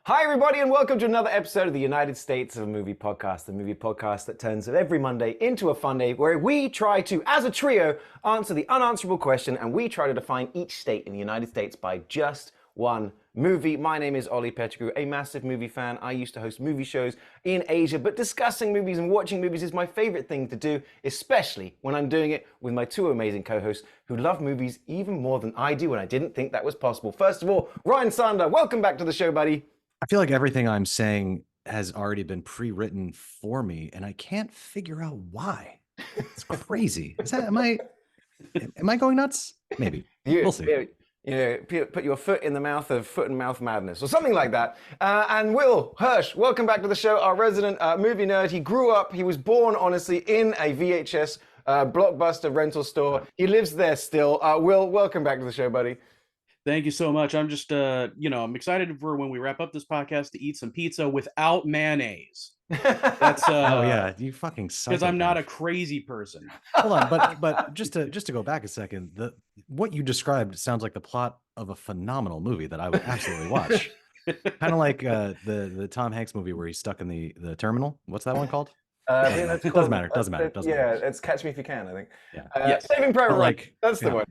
Hi, everybody, and welcome to another episode of the United States of a Movie Podcast, the movie podcast that turns every Monday into a fun day where we try to, as a trio, answer the unanswerable question, and we try to define each state in the United States by just one movie. My name is Ollie Pettigrew, a massive movie fan. I used to host movie shows in Asia, but discussing movies and watching movies is my favorite thing to do, especially when I'm doing it with my two amazing co-hosts who love movies even more than I do, and I didn't think that was possible. First of all, Ryan Sander, welcome back to the show, buddy. I feel like everything I'm saying has already been pre-written for me, and I can't figure out why. It's crazy. Am I going nuts? Maybe. We'll see. Put your foot in the mouth of foot and mouth madness or something like that. And Will Hirsch, welcome back to the show, our resident movie nerd. He was born, honestly, in a VHS blockbuster rental store. He lives there still. Will, welcome back to the show, buddy. Thank you so much. I'm just, I'm excited for when we wrap up this podcast to eat some pizza without mayonnaise. That's oh yeah, you fucking suck. Because I'm not a crazy person. Hold on, but just to go back a second, what you described sounds like the plot of a phenomenal movie that I would absolutely watch. Kind of like the Tom Hanks movie where he's stuck in the terminal. What's that one called? Doesn't matter. It's Catch Me If You Can, I think. Yeah. Saving Private Ryan. That's the one.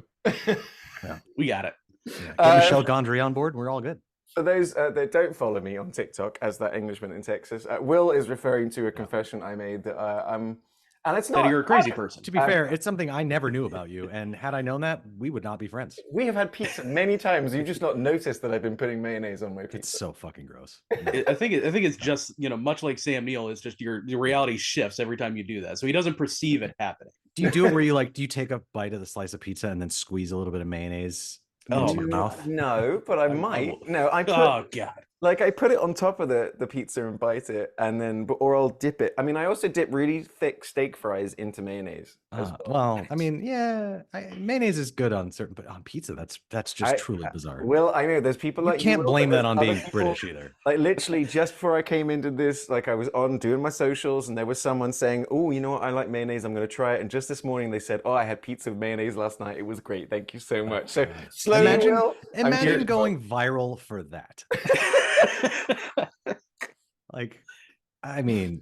Yeah. We got it. Yeah. Get Michelle Gondry on board. We're all good. For those that don't follow me on TikTok as that Englishman in Texas, Will is referring to a confession I made that and it's not that you're a crazy person. To be fair, it's something I never knew about you, and had I known that, we would not be friends. We have had pizza many times. You've just not noticed that I've been putting mayonnaise on my pizza. It's so fucking gross. I think it's just much like Sam Neill. It's just your reality shifts every time you do that, so he doesn't perceive it happening. Do you do it where do you take a bite of the slice of pizza and then squeeze a little bit of mayonnaise? Oh, your mouth? No, but I might. No, I put, oh god. I put it on top of the pizza and bite it, and then or I'll dip it. I mean, I also dip really thick steak fries into mayonnaise. Well, I mean, yeah, mayonnaise is good on certain, but on pizza, that's just truly bizarre. Well, I know there's people like you can't blame that on being British either. Like literally, just before I came into this, I was on doing my socials, and there was someone saying, "Oh, you know what? I like mayonnaise. I'm going to try it." And just this morning, they said, "Oh, I had pizza with mayonnaise last night. It was great. Thank you so much." So slowly, imagine going viral for that. I mean,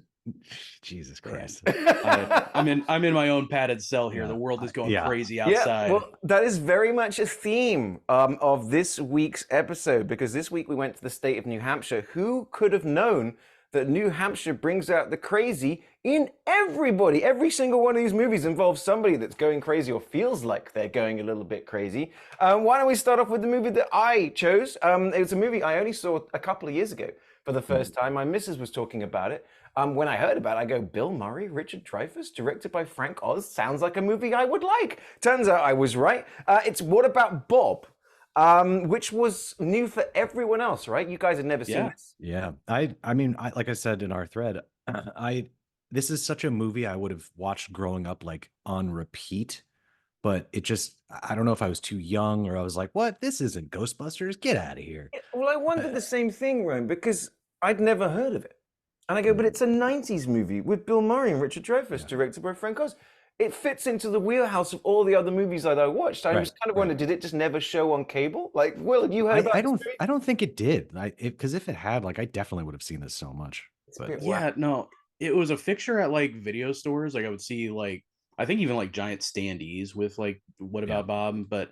Jesus Christ. I'm in my own padded cell here. The world is going crazy outside. Yeah, well, that is very much a theme of this week's episode, because this week we went to the state of New Hampshire. Who could have known that New Hampshire brings out the crazy in everybody? Every single one of these movies involves somebody that's going crazy or feels like they're going a little bit crazy. Why don't we start off with the movie that I chose? It was a movie I only saw a couple of years ago for the first time. My missus was talking about it. When I heard about it, I go, Bill Murray, Richard Dreyfuss, directed by Frank Oz. Sounds like a movie I would like. Turns out I was right. It's What About Bob? Which was new for everyone else, right? You guys had never seen this. Yeah. I mean, like I said in our thread, this is such a movie I would have watched growing up, on repeat, but I don't know if I was too young or I was like, what? This isn't Ghostbusters. Get out of here. Well, I wondered the same thing, Ryan, because I'd never heard of it. And I go, but it's a 90s movie with Bill Murray and Richard Dreyfuss, directed by Frank Oz. It fits into the wheelhouse of all the other movies that I watched. I was kind of wondering, did it just never show on cable? Will, you heard about it? I don't think it did. Because if it had, I definitely would have seen this so much. But no, it was a fixture at video stores. I would see I think even giant standees with What About Bob? But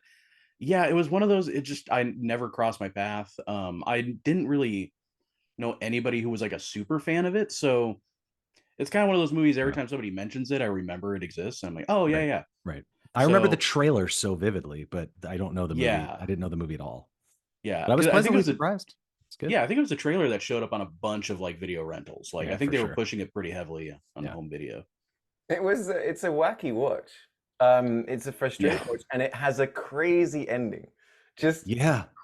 yeah, it was one of those. I never crossed my path. I didn't really know anybody who was a super fan of it, so it's kind of one of those movies. Every time somebody mentions it, I remember it exists, and I'm like, oh yeah, right. I remember the trailer so vividly, but I don't know the movie. Yeah. I didn't know the movie at all. Yeah, but I was pleasantly surprised. It's good. Yeah, I think it was a trailer that showed up on a bunch of video rentals. I think they were pushing it pretty heavily on home video. It's a wacky watch. It's a frustrating watch, and it has a crazy ending.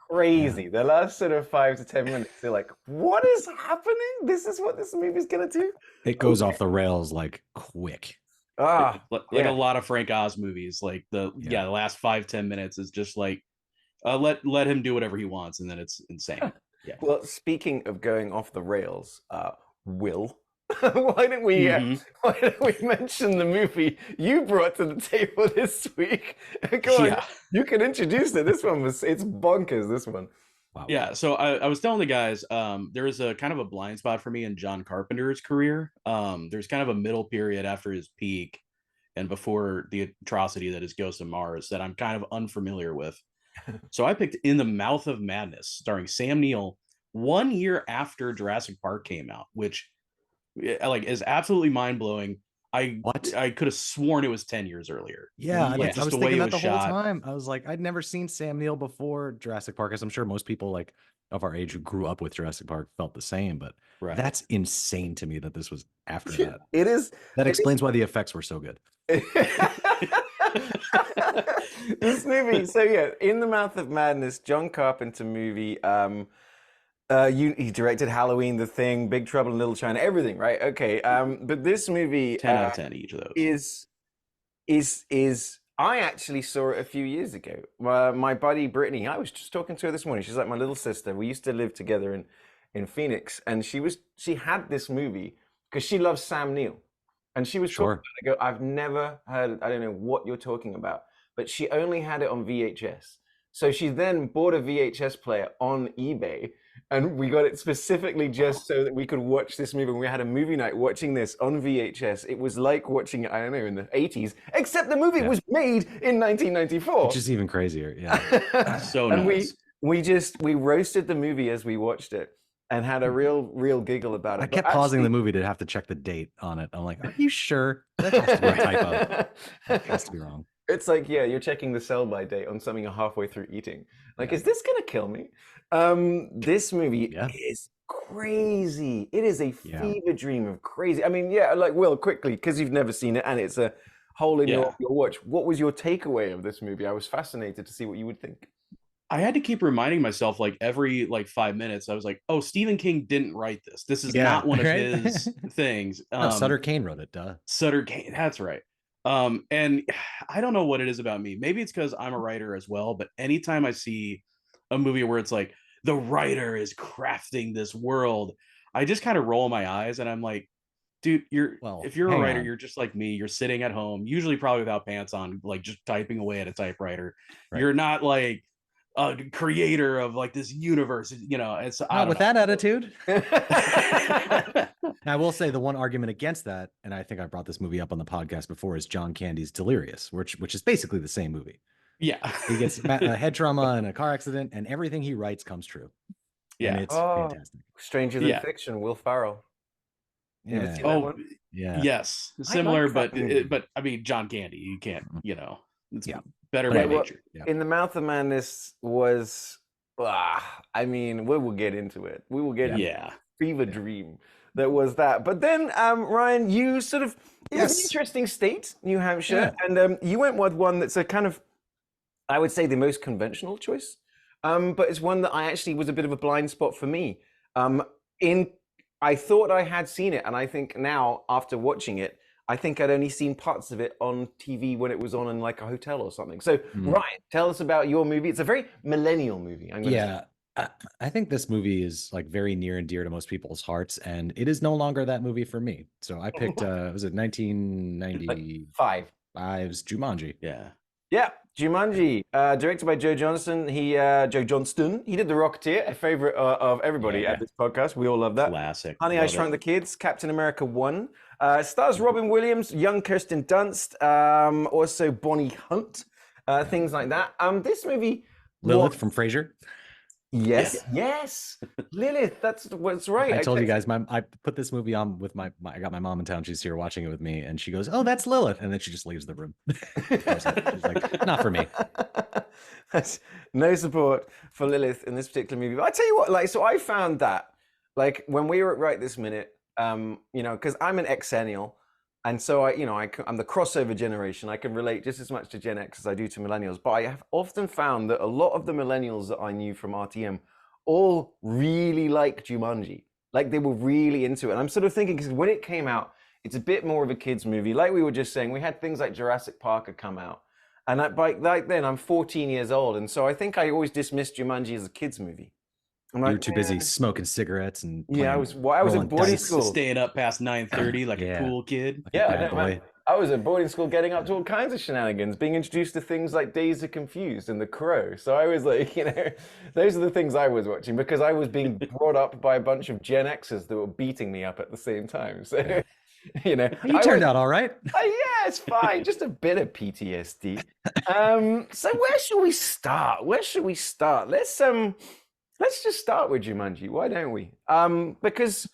Crazy. The last sort of 5 to 10 minutes, they're like, what is happening? This is what this movie's gonna do? It goes off the rails quick. Like a lot of Frank Oz movies. Like the last 5-10 minutes is just like let him do whatever he wants, and then it's insane. Yeah. Well, speaking of going off the rails, Will, why don't we mention the movie you brought to the table this week? Go on, you can introduce it. It's bonkers, this one. Wow. Yeah, so I was telling the guys, there is a kind of a blind spot for me in John Carpenter's career. There's kind of a middle period after his peak and before the atrocity that is Ghost of Mars that I'm kind of unfamiliar with. So I picked In the Mouth of Madness, starring Sam Neill, 1 year after Jurassic Park came out, which like is absolutely mind-blowing. I could have sworn it was 10 years earlier. Yeah, I was thinking that the whole time. I was like, I'd never seen Sam Neill before Jurassic Park, as I'm sure most people like of our age who grew up with Jurassic Park felt the same. But that's insane to me that this was after that. It is. That explains why the effects were so good. This movie, so In the Mouth of Madness, John Carpenter movie. He directed Halloween, The Thing, Big Trouble in Little China, everything, right? Okay. But this movie 10 out of 10 each of those is I actually saw it a few years ago. My buddy Brittany, I was just talking to her this morning. She's like my little sister. We used to live together in Phoenix, and she had this movie because she loves Sam Neill. And she was talking about it. I go, I've never heard, I don't know what you're talking about, but she only had it on VHS. So she then bought a VHS player on eBay, and we got it specifically just so that we could watch this movie. And we had a movie night watching this on VHS. It was like watching it, I don't know, in the 80s, except the movie was made in 1994. Which is even crazier, yeah. So and nice. we roasted the movie as we watched it and had a real giggle about it. I kept pausing the movie to have to check the date on it. I'm like, are you sure? That has to be a typo. That has to be wrong. It's like, you're checking the sell-by date on something you're halfway through eating. Like, is this gonna kill me? This movie is crazy. It is a fever dream of crazy. I mean, like, Will, quickly, because you've never seen it and it's a hole in your watch. What was your takeaway of this movie? I was fascinated to see what you would think. I had to keep reminding myself, like every 5 minutes, I was like, "Oh, Stephen King didn't write this. This is not one of his things." Sutter Kane wrote it. Duh. Sutter Kane, that's right. And I don't know what it is about me. Maybe it's because I'm a writer as well. But anytime I see a movie where it's like the writer is crafting this world, I just kind of roll my eyes, and I'm like, dude, if you're a writer, you're just like me. You're sitting at home, usually probably without pants on, like just typing away at a typewriter. Right. You're not like a creator of like this universe, it's not with that attitude. I will say the one argument against that, and I think I brought this movie up on the podcast before, is John Candy's Delirious, which is basically the same movie. Yeah. He gets a head trauma and a car accident, and everything he writes comes true. Yeah. And it's fantastic. Stranger Than Fiction, Will Ferrell. Yes. Similar, but I mean, John Candy, you can't, it's better by nature. In the Mouth of Madness was, I mean, we will get into it. We will get into fever dream that was that. But then, Ryan, you sort of, it's an interesting state, New Hampshire, and you went with one that's a kind of, I would say, the most conventional choice, but it's one that I actually was a bit of a blind spot for me. I thought I had seen it, and I think now, after watching it, I think I'd only seen parts of it on TV when it was on in like a hotel or something. So, Ryan, tell us about your movie. It's a very millennial movie. I think this movie is like very near and dear to most people's hearts, and it is no longer that movie for me. So I picked, was it 1995's Jumanji? Yeah, Jumanji, directed by Joe Johnston. Joe Johnston. He did The Rocketeer, a favorite of everybody at this podcast. We all love that. Classic. Honey, I Shrunk the Kids, Captain America 1. Stars Robin Williams, young Kirsten Dunst, also Bonnie Hunt, things like that. This movie, Lilith from Frasier. Yes, Lilith. That's what's right. I told you guys, I put this movie on with I got my mom in town. She's here watching it with me, and she goes, "Oh, that's Lilith," and then she just leaves the room. She's like, "Not for me." That's no support for Lilith in this particular movie. But I tell you what, so I found that, when we were at Right This Minute, because I'm an Xennial, and so I'm the crossover generation. I can relate just as much to Gen X as I do to millennials. But I have often found that a lot of the millennials that I knew from RTM all really like Jumanji. Like, they were really into it. And I'm sort of thinking, because when it came out, It's a bit more of a kids movie. Like we were just saying, we had things like Jurassic Park had come out. And like then I'm 14 years old. And so I think I always dismissed Jumanji as a kids movie. I'm You were like, too busy smoking cigarettes and yeah, I was at rolling boarding dice. school. Staying up past 9:30 like a cool kid. Like a bad no, boy. man. I was at boarding school getting up to all kinds of shenanigans, being introduced to things like Days of Confused and The Crow. So I was like, those are the things I was watching because I was being brought up by a bunch of Gen Xers that were beating me up at the same time. So, You turned out all right. yeah, it's fine. Just a bit of PTSD. So where should we start? Let's just start with Jumanji. Why don't we? Because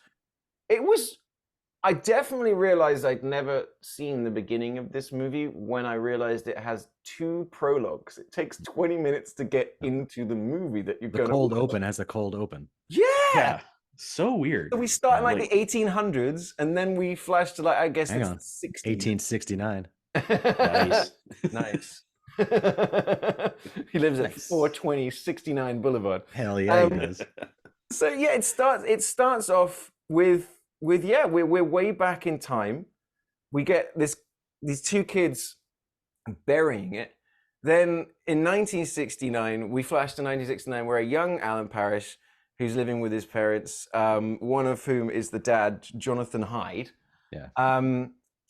I definitely realized I'd never seen the beginning of this movie when I realized it has 2 prologues. It takes 20 minutes to get into the movie that you're going to cold open has a cold open. Yeah. So weird. So we start in like the 1800s and then we flash to like, I guess Hang it's on. 1869. 1869. Nice. He lives at 420 69 Boulevard. Hell yeah, he does. So yeah, it starts off with we're way back in time. We get these 2 kids burying it. Then in 1969, we flash to 1969, where a young Alan Parrish, who's living with his parents, one of whom is the dad, Jonathan Hyde. Yeah.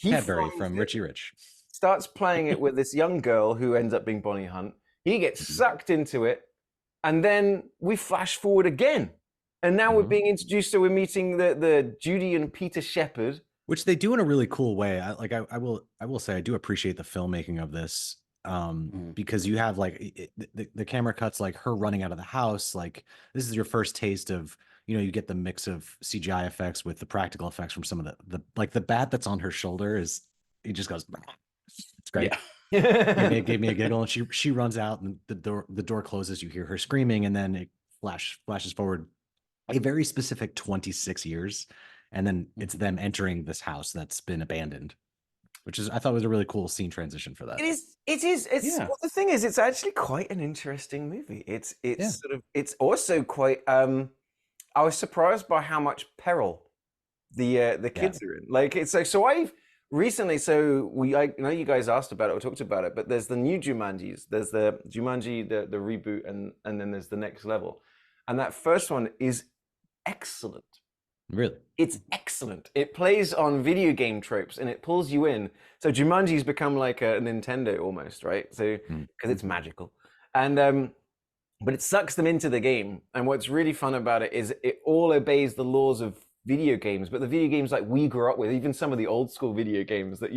Cadbury from Richie Rich. Starts playing it with this young girl who ends up being Bonnie Hunt. He gets sucked into it, and then we flash forward again. And now we're being introduced, so we're meeting the Judy and Peter Shepherd, which they do in a really cool way. I will say I do appreciate the filmmaking of this, because you have like the camera cuts like her running out of the house. Like this is your first taste of, you get the mix of CGI effects with the practical effects from some of the bat that's on her shoulder he just goes. It's great. Yeah. It gave me a giggle, and she runs out, and the door closes. You hear her screaming, and then it flashes forward a very specific 26 years, and then it's them entering this house that's been abandoned, which I thought was a really cool scene transition for that. It is. Well, the thing is, it's actually quite an interesting movie. It's also quite. I was surprised by how much peril the kids are in. Like it's like so I've recently, I know you guys asked about it or talked about it, but there's the new Jumanjis. There's the Jumanji, the reboot, and then there's the next level. And that first one is excellent. Really? It's excellent. It plays on video game tropes and it pulls you in. So Jumanji's become like a Nintendo almost, right? So because it's magical. And but it sucks them into the game. And what's really fun about it is it all obeys the laws of video games, but the video games like we grew up with, even some of the old school video games that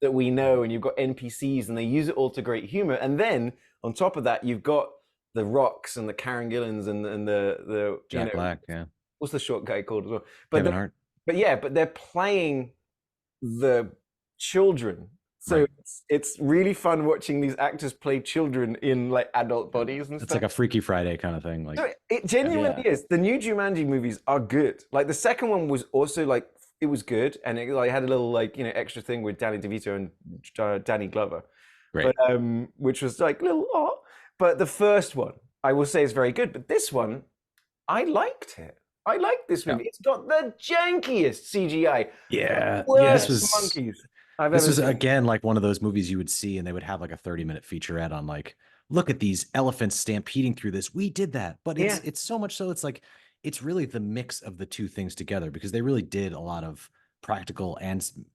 that we know, and you've got NPCs and they use it all to great humor. And then on top of that, you've got the Rocks and the Karen Gillans and the Jack Black, yeah. What's the short guy called as well? Kevin Hart. But they're playing the children. So it's really fun watching these actors play children in like adult bodies and stuff. It's like a Freaky Friday kind of thing. Like so it genuinely is. The new Jumanji movies are good. Like the second one was also like it was good, and it like had a little like extra thing with Danny DeVito and Danny Glover, right? But which was like little But the first one I will say is very good. But this one, I liked it. I like this movie. It's got the jankiest CGI. Yeah. Worst monkeys. This was again like one of those movies you would see, and they would have like a 30-minute featurette on like, look at these elephants stampeding through this. We did that, but it's so much so it's like it's really the mix of the two things together, because they really did a lot of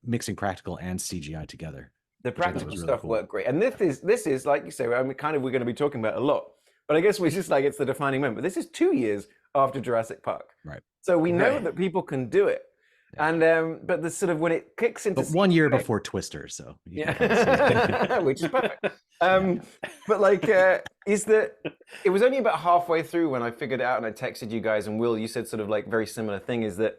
mixing practical and CGI together. The practical stuff worked great, and this is like you say. I mean, kind of we're going to be talking about a lot, but I guess we're just like it's the defining moment. But this is 2 years after Jurassic Park, right? So we know that people can do it. And but the sort of when it kicks into 1 year before Twister, so which is perfect. But like is that it was only about halfway through when I figured it out, and I texted you guys, and Will, you said sort of like very similar thing, is that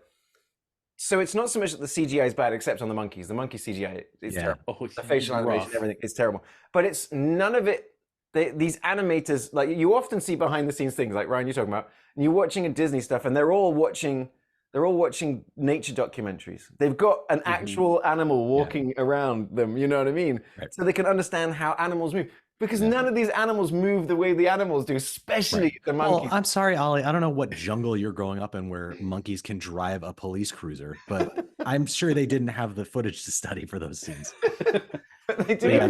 so it's not so much that the CGI is bad, except on the monkeys. The monkey CGI is terrible. The facial animation, everything is terrible. But it's none of it. These animators, like you often see behind the scenes things like Ryan, you're talking about, and you're watching a Disney stuff, and they're all watching they're all watching nature documentaries. They've got an actual animal walking around them, you know what I mean? Right. So they can understand how animals move. Because none of these animals move the way the animals do, especially the monkeys. Well, I'm sorry, Ollie. I don't know what jungle you're growing up in where monkeys can drive a police cruiser, but I'm sure they didn't have the footage to study for those scenes. They do. Yeah,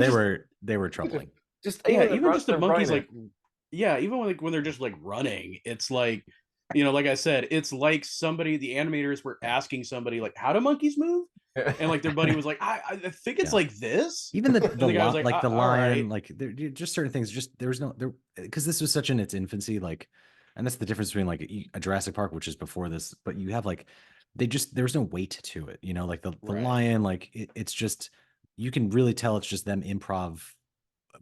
they were troubling. Just even just the monkeys, rhino. like, even when they're just like running, it's like, like I said, it's like the animators were asking somebody like, how do monkeys move? And like their buddy was like, I think it's like this. Even the guy was like, the all lion, right. like there just certain things. Just there was no there because this was such in its infancy, like, and that's the difference between like a Jurassic Park, which is before this, but you have like there's no weight to it, like the Right. lion, like it's just you can really tell it's just them improv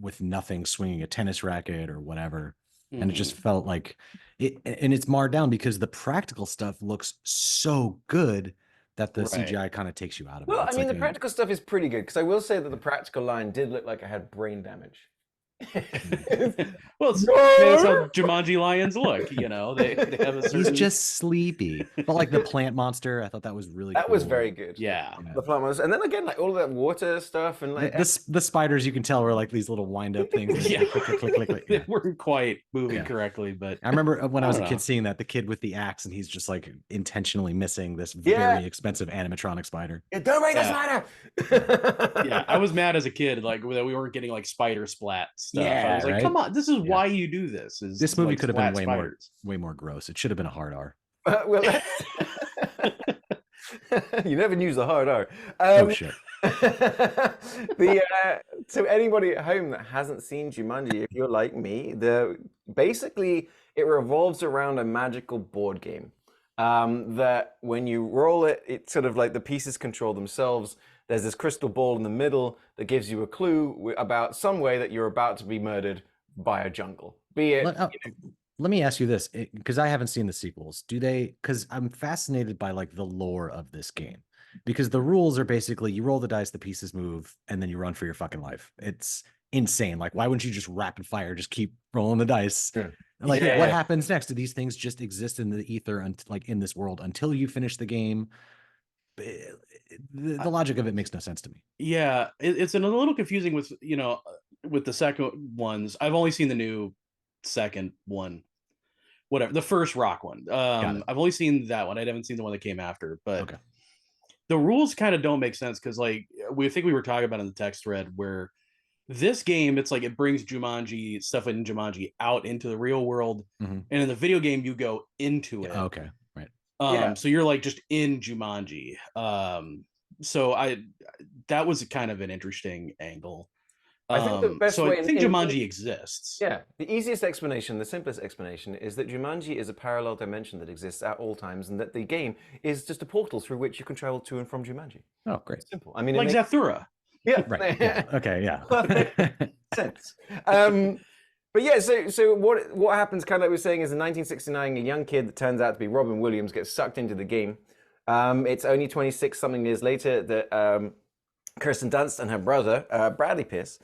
with nothing, swinging a tennis racket or whatever. And it just felt like it, and it's marred down because the practical stuff looks so good that the CGI kind of takes you out of it. Well, It's I mean, like the practical stuff is pretty good because I will say that the practical lion did look like I had brain damage. Well, that's how Jumanji lions look. They have a certain. He's just sleepy. But like the plant monster, I thought that was really that cool. was very good. Yeah. The plant monster, and then again, like all of that water stuff and like the spiders, you can tell were like these little wind up things. Yeah. Click, click, click, click, click. They weren't quite moving correctly, but I remember when I was a don't kid know. seeing that, the kid with the axe, and he's just like intentionally missing this very expensive animatronic spider. Don't break the spider. Yeah, I was mad as a kid, like that we weren't getting like spider splat stuff. Yeah, I was like, right? come on, this is why you do this. This movie like, could have been splat way more gross. It should have been a hard R. Well, you never use the hard R. Oh shit. So anybody at home that hasn't seen Jumanji, if you're like me, basically it revolves around a magical board game. That when you roll it, it's sort of like the pieces control themselves. There's this crystal ball in the middle that gives you a clue about some way that you're about to be murdered by a jungle. Be it. Let me ask you this, because I haven't seen the sequels. Because I'm fascinated by like the lore of this game. Because the rules are basically you roll the dice, the pieces move, and then you run for your fucking life. It's insane. Like, why wouldn't you just rapid fire, just keep rolling the dice? Yeah. Like, what happens next? Do these things just exist in the ether and like in this world until you finish the game? The logic of it makes no sense to me. Yeah, it's a little confusing with with the second ones. I've only seen the new second one, whatever, the first rock one. I've only seen that one. I haven't seen the one that came after, but the rules kind of don't make sense because like we were talking about in the text thread where this game, it's like it brings Jumanji stuff in Jumanji out into the real world, and in the video game you go into it. Okay, right. So you're like just in Jumanji. So that was kind of an interesting angle. I think the best way. I think Jumanji exists. Yeah, the easiest explanation, the simplest explanation, is that Jumanji is a parallel dimension that exists at all times, and that the game is just a portal through which you can travel to and from Jumanji. Oh, great! It's simple. I mean, like Zathura. Yeah. Right. Yeah. Okay. Yeah. Perfect sense. But yeah, so what happens? Kind of, like we were saying, is in 1969, a young kid that turns out to be Robin Williams gets sucked into the game. It's only 26 something years later that Kirsten Dunst and her brother Bradley Pierce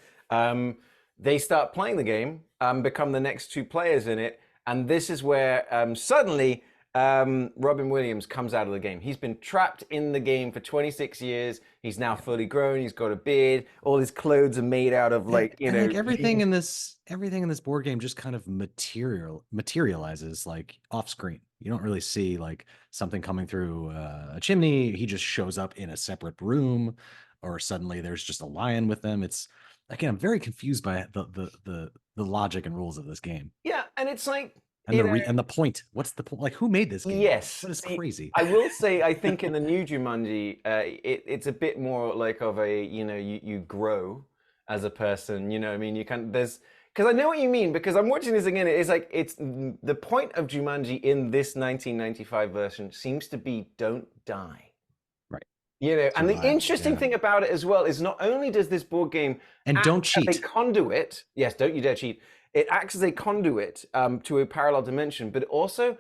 they start playing the game, become the next two players in it, and this is where suddenly Robin Williams comes out of the game. He's been trapped in the game for 26 years. He's now fully grown. He's got a beard. All his clothes are made out of like everything in this board game just kind of materializes like off screen. You don't really see like something coming through a chimney. He just shows up in a separate room, or suddenly there's just a lion with them. It's again, I'm very confused by the logic and rules of this game. Yeah, and it's like. And the point. What's the point? Like, who made this game? Yes, that is crazy. I will say, I think in the new Jumanji, it's a bit more like of a you grow as a person. You know what I mean? You can because I know what you mean, because I'm watching this again. It's like it's the point of Jumanji in this 1995 version seems to be don't die. Right. And the interesting thing about it as well is not only does this board game don't cheat as a conduit. Yes, don't you dare cheat. It acts as a conduit to a parallel dimension, but it also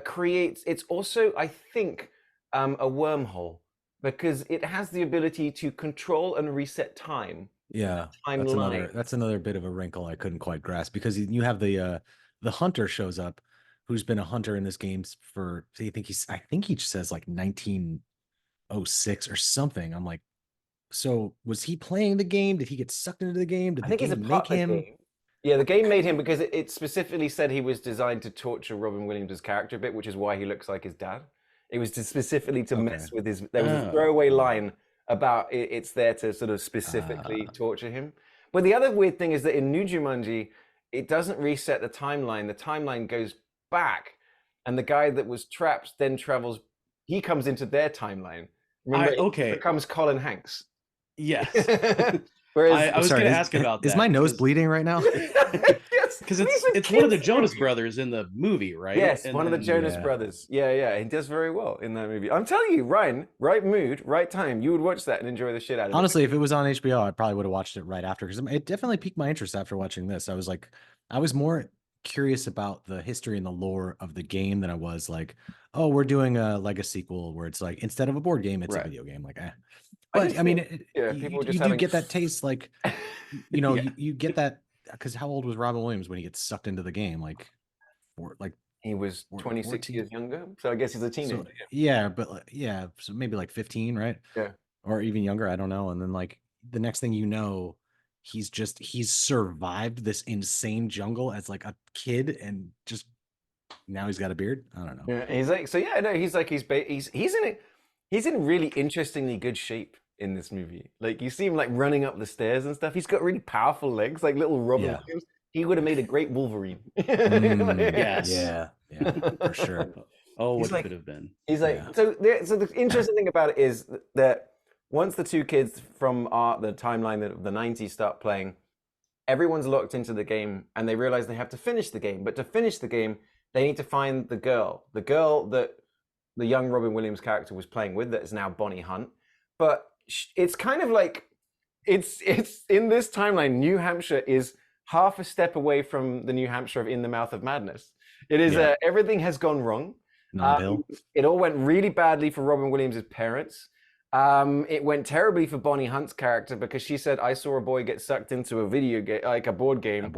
creates. It's also, I think, a wormhole because it has the ability to control and reset time. Yeah, that's another bit of a wrinkle I couldn't quite grasp, because you have the hunter shows up, who's been a hunter in this game for, I think he says like 1906 or something. I'm like, so was he playing the game? Did he get sucked into the game? Did I the think he's a game part make of the him? game. Yeah, the game made him because it specifically said he was designed to torture Robin Williams' character a bit, which is why he looks like his dad. It was specifically to mess with his. There was a throwaway line about it's there to sort of specifically torture him. But the other weird thing is that in New Jumanji, it doesn't reset the timeline. The timeline goes back, and the guy that was trapped then travels. He comes into their timeline. Remember, Okay. It becomes Colin Hanks. Yes. Whereas I was going to ask about that. Is my nose bleeding right now? Yes, because it's one of the Jonas Brothers in the movie, right? Yes, And one of the then- Jonas Brothers. Yeah, he does very well in that movie. I'm telling you, Ryan, right mood, right time. You would watch that and enjoy the shit out of Honestly, if it was on HBO, I probably would have watched it right after, because it definitely piqued my interest after watching this. I was more curious about the history and the lore of the game than I was like, oh, we're doing a Lego sequel where it's like, instead of a board game, it's a video game. Like, But I mean, people you do get that taste, like, you get that, because how old was Robin Williams when he gets sucked into the game? Like, he was 26 14. years younger, so I guess he's a teenager. So, so maybe like 15, right? Yeah, or even younger. I don't know. And then like the next thing you know, he's survived this insane jungle as like a kid, and just now he's got a beard. I don't know. Yeah, he's like, he's in really interestingly good shape in this movie. Like you see him like running up the stairs and stuff. He's got really powerful legs, like little Robin Williams. He would have made a great Wolverine. Yes. Yeah, for sure. Oh, He's what like- could have been. He's like, so the interesting thing about it is that once the two kids from the timeline of the 90s start playing, everyone's locked into the game and they realize they have to finish the game. But to finish the game, they need to find the girl that the young Robin Williams character was playing with, that is now Bonnie Hunt. But it's kind of like, it's in this timeline, New Hampshire is half a step away from the New Hampshire of In the Mouth of Madness. It is, everything has gone wrong. It all went really badly for Robin Williams' parents. It went terribly for Bonnie Hunt's character because she said, I saw a boy get sucked into a video game, like a board game.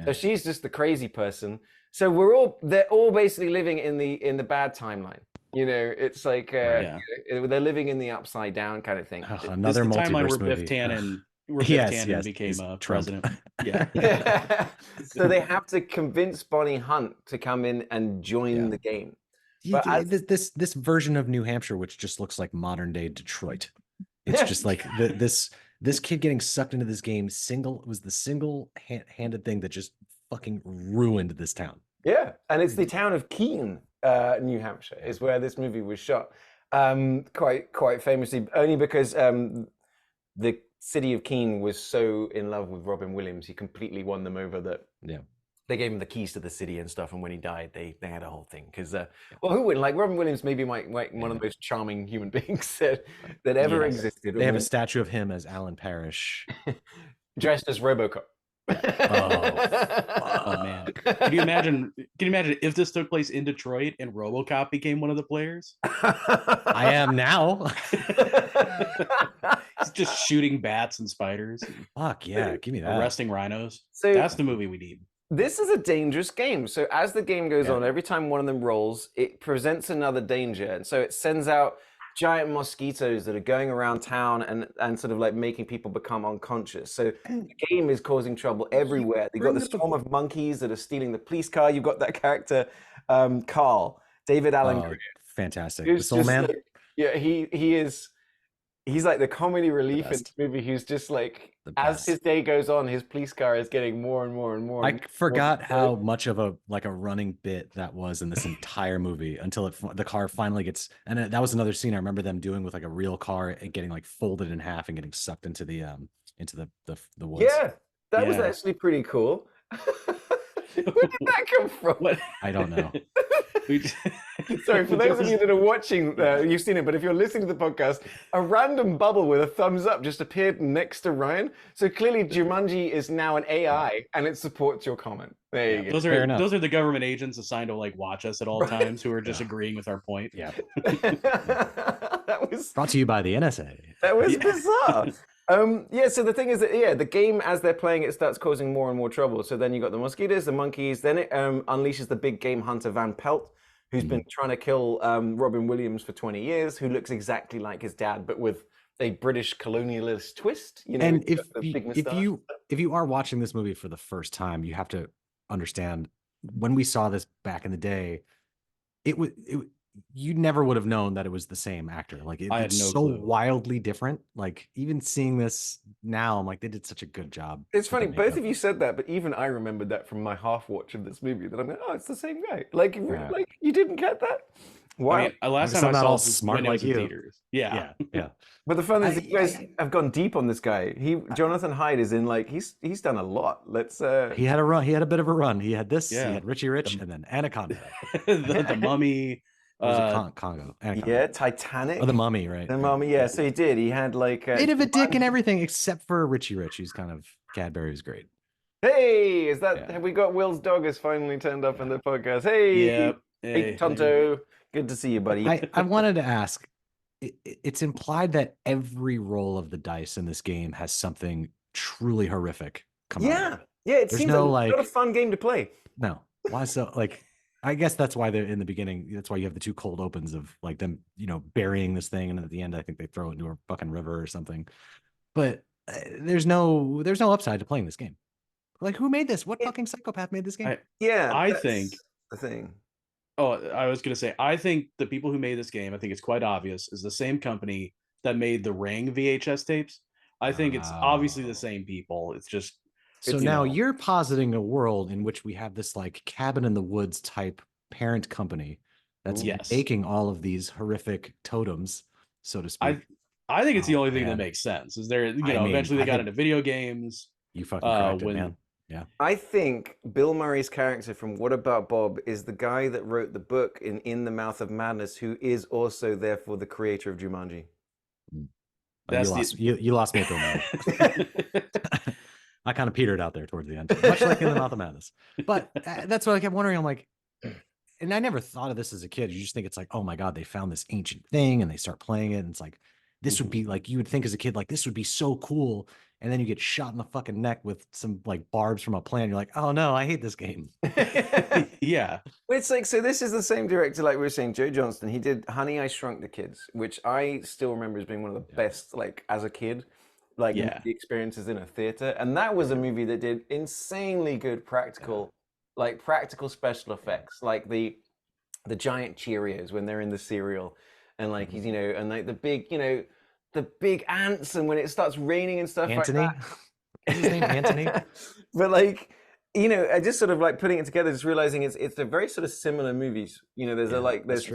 So she's just the crazy person. So they're all basically living in the bad timeline. It's like they're living in the upside down kind of thing. Another this is the timeline multiverse where movie. Biff Tannen became president. Yeah. So they have to convince Bonnie Hunt to come in and join the game. But this version of New Hampshire, which just looks like modern day Detroit, it's just like this kid getting sucked into this game. Was the single-handed thing that just fucking ruined this town. Yeah, and it's the town of Keene, New Hampshire, is where this movie was shot. Quite famously, only because the city of Keene was so in love with Robin Williams, he completely won them over. They gave him the keys to the city and stuff, and when he died, they had a whole thing. Because, who wouldn't? Like, Robin Williams maybe one of the most charming human beings that ever existed. They have a statue of him as Alan Parrish. Dressed as RoboCop. Oh man. Can you imagine if this took place in Detroit and RoboCop became one of the players? I am now. He's just shooting bats and spiders. Fuck yeah, give me that. Arresting rhinos. So that's the movie we need. This is a dangerous game. So as the game goes on, every time one of them rolls, it presents another danger. And so it sends out giant mosquitoes that are going around town and sort of like making people become unconscious. So the game is causing trouble everywhere. You've got the swarm of monkeys that are stealing the police car. You've got that character, Carl, David Allen Greer. Fantastic. The Soul Man. He's like the comedy relief in this movie. He's just like, as his day goes on, his police car is getting more and more and more. I forgot how much of a running bit that was in this entire movie until the car finally gets, and that was another scene I remember them doing with like a real car and getting like folded in half and getting sucked into the woods. Yeah, that was actually pretty cool. Where did that come from? What? I don't know. Sorry, for those of you that are watching, you've seen it, but if you're listening to the podcast, a random bubble with a thumbs up just appeared next to Ryan. So clearly Jumanji is now an AI and it supports your comment. There you go. Those are the government agents assigned to like watch us at all times who are just agreeing with our point. Yeah. That was brought to you by the NSA. That was bizarre. Yeah, so the thing is that the game as they're playing it starts causing more and more trouble. So then you got the mosquitoes, the monkeys, then it unleashes the big game hunter Van Pelt, who's been trying to kill Robin Williams for 20 years, who looks exactly like his dad, but with a British colonialist twist. You know, And he's got the big mustache. if you are watching this movie for the first time, you have to understand when we saw this back in the day, it you never would have known that it was the same actor. Like I had it's no so clue. wildly different. Like even seeing this now, I'm like, they did such a good job. It's with funny, the both makeup. of you said that, but even I remembered that from my half watch of this movie. That I'm like, oh, it's the same guy. Like, like you didn't get that? Wow. I mean, last guess time I'm I not saw all this was smart when it like was in you. theaters. Yeah. Yeah. But the fun is that you guys have gone deep on this guy. Jonathan Hyde is in like he's done a lot. Let's He had a run. He had a bit of a run. He had this. Yeah. He had Richie Rich, and then Anaconda. the Mummy. Or was it Congo? Anaconda. Yeah, Titanic. Oh, the Mummy, right? The Mummy, yeah. So he did. He had like Bit of a dick and everything, except for Richie Rich. He's kind of Cadbury was great. Hey, is that Yeah. have we got Will's dog has finally turned up in the podcast? Hey, Yep. hey, Tonto. Good to see you, buddy. I wanted to ask. It's implied that every roll of the dice in this game has something truly horrific come out. Yeah, yeah. It There's seems no, like not a fun game to play. No. Why so? Like, I guess that's why they're in the beginning. That's why you have the two cold opens of like them, burying this thing, and at the end, I think they throw it into a fucking river or something. But there's no upside to playing this game. Like, who made this? What fucking psychopath made this game? I think the thing. Oh, I was gonna say, I think the people who made this game, I think it's quite obvious, is the same company that made the Ring VHS tapes. I think it's obviously the same people. It's just So now you're positing a world in which we have this like cabin in the woods type parent company that's making all of these horrific totems, so to speak. I think it's the only thing that makes sense. Is there, eventually they got into video games. You fucking cracked it, man. Yeah. I think Bill Murray's character from What About Bob is the guy that wrote the book in the Mouth of Madness, who is also therefore the creator of Jumanji. You lost me at the moment. I kind of petered out there towards the end, much like in the Mouth of Madness. But that's what I kept wondering. I'm like, and I never thought of this as a kid. You just think it's like, oh my God, they found this ancient thing and they start playing it. And it's like, this would be like, you would think as a kid, like, this would be so cool. And then you get shot in the fucking neck with some like barbs from a plant. You're like, oh no, I hate this game. Yeah. It's like, so this is the same director, like we were saying, Joe Johnston. He did Honey, I Shrunk the Kids, which I still remember as being one of the best, like as a kid, like the experiences in a theater. And that was a movie that did insanely good practical special effects, like the giant Cheerios when they're in the cereal, and like he's, and like the big, the big ants, and when it starts raining and stuff Anthony? like that. Is his name Anthony? But like, I just sort of like putting it together, just realizing it's a very sort of similar movies. There's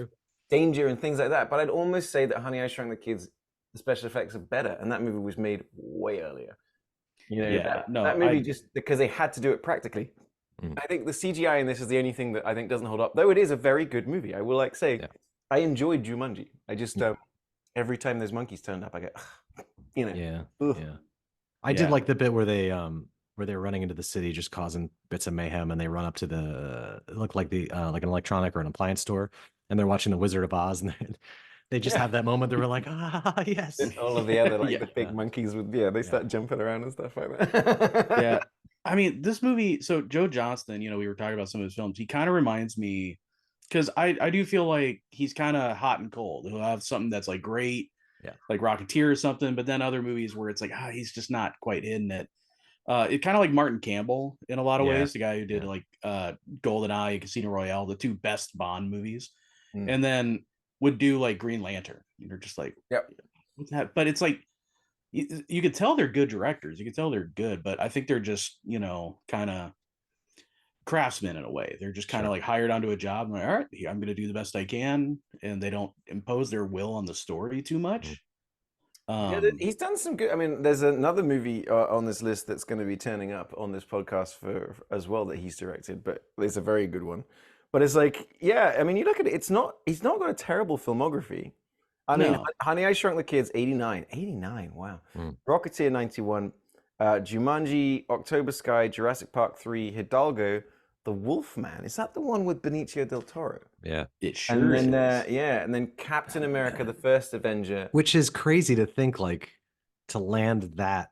danger and things like that. But I'd almost say that Honey, I Shrunk the Kids, the special effects are better, and that movie was made way earlier. That movie just because they had to do it practically. I think the CGI in this is the only thing that I think doesn't hold up, though it is a very good movie. I will say, I enjoyed Jumanji. I just every time those monkeys turned up, I go, I did like the bit where they're running into the city, just causing bits of mayhem, and they run up to it looked like like an electronic or an appliance store, and they're watching The Wizard of Oz, and they just have that moment. They were like, yes. And all of the other the big monkeys with they start jumping around and stuff like that. Yeah. I mean, this movie, so Joe Johnston, we were talking about some of his films. He kind of reminds me, because I do feel like he's kind of hot and cold. He'll have something that's like great, like Rocketeer or something, but then other movies where it's like, he's just not quite in it. It kind of like Martin Campbell in a lot of ways, the guy who did like GoldenEye, Casino Royale, the two best Bond movies, and then would do like Green Lantern. You're just like, what's that? But it's like, you could tell they're good directors. You could tell they're good, but I think they're just, kind of craftsmen in a way. They're just kind of like hired onto a job. And like, all right, I'm going to do the best I can. And they don't impose their will on the story too much. He's done some good. I mean, there's another movie on this list that's going to be turning up on this podcast as well that he's directed, but it's a very good one. But it's like, I mean, you look at it, he's not got a terrible filmography. I mean, Honey, I Shrunk the Kids, 89. 89, wow. Rocketeer, 91. Jumanji, October Sky, Jurassic Park 3, Hidalgo, The Wolfman. Is that the one with Benicio del Toro? Yeah. It sure is. And then Captain America, The First Avenger. Which is crazy to think, like, to land that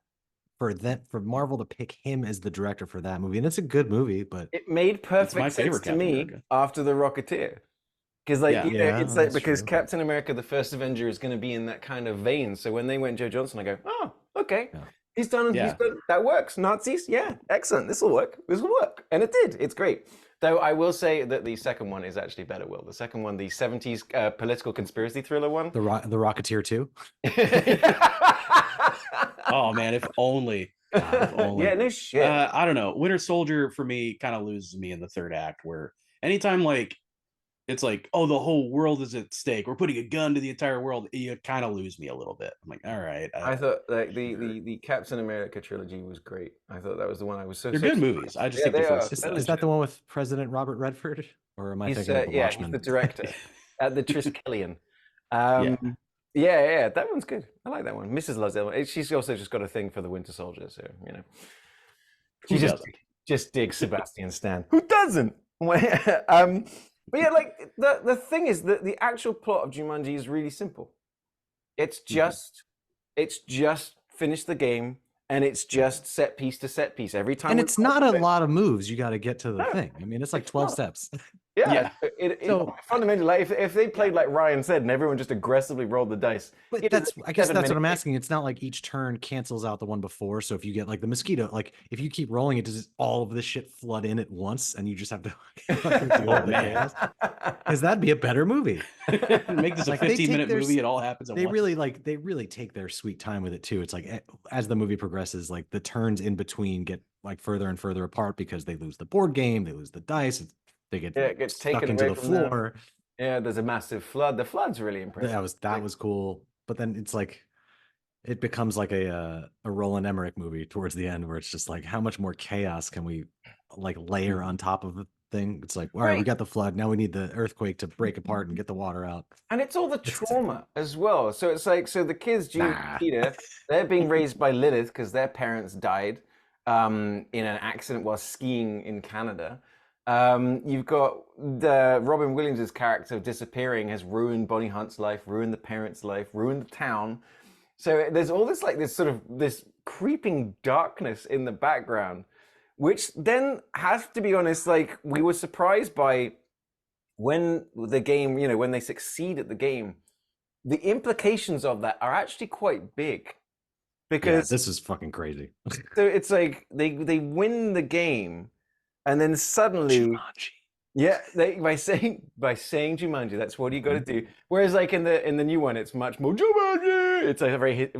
for Marvel to pick him as the director for that movie. And it's a good movie, but It made my perfect sense favorite to Captain me America. after The Rocketeer. Because like Yeah. Yeah, it's like that's because true. Captain America, the first Avenger, is going to be in that kind of vein. So when they went Joe Johnson, I go, oh, okay, Yeah. he's done that works. Nazis, yeah, excellent. This will work. This will work, and it did. It's great. Though I will say that the second one is actually better. Will the second one, the '70s political conspiracy thriller one, the Rocketeer 2. Oh man, if only. God, if only. Yeah, no shit. I don't know. Winter Soldier for me kind of loses me in the third act, where anytime like it's like, oh, the whole world is at stake. We're putting a gun to the entire world. You kind of lose me a little bit. I'm like, all right. I thought like the Captain America trilogy was great. I thought that was the one I was so. They're good movies. I just think they they're are. so Is that the one with President Robert Redford? Or am I He's thinking of The yeah, Watchmen? he's the director at the Triskelion. Yeah. Yeah, that one's good. I like that one. Mrs. loves that one. She's also just got a thing for the Winter Soldier, so you know. She Who just digs Sebastian Stan. Who doesn't? But yeah, like the thing is that the actual plot of Jumanji is really simple. It's just finish the game, and it's just set piece to set piece every time. And it's not a lot of moves you got to get to the thing. I mean, it's like 12 steps. Yeah, So- fundamentally, like, if they played like Ryan said, and everyone just aggressively rolled the dice. But you know, I guess 7 that's what I'm minutes. asking. It's not like each turn cancels out the one before. So if you get like the mosquito, like if you keep rolling it, does all of this shit flood in at once and you just have to fucking deal with the chaos? Because that'd be a better movie. Make this a Like, they 15-minute take movie. It all happens at They once. really take their sweet time with it too. It's like as the movie progresses, like the turns in between get like further and further apart because they lose the board game, they lose the dice, they get Yeah, it gets stuck taken into away the from them. floor. Yeah, there's a massive flood. The flood's really impressive. That was cool. But then it's like it becomes like a Roland Emmerich movie towards the end where it's just like how much more chaos can we like layer on top of the thing? It's like, all right, we got the flood. Now we need the earthquake to break apart and get the water out. And it's all the trauma as well. So it's like, so the kids, June Nah. and Peter, they're being raised by Lilith because their parents died in an accident while skiing in Canada. You've got the Robin Williams' character disappearing has ruined Bonnie Hunt's life, ruined the parents' life, ruined the town. So there's all this like this creeping darkness in the background, which then has to be honest, like we were surprised by when the game, you know, when they succeed at the game, the implications of that are actually quite big. Because this is fucking crazy. so it's like they win the game, and then suddenly, Jumanji. yeah, by saying Jumanji, that's what you got to do. Whereas like in the new one, it's much more Jumanji. It's a very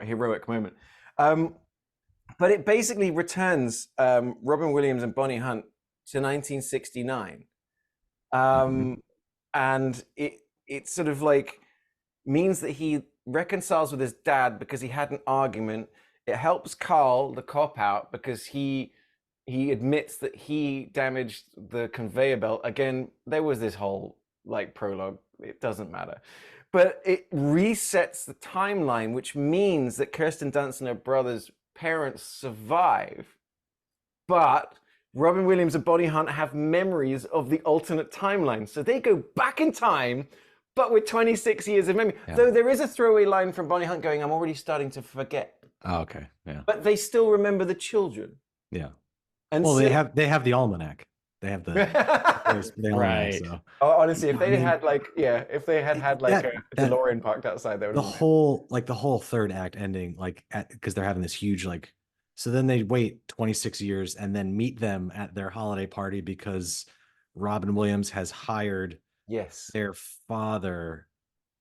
heroic moment. But it basically returns Robin Williams and Bonnie Hunt to 1969, and it sort of like means that he reconciles with his dad because he had an argument. It helps Carl, the cop, out because he admits that he damaged the conveyor belt. Again, there was this whole like prologue. It doesn't matter. But it resets the timeline, which means that Kirsten Dunst and her brother's parents survive. But Robin Williams and Bonnie Hunt have memories of the alternate timeline. So they go back in time, but with 26 years of memory. Yeah. Though there is a throwaway line from Bonnie Hunt going, I'm already starting to forget. Oh, okay. Yeah. But they still remember the children. Yeah. And Well, so, they have the almanac. They have the, the almanac, Right. so. honestly, if they I mean, had like, if they had like a that- DeLorean parked outside, they would the have whole third act ending, like because they're having this huge like, so then they wait 26 years and then meet them at their holiday party because Robin Williams has hired yes, their father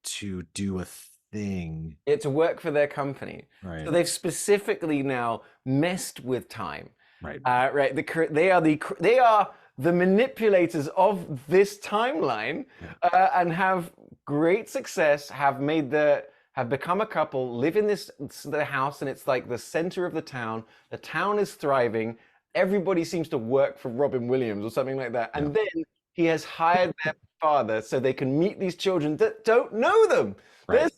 to do a thing. it to work for their company. Right. So they've specifically now messed with time. Right. Right. They are the manipulators of this timeline, and have great success. Have become a couple. Live in the house, and it's like the center of the town. The town is thriving. Everybody seems to work for Robin Williams or something like that. And then he has hired their father so they can meet these children that don't know them. Right. There's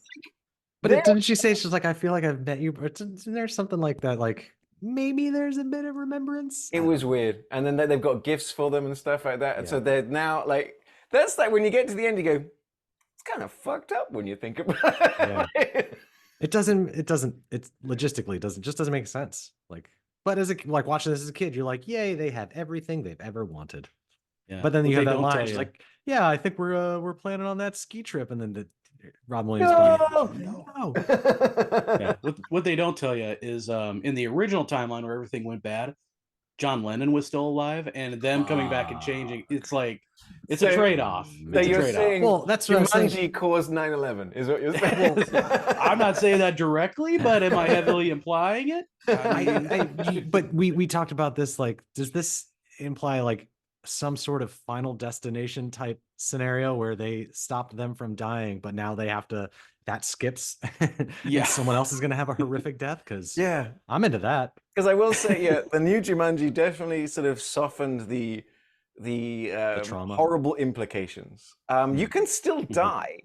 But there- didn't she say she's like, I feel like I've met you? Isn't there something like that? Like maybe there's a bit of remembrance. It was weird. And then they've got gifts for them and stuff like that. And so Yeah. they're now like, that's like when you get to the end, you go, it's kind of fucked up when you think about it. It doesn't. It's logistically doesn't make sense. Like, but as a like watching this as a kid, you're like, yay, they have everything they've ever wanted. Yeah. But then What you have they that don't line, tell she's you. like, yeah, I think we're planning on that ski trip, and then Robin Williams No! going, no. Yeah. What they don't tell you is in the original timeline where everything went bad, John Lennon was still alive, and them coming back and changing, it's like it's a So- trade-off. So It's a you're trade-off. saying Well, that's what I was saying. Jumanji caused 9/11 is what you're saying? I'm not saying that directly, but am I heavily implying it? I mean, But we talked about this. Like, does this imply like some sort of Final Destination type scenario where they stopped them from dying, but now they have to that skips, Yeah. and someone else is going to have a horrific death? Because Yeah. I'm into that. Because I will say, yeah, the new Jumanji definitely sort of softened the trauma. horrible implications. You can still die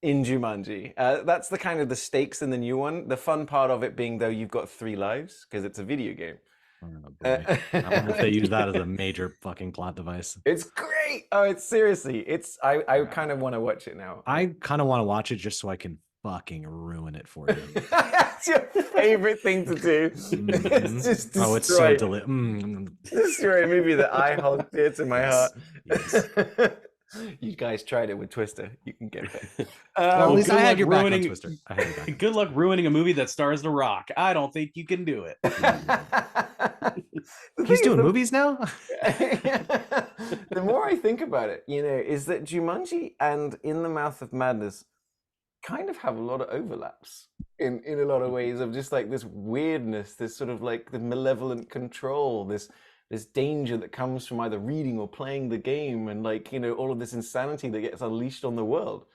in Jumanji. That's the kind of the stakes in the new one. The fun part of it being, though, you've got 3 lives because it's a video game. Oh, boy. I wonder if they use that as a major fucking plot device. It's great. Oh, it's seriously. I kind of want to watch it now. I kind of want to watch it just so I can fucking ruin it for you. That's your favorite thing to do. It's just destroy, it's so destroy a movie that I hold dear to my heart. Yes. You guys tried it with Twister. You can get it. Well, at least good I had luck your back on ruining- Twister. I had your back. Good luck ruining a movie that stars The Rock. I don't think you can do it. He's doing movies now? The more I think about it, is that Jumanji and In the Mouth of Madness kind of have a lot of overlaps in a lot of ways of just like this weirdness, this sort of like the malevolent control, this danger that comes from either reading or playing the game, and like all of this insanity that gets unleashed on the world.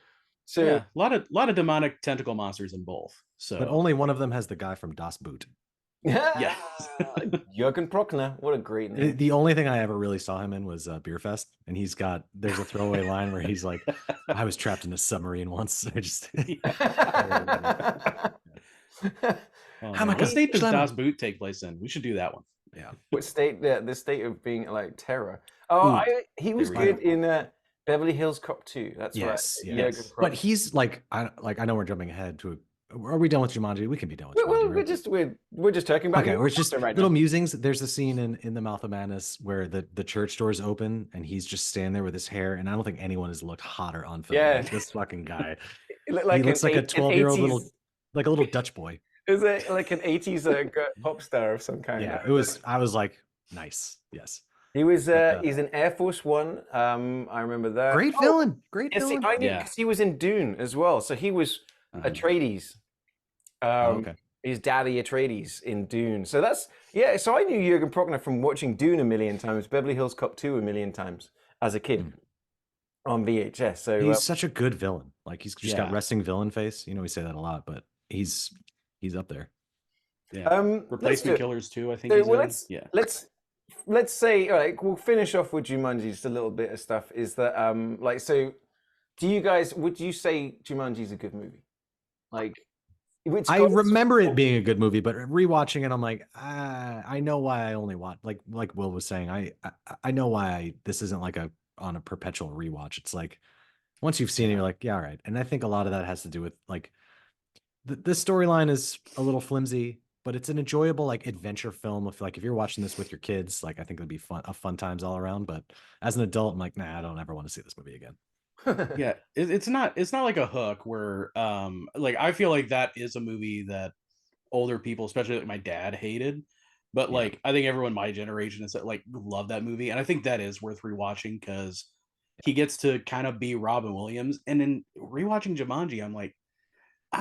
So Yeah, a lot of demonic tentacle monsters in both. So But only one of them has the guy from Das Boot. yeah. Jürgen Prochnow, what a great name. The only thing I ever really saw him in was Beer Fest, and there's a throwaway line where he's like, I was trapped in a submarine once. I just How much state does Das Boot take place in? We should do that one. Yeah. What state? The state of being like terror. Oh, he was There we good in Beverly Hills Cop 2. That's Yes, right. yes. Jürgen But Prochnow. he's like I know we're jumping ahead to are we done with Jumanji? We can be done with Well, Jumanji. we're just talking about. Okay, we're just right little now. musings. There's a scene in the Mouth of Madness where the church doors open and he's just standing there with his hair, and I don't think anyone has looked hotter on film. Yeah. Like this fucking guy. It looked like He looks like a 12-year-old little 80s like a little Dutch boy. Is it like an 80s pop star of some kind? Yeah, it was. I was like, nice. Yes, He was. He's in Air Force One. I remember that. great villain. Great Yes, villain. I knew Yeah. because he was in Dune as well. So he was Atreides. Okay. His daddy Atreides in Dune. So that's So I knew Jürgen Prochnow from watching Dune a million times, Beverly Hills Cop 2 a million times as a kid on VHS. So He's such a good villain. Like he's just got Yeah. resting villain face. We say that a lot, but he's up there. Yeah. let's Replacement do- Killers too, I think. So, he's well, in. let's say, all right, we'll finish off with Jumanji. Just a little bit of stuff is that would you say Jumanji's a good movie? Like, I remember it being a good movie, but rewatching it, I'm like, I know why I only watch. Like Will was saying, I know why this isn't like on a perpetual rewatch. It's like once you've seen it, you're like, yeah, all right. And I think a lot of that has to do with like the storyline is a little flimsy, but it's an enjoyable like adventure film. If you're watching this with your kids, like I think it'd be fun times all around. But as an adult, I'm like, nah, I don't ever want to see this movie again. Yeah, it's not like a Hook where like I feel like that is a movie that older people, especially like my dad, hated, but Yeah. like I think everyone my generation is like love that movie, and I think that is worth rewatching because he gets to kind of be Robin Williams. And in rewatching Jumanji, I'm like,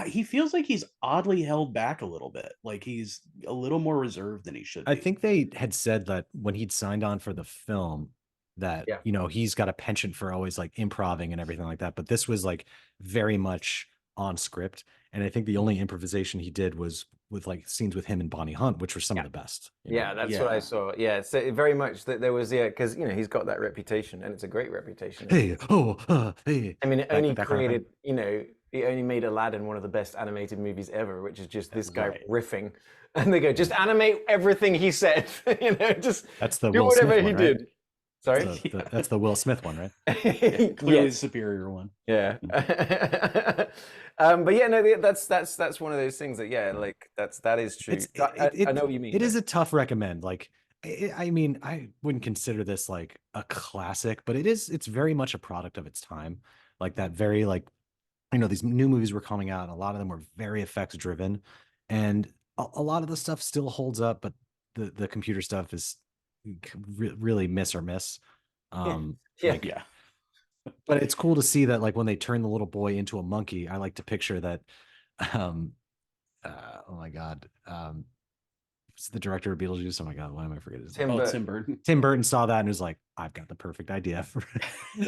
he feels like he's oddly held back a little bit, like he's a little more reserved than he should be. I think they had said that when he'd signed on for the film that, Yeah. he's got a penchant for always like improving and everything like that. But this was like very much on script. And I think the only improvisation he did was with like scenes with him and Bonnie Hunt, which were some of the best. Yeah, that's what I saw. Yeah, so very much that there was, because he's got that reputation, and it's a great reputation. Hey, hey. I mean, it that only kind of created, it only made Aladdin one of the best animated movies ever, which is just this guy Right. riffing, and they go, just animate everything he said, just That's the do Will Smith whatever he one, right? did. Sorry. That's the Will Smith one, right? Clearly the Yes. superior one. Yeah. But yeah, no, that's one of those things that like that is true. I know what you mean. It is a tough recommend. Like, I mean, I wouldn't consider this like a classic, but it's very much a product of its time. Like that very like, these new movies were coming out, and a lot of them were very effects driven, and a lot of the stuff still holds up, but the computer stuff is really miss or miss. Like, Yeah. but it's cool to see that like when they turn the little boy into a monkey, I like to picture that. Oh my God. What's the director of Beetlejuice? Oh my God, why am I forgetting his name? Tim Burton. Tim Burton saw that and was like, I've got the perfect idea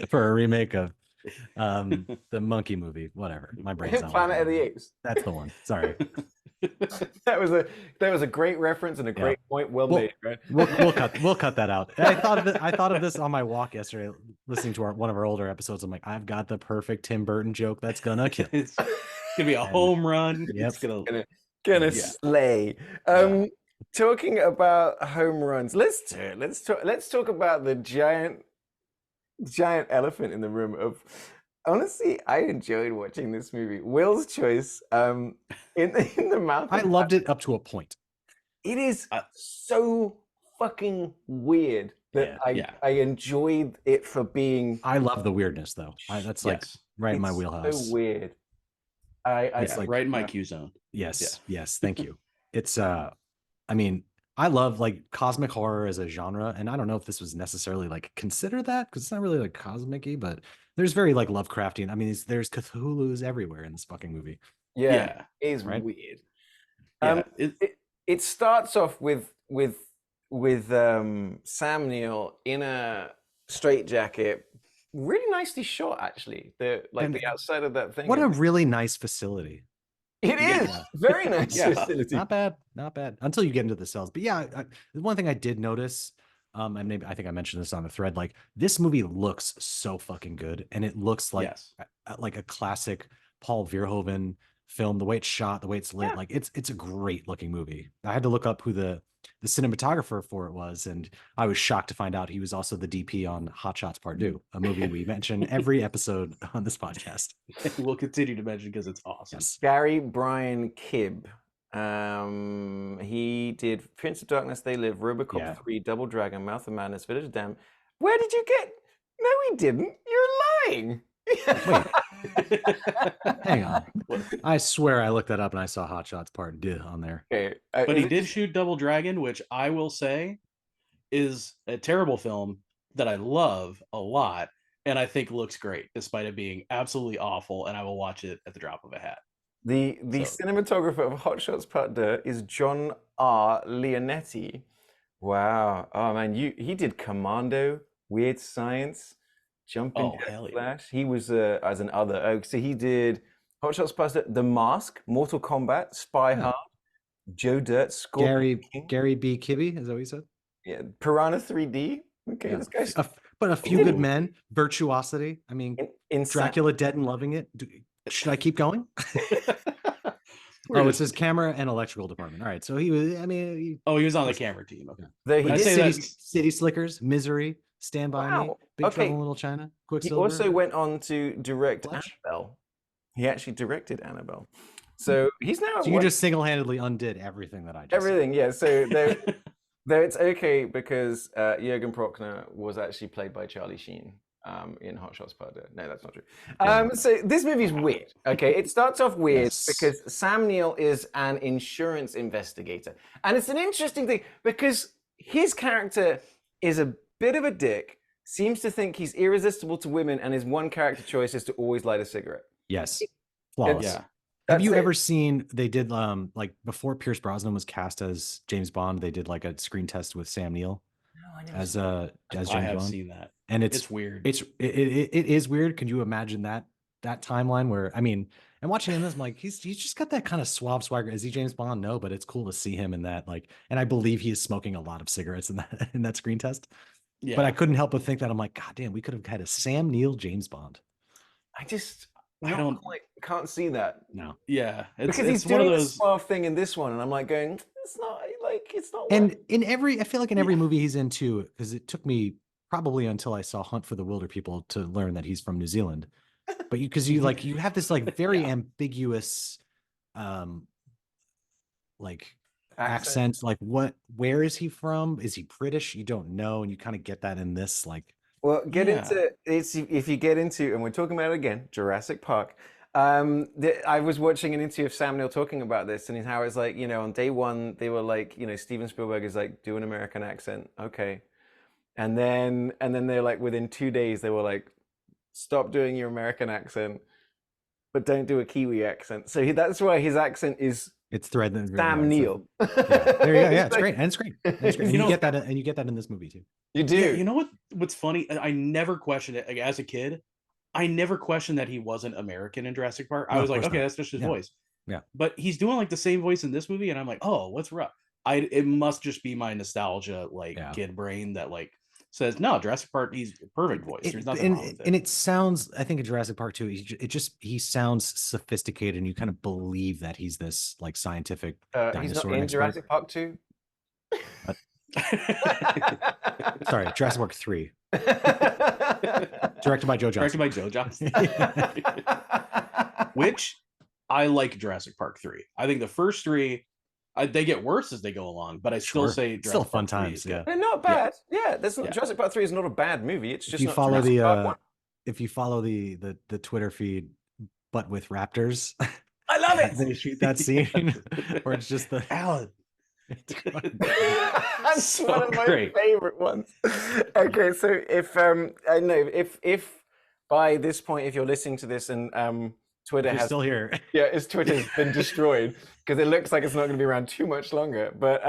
for a remake of the monkey movie. Whatever. My brain's not Planet working. of the Apes. That's the one. Sorry. That was a great reference and a great point. Well made, right? We'll cut that out. I thought of this on my walk yesterday, listening to one of our older episodes. I'm like, I've got the perfect Tim Burton joke that's gonna kill. It's gonna be a home run. Yep. It's gonna slay. Talking about home runs, let's talk about the giant elephant in the room of. Honestly, I enjoyed watching this movie. Will's choice, in the mouth. I loved it up to a point. It is so fucking weird that I enjoyed it for being. I love the weirdness though. That's like right in my wheelhouse. So weird. It's like right in my Q zone. Yes. Thank you. It's I mean, I love like cosmic horror as a genre, and I don't know if this was necessarily like consider that because it's not really like cosmic-y, but there's very like Lovecraftian. I mean, there's Cthulhus everywhere in this fucking movie. Yeah, it is right? weird. Yeah, it starts off with Sam Neill in a straitjacket. Really nicely shot, actually. The outside of that thing. What a really nice facility. It is very nice facility. Not bad. Until you get into the cells. But yeah, the one thing I did notice, and maybe I think I mentioned this on the thread, like this movie looks so fucking good, and it looks like a classic Paul Verhoeven film. The way it's shot, the way it's lit, like it's a great looking movie. I had to look up who the cinematographer for it was, and I was shocked to find out he was also the DP on Hot Shots Part 2, a movie we mention every episode on this podcast. We'll continue to mention because it's awesome. Yes. Gary Brian Kibb. He did Prince of Darkness, They Live, Robocop 3, Double Dragon, Mouth of Madness, Village of Damned. Where did you get? No, he didn't. You're lying. Wait. Hang on. I swear I looked that up and I saw Hot Shots Part 2 on there. Okay. But he did shoot Double Dragon, which I will say is a terrible film that I love a lot and I think looks great, despite it being absolutely awful, and I will watch it at the drop of a hat. The cinematographer of Hot Shots Part 2 is John R. Leonetti. Wow. Oh man, he did Commando, Weird Science, Jumping Jack Flash. He was as an other. Oh, so he did Hot Shots Part 2, The Mask, Mortal Kombat, Spy Hard, Joe Dirt, Scorpion Gary B. Kibbe, is that what you said? Yeah, Piranha 3D. Okay, this guy's. But A Few Good Men, Virtuosity. I mean, Dracula Dead and Loving It. Should I keep going? It says camera and electrical department. All right, so he was. I mean, he was on the camera team. Okay. He did City Slickers, Misery, Stand By Me, Big Trouble in Little China, Quicksilver. He also went on to direct Annabelle. He actually directed Annabelle. So he's now. So you just single-handedly undid everything that I just everything, said. Yeah. So there, it's okay because Jürgen Prochnow was actually played by Charlie Sheen. In Hot Shots Part 2. No, that's not true. So this movie's weird. Okay, it starts off weird because Sam Neill is an insurance investigator, and it's an interesting thing because his character is a bit of a dick. Seems to think he's irresistible to women, and his one character choice is to always light a cigarette. Yes, flawless. Yeah. Have you ever seen? They did like before Pierce Brosnan was cast as James Bond. They did like a screen test with Sam Neill as James Bond. I have seen that. And it's weird. It is weird. Can you imagine that timeline where and watching him, I'm like, he's just got that kind of suave swagger. Is he James Bond? No, but it's cool to see him in that. Like, and I believe he is smoking a lot of cigarettes in that screen test. Yeah. But I couldn't help but think that I'm like, God damn, we could have had a Sam Neill James Bond. I can't see that. No. Yeah, because he's doing the suave thing in this one, and I'm like going, it's not. And I feel like in every movie he's in too, because it took me probably until I saw Hunt for the Wilder People to learn that he's from New Zealand. But you have this like very ambiguous like accent. Like where is he from? Is he British? You don't know, and you kind of get that in this like. Well, if you get into, and we're talking about it again, Jurassic Park. I was watching an interview of Sam Neill talking about this, and how it's like, on day one they were like, Steven Spielberg is like, do an American accent, okay, and then they're like, within 2 days they were like, stop doing your American accent, but don't do a Kiwi accent. So that's why his accent is Sam Neill. Yeah, there you go. Yeah, it's great, and it's great. And you get that, in this movie too. You do. Yeah, you know what's funny? I never questioned it. Like, as a kid, I never questioned that he wasn't American in Jurassic Park. I was like, okay, that's just his voice. Yeah. But he's doing like the same voice in this movie, and I'm like, oh, what's rough? It must just be my nostalgia, kid brain that says, no, Jurassic Park, he's a perfect voice. There's nothing wrong with it. And it sounds, I think in Jurassic Park 2, he sounds sophisticated, and you kind of believe that he's this like scientific dinosaur. He's not in Jurassic Park 2? Sorry, Jurassic Park 3. Directed by Joe Johnston. Which I like Jurassic Park 3. I think the first 3, they get worse as they go along, but I still say Jurassic still fun Park 3 times. is good. Yeah, they're not bad. Yeah, Jurassic Park 3 is not a bad movie. It's just if you not follow Jurassic Park 1. if you follow the Twitter feed, but with raptors, I love it. They shoot that scene where it's just the Alan. That's one of my favorite ones. Okay, so if I know if by this point, if you're listening to this and Twitter has still here, Twitter's been destroyed, because it looks like it's not going to be around too much longer. But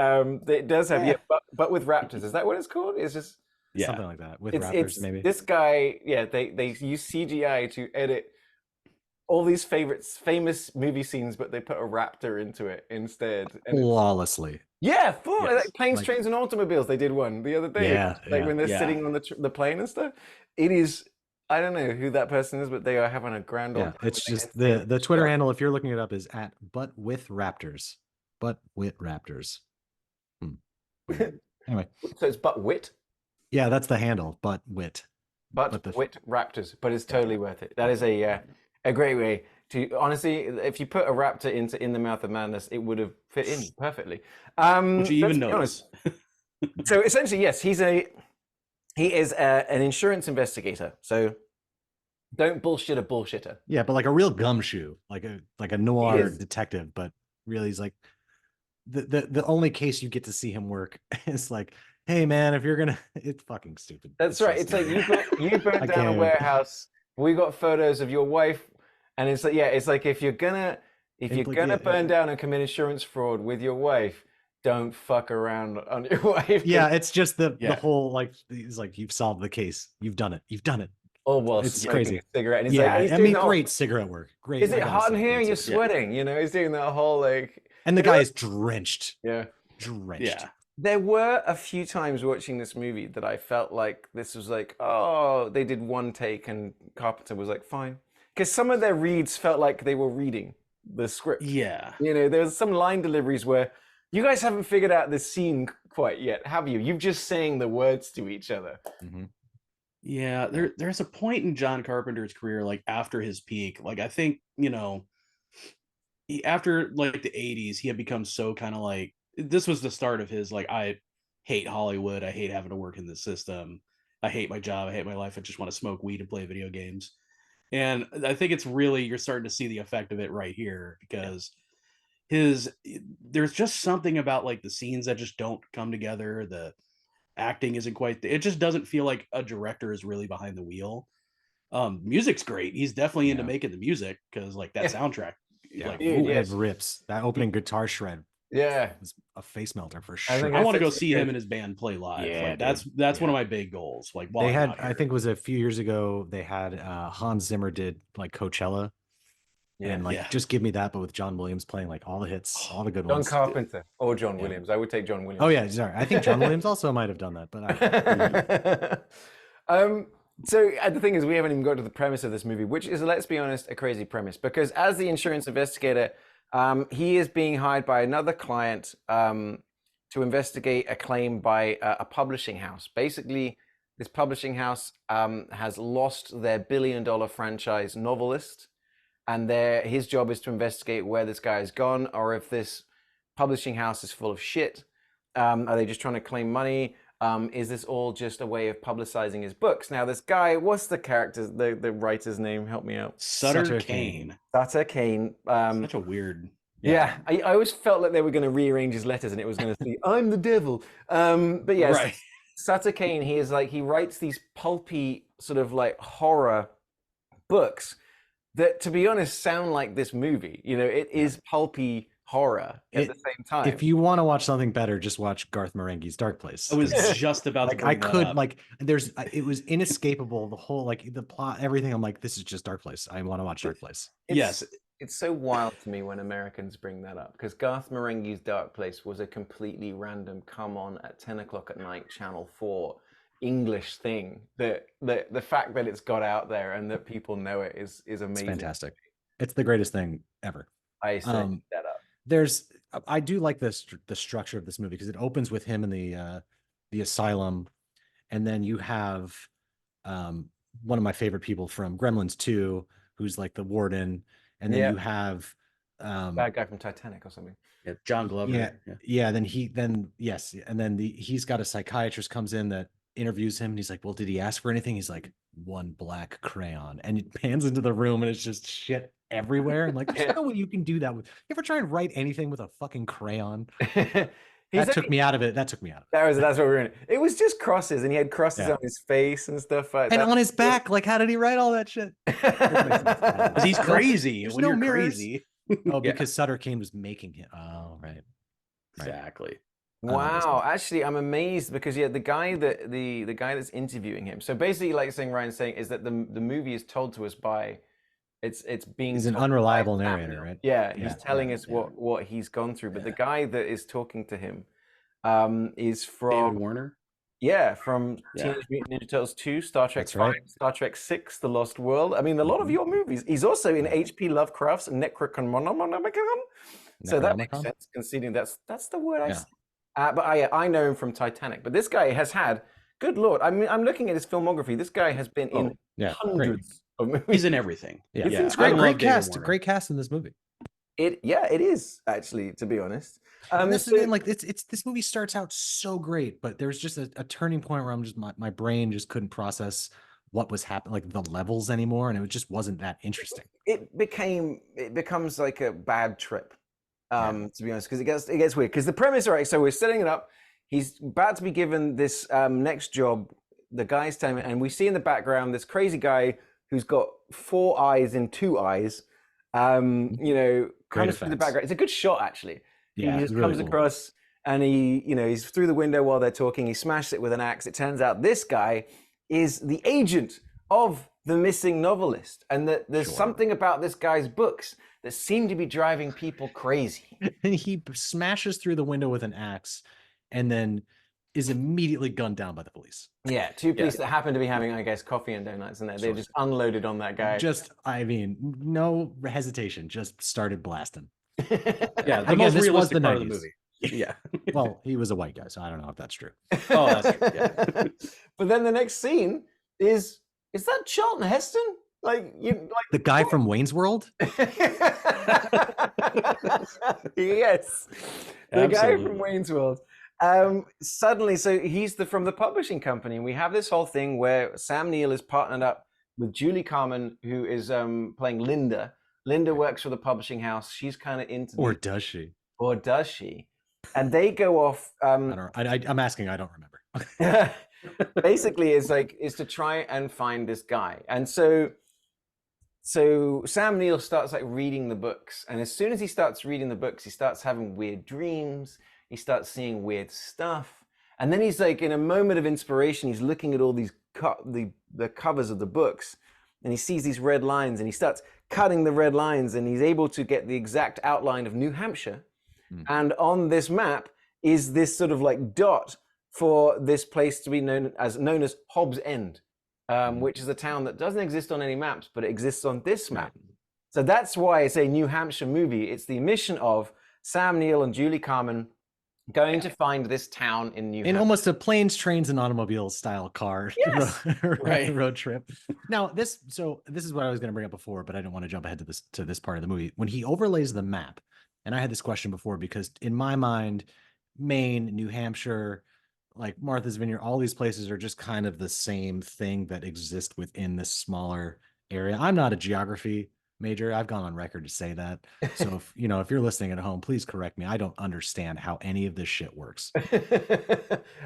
it does have but with raptors. Is that what it's called? It's just something like that with raptors. Maybe this guy. Yeah, they use CGI to edit all these famous movie scenes, but they put a raptor into it instead. Flawlessly. Yeah, like Planes, Trains, and Automobiles. They did one the other day. When they're sitting on the plane and stuff. It is. I don't know who that person is, but they are having a grand old. Yeah, it's just the Twitter handle, if you're looking it up, is at but with raptors. But with raptors. Anyway, so it's but wit. Yeah, that's the handle. But wit. But wit raptors. But it's totally worth it. That is a great way to, honestly, if you put a raptor in the mouth of madness, it would have fit in perfectly. Would you even notice? So essentially, yes, he is an insurance investigator. So don't bullshit a bullshitter. Yeah, but like a real gumshoe, like a noir detective. But really, he's like the only case you get to see him work is like, hey man, if you're gonna, it's fucking stupid. That's right. It's like you burnt down a warehouse. We got photos of your wife. And it's like, it's like if you're gonna burn down and commit insurance fraud with your wife, don't fuck around on your wife. Yeah, it's just the whole like, he's like, you've solved the case, you've done it. Oh well, it's crazy. A cigarette. And Great cigarette work. Great. Is it hot in here? You're sweating. He's doing that whole like. And the guy is drenched. Yeah, drenched. Yeah. There were a few times watching this movie that I felt like this was like, oh, they did one take, and Carpenter was like, fine. Because some of their reads felt like they were reading the script. Yeah. There's some line deliveries where you guys haven't figured out this scene quite yet, have you? You're just saying the words to each other. Mm-hmm. Yeah, there's a point in John Carpenter's career, like after his peak, like I think, after like the 80s, he had become so kind of like, this was the start of his, like, I hate Hollywood. I hate having to work in the system. I hate my job. I hate my life. I just want to smoke weed and play video games. And I think it's really, you're starting to see the effect of it right here, because there's just something about like the scenes that just don't come together. The acting isn't quite, it just doesn't feel like a director is really behind the wheel. Music's great. He's definitely into making the music, because like that soundtrack, it rips. That opening guitar shred. Yeah, it's a face melter for sure. I want to go see him and his band play live. Yeah, like, that's one of my big goals. Like, they had, I think it was a few years ago, they had Hans Zimmer did like Coachella, and like just give me that, but with John Williams playing like all the hits, all the good ones. John Carpenter or John Williams. I would take John Williams. Oh yeah, sorry. I think John Williams also might have done that, but so the thing is, we haven't even got to the premise of this movie, which is, let's be honest, a crazy premise, because as the insurance investigator, he is being hired by another client to investigate a claim by a publishing house. Basically, this publishing house has lost their billion-dollar franchise novelist, and his job is to investigate where this guy has gone, or if this publishing house is full of shit. Are they just trying to claim money? Is this all just a way of publicizing his books? Now, this guy, what's the character's, the writer's name? Help me out. Sutter Kane. Sutter Kane. Such a weird. Yeah, I always felt like they were going to rearrange his letters, and it was going to say, "I'm the devil." But yes, Right. Sutter Kane. He writes these pulpy sort of like horror books that, to be honest, sound like this movie. You know, it is pulpy horror at the same time. If you want to watch something better, just watch Garth Marenghi's Dark Place. I was just about to like, bring I that could up. like, it was inescapable. The whole, like, the plot, everything. I'm like, this is just Dark Place. I want to watch Dark Place. Yes. It's so wild to me when Americans bring that up, because Garth Marenghi's Dark Place was a completely random come on at 10 o'clock at night, Channel 4 English thing. The fact that it's got out there and that people know it is amazing. It's fantastic. It's the greatest thing ever. I set that up. I do like the structure of this movie, because it opens with him in the asylum, and then you have one of my favorite people from Gremlins 2, who's like the warden. And then you have bad guy from Titanic or something. Yeah, John Glover. Yeah. Then he's got a psychiatrist comes in that interviews him, and he's like, "Well, did he ask for anything?" He's like, "One black crayon," and it pans into the room, and it's just shit everywhere. And like, there's no way you can do that with. You ever try and write anything with a fucking crayon? That took me out of it. That's what we were in. It was just crosses, and he had crosses on his face and stuff like that. And on his back. Like, how did he write all that shit? Because he's crazy. There's when no you're mirrors. crazy. Oh, because Sutter Kane was making him. Oh, right. Exactly. Wow, actually, I'm amazed, because the guy that the guy that's interviewing him. So basically, like Ryan's saying, is that the movie is told to us by it's being. He's an unreliable narrator, right? Yeah, he's telling us what he's gone through. But the guy that is talking to him is from David Warner. Yeah, from Teenage Mutant Ninja Turtles 2, Star Trek 5, Star Trek 6, The Lost World. I mean, a lot of your movies. He's also in H.P. Lovecraft's Necronomicon. So that makes sense, considering that's the word I say. But I know him from Titanic. But this guy has had, good Lord, I mean, I'm looking at his filmography. This guy has been in hundreds of movies. He's in everything. It's great cast. Great cast in this movie. It is, actually, to be honest. That's the thing, like, it's this movie starts out so great, but there's just a turning point where I'm just my brain just couldn't process what was happening, like the levels anymore, and it just wasn't that interesting. It becomes like a bad trip, to be honest, because it gets weird. Because the premise, all right, so we're setting it up. He's about to be given this next job. The guy's telling him, and we see in the background this crazy guy who's got 4 eyes in 2 eyes. Comes through the background. It's a good shot, actually. Yeah, he just comes across, and he's through the window while they're talking. He smashes it with an axe. It turns out this guy is the agent of the missing novelist, and that there's something about this guy's books that seem to be driving people crazy. And he smashes through the window with an axe, and then is immediately gunned down by the police. Yeah, 2 police that happen to be having, I guess, coffee and donuts, and they just unloaded on that guy. No hesitation, just started blasting. Yeah, the most realistic part of the movie. Yeah. Well, he was a white guy, so I don't know if that's true. Oh, that's true. Yeah. But then the next scene is that Charlton Heston? The guy from Wayne's World? Yes. The guy from Wayne's World. Suddenly, so he's from the publishing company, and we have this whole thing where Sam Neill is partnered up with Julie Carmen, who is playing Linda. Linda works for the publishing house. She's kind of into does she? Or does she? And they go off. I'm asking. I don't remember. Basically, is to try and find this guy. And so Sam Neill starts reading the books, and as soon as he starts reading the books, he starts having weird dreams. He starts seeing weird stuff, and then he's in a moment of inspiration. He's looking at all these the covers of the books, and he sees these red lines, and he starts cutting the red lines, and he's able to get the exact outline of New Hampshire. And on this map is this sort of dot for this place to be known as Hobbs End, which is a town that doesn't exist on any maps, but it exists on this map. So that's why it's a New Hampshire movie. It's the mission of Sam Neill and Julie Carmen going to find this town in New in Hampshire. almost a planes, trains, and automobiles style car Yes. road trip. Now, this is what I was going to bring up before, but I don't want to jump ahead to this part of the movie. When he overlays the map, and I had this question before because in my mind, Maine, New Hampshire, like Martha's Vineyard, all these places are just kind of the same thing that exist within this smaller area. I'm not a geography major. I've gone on record to say that. So if you're listening at home, please correct me. I don't understand how any of this shit works.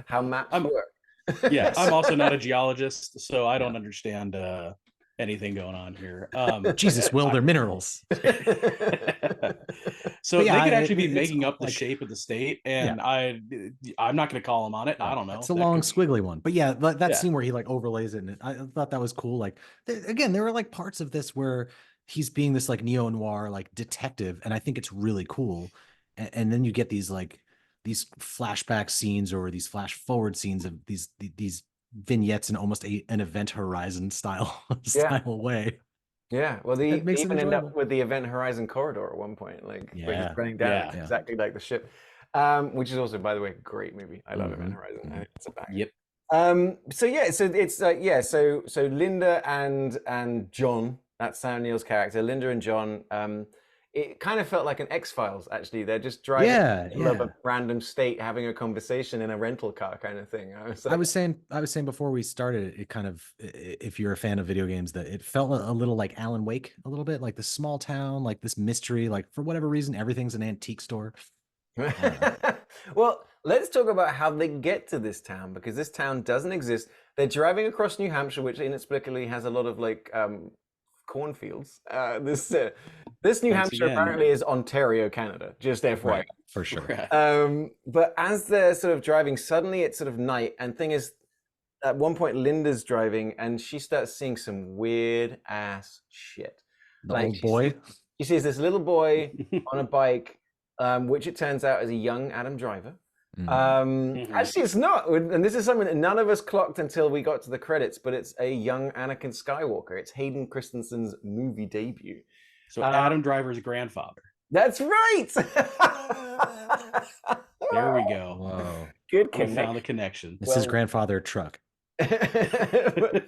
How maps work. Yes. I'm also not a geologist, so I don't understand anything going on here. Jesus, Will, they're minerals. So they could actually be making up the shape of the state, and I'm not going to call him on it. I don't know. It's a long squiggly one, but that scene where he like overlays it, and I thought that was cool. Like again, there were like parts of this where he's being this like neo-noir like detective, and I think it's really cool. And then you get these flashback scenes or these flash forward scenes of these vignettes in almost an Event Horizon style way. Yeah, well, they even end up with the Event Horizon corridor at one point, like we're just running down exactly like the ship, which is also, by the way, a great movie. I love Event Horizon. I think it's a banger. Yep. So it's so Linda and John, that's Sam Neill's character, Linda and John. It kind of felt like an X-Files, actually. They're just driving a random state, having a conversation in a rental car kind of thing. I was saying before we started, it kind of, if you're a fan of video games, that it felt a little like Alan Wake, a little bit like the small town, like this mystery, like for whatever reason, everything's an antique store. Well, let's talk about how they get to this town, because this town doesn't exist. They're driving across New Hampshire, which inexplicably has a lot of like cornfields. This New Hampshire apparently is Ontario, Canada, just FYI. Right, for sure. But as they're sort of driving, suddenly it's sort of night, and thing is, at one point Linda's driving and she starts seeing some weird ass shit. The old boy? She sees this little boy on a bike, which it turns out is a young Adam Driver. Actually, it's not, and this is something that none of us clocked until we got to the credits, but it's a young Anakin Skywalker. It's Hayden Christensen's movie debut. So Adam Driver's grandfather. That's right. There we go. Whoa. Good connection. Found the connection. This is grandfather truck. So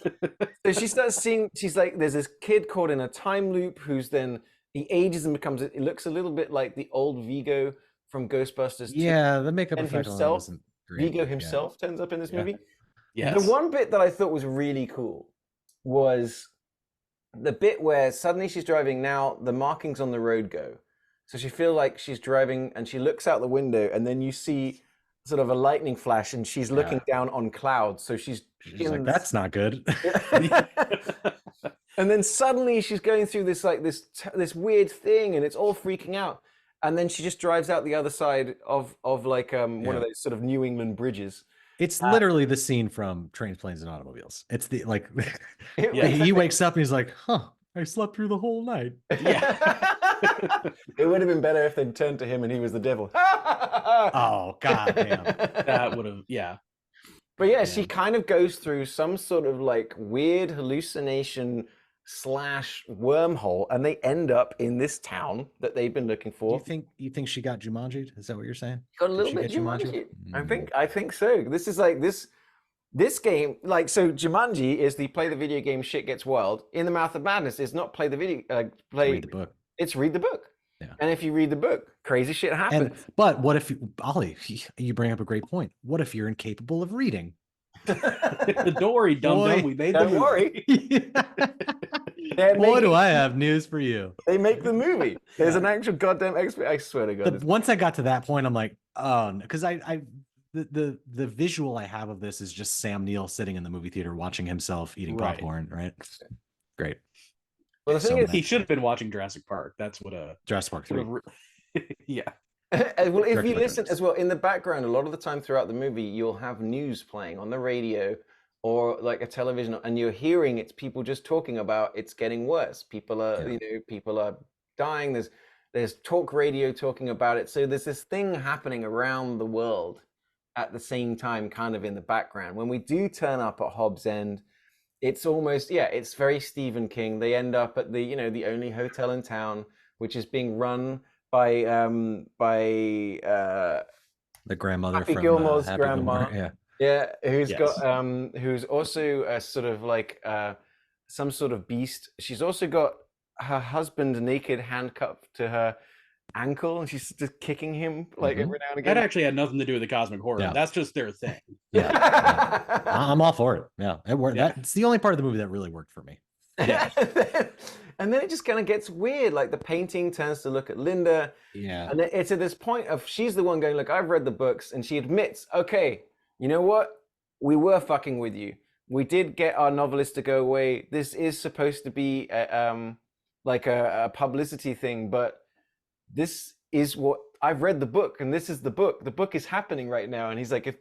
she starts seeing, she's like, there's this kid caught in a time loop who's then, he ages and becomes, it looks a little bit like the old Vigo from Ghostbusters 2. Yeah, the makeup and effect himself, wasn't great. Vigo himself turns up in this movie. Yes. The one bit that I thought was really cool was the bit where suddenly she's driving, now the markings on the road go. So she feels like she's driving and she looks out the window and then you see sort of a lightning flash and she's looking down on clouds. So she's like, that's not good. And then suddenly she's going through this like this weird thing and it's all freaking out. And then she just drives out the other side of like one of those sort of New England bridges. It's literally the scene from Trains, Planes, and Automobiles. It's the like he wakes up and he's like, "Huh, I slept through the whole night." Yeah. It would have been better if they'd turned to him and he was the devil. Oh god damn. That would have But yeah, she kind of goes through some sort of like weird hallucination / wormhole, and they end up in this town that they've been looking for. You think she got Jumanji? Is that what you're saying? Got a little bit Jumanji. I think so. This is like this game, like, so Jumanji is the play the video game, shit gets wild. In the Mouth of Madness is not play the video Read the book. It's read the book. Yeah. And if you read the book, crazy shit happens. But what if Ollie, you bring up a great point. What if you're incapable of reading? Don't worry, dumb. We made the movie. Don't worry. Boy, do I have news for you. They make the movie. There's an actual goddamn expert. I swear to God. Once I got to that point, I'm like, oh, because the visual I have of this is just Sam Neill sitting in the movie theater watching himself eating popcorn, right? Great. Well, the thing is, he should have been watching Jurassic Park. That's what Jurassic Park 3. Yeah. Well, if you listen as well in the background, a lot of the time throughout the movie, you'll have news playing on the radio or like a television, and you're hearing it's people just talking about it's getting worse. People are, people are dying. There's talk radio talking about it. So there's this thing happening around the world at the same time, kind of in the background. When we do turn up at Hobbs End, it's almost, it's very Stephen King. They end up at the, the only hotel in town, which is being run by The grandmother Happy from Gilmore's Happy grandma. Gilmore. Yeah. Yeah, who's Yes. got who's also a sort of like some sort of beast. She's also got her husband naked, handcuffed to her ankle, and she's just kicking him like every now and That again. actually had nothing to do with the cosmic horror. Yeah. That's just their thing. Yeah. I'm all for it. Yeah, it worked. Yeah. That's the only part of the movie that really worked for me. Yeah. And then it just kind of gets weird. Like the painting turns to look at Linda. Yeah. And it's at this point of she's the one going, look, I've read the books, and she admits, okay, you know what? We were fucking with you. We did get our novelist to go away. This is supposed to be like a publicity thing, but this is what I've read the book, and this is the book. The book is happening right now. And he's like, if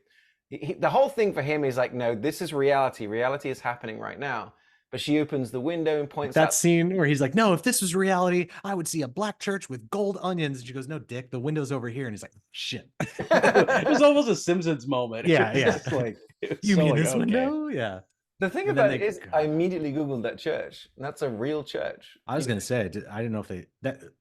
the whole thing for him is like, no, this is reality. Reality is happening right now. But she opens the window and points That out scene where he's like, no, if this was reality, I would see a black church with gold onions. And she goes, no, dick, the window's over here. And he's like, shit. It was almost a Simpsons moment. Yeah, It was yeah. just like, it was You so mean like, this okay. window? Yeah. The thing And then about it they- is, I immediately Googled that church. And that's a real church. I was going to say, I didn't know if it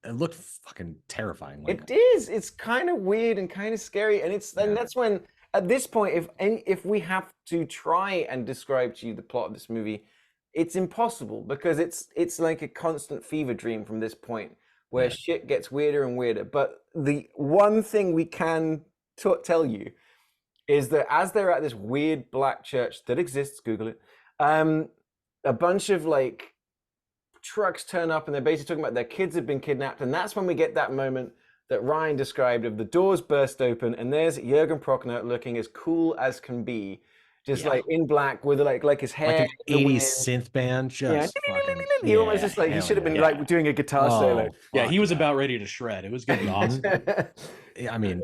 looked fucking terrifying. Like, It is. It's kind of weird and kind of scary. And and that's when, at this point, if we have to try and describe to you the plot of this movie, it's impossible, because it's like a constant fever dream from this point where shit gets weirder and weirder. But the one thing we can tell you is that as they're at this weird black church that exists, Google it, a bunch of like trucks turn up, and they're basically talking about their kids have been kidnapped. And that's when we get that moment that Ryan described of the doors burst open, and there's Jürgen Prochnow looking as cool as can be, just like in black with like his hair, like an in the 80s wind. synth band. Just fucking, He almost just like he should have been like doing a guitar solo. Yeah, he was fuck about ready to shred. It was gonna be awesome. I mean,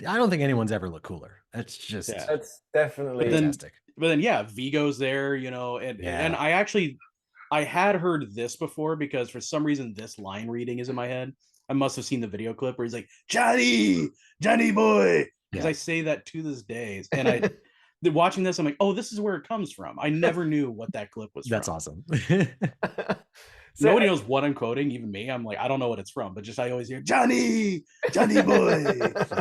I don't think anyone's ever looked cooler. It's just That's definitely fantastic. But then yeah, Vigo's there, you know, and I had heard this before, because for some reason this line reading is in my head. I must have seen the video clip where he's like, Johnny boy, because I say that to this day. And watching this, I'm like, oh, this is where it comes from. I never knew what that clip was That's from. awesome. Nobody knows what I'm quoting, even me. I'm like, I don't know what it's from, but just I always hear Johnny boy.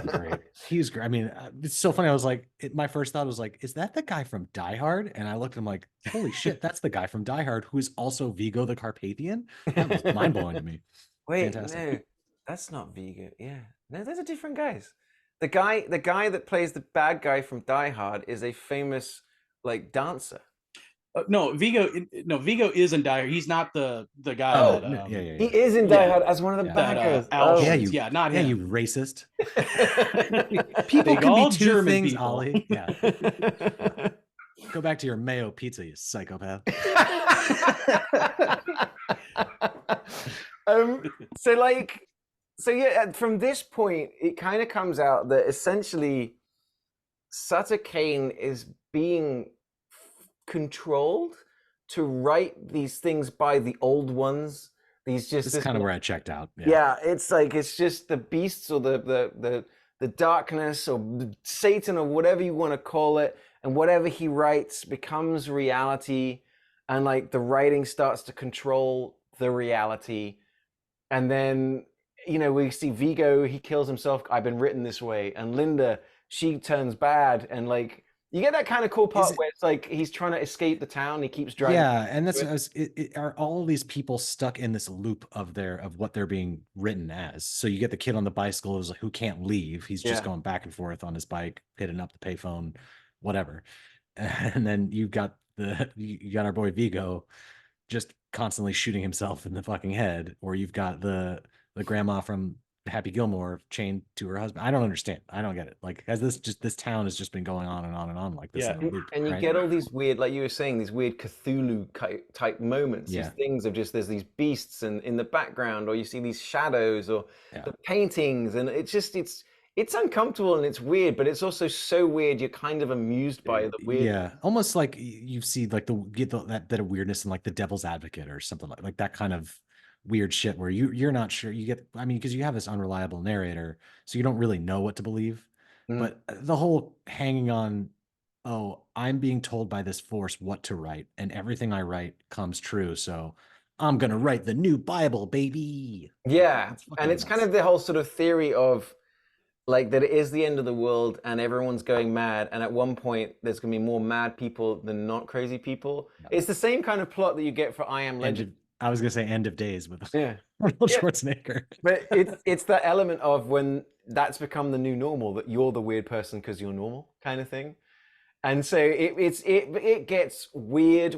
Great. He's great. I mean, it's so funny. I was like, my first thought was like, is that the guy from Die Hard? And I looked at him like, holy shit, that's the guy from Die Hard who is also Vigo the Carpathian. That was mind blowing to me. Wait, Fantastic. no, that's not Vigo. Yeah, no, those are different guys. The guy that plays the bad guy from Die Hard is a famous like dancer. No, Vigo is in Die Hard. He's not the guy. Oh, that, yeah. He is in Die Hard as one of the bad guys. Al Yeah, Shins. Not him. you racist. People They can all be two German things, people. Ollie. Yeah. Go back to your mayo pizza, you psychopath. So yeah, from this point, it kind of comes out that essentially Sutter Kane is being controlled to write these things by the old ones. This is kind of where I checked out. Yeah, it's like it's just the beasts or the darkness or Satan or whatever you want to call it, and whatever he writes becomes reality, and like the writing starts to control the reality, and then we see Vigo, he kills himself. I've been written this way, and Linda, she turns bad, and like. You get that kind of cool part where it's like he's trying to escape the town. He keeps driving. Yeah, and that's are all of these people stuck in this loop of what they're being written as. So you get the kid on the bicycle who can't leave. He's just going back and forth on his bike, hitting up the payphone, whatever. And then you got our boy Vigo just constantly shooting himself in the fucking head, or you've got the grandma from Happy Gilmore chained to her husband. I don't understand. I don't get it. Like, as this town has just been going on and on and on like this. Yeah, and you get all these weird, like you were saying, these weird Cthulhu type moments. These things of just there's these beasts and in the background, or you see these shadows or the paintings, and it's uncomfortable and it's weird, but it's also so weird you're kind of amused by the weird. Yeah, almost like you see like that weirdness in like The Devil's Advocate or something like that kind of weird shit where you're not sure. Because you have this unreliable narrator, so you don't really know what to believe. But the whole hanging on, I'm being told by this force what to write, and everything I write comes true, so I'm gonna write the new Bible, baby. Yeah, and it's kind of the whole sort of theory of like that it is the end of the world and everyone's going mad, and at one point there's going to be more mad people than not crazy people. Yeah. It's the same kind of plot that you get for I Am Legend. I was gonna say End of Days with Yeah. Arnold Yeah. Schwarzenegger. But it's that element of when that's become the new normal, that you're the weird person because you're normal kind of thing. And so it gets weird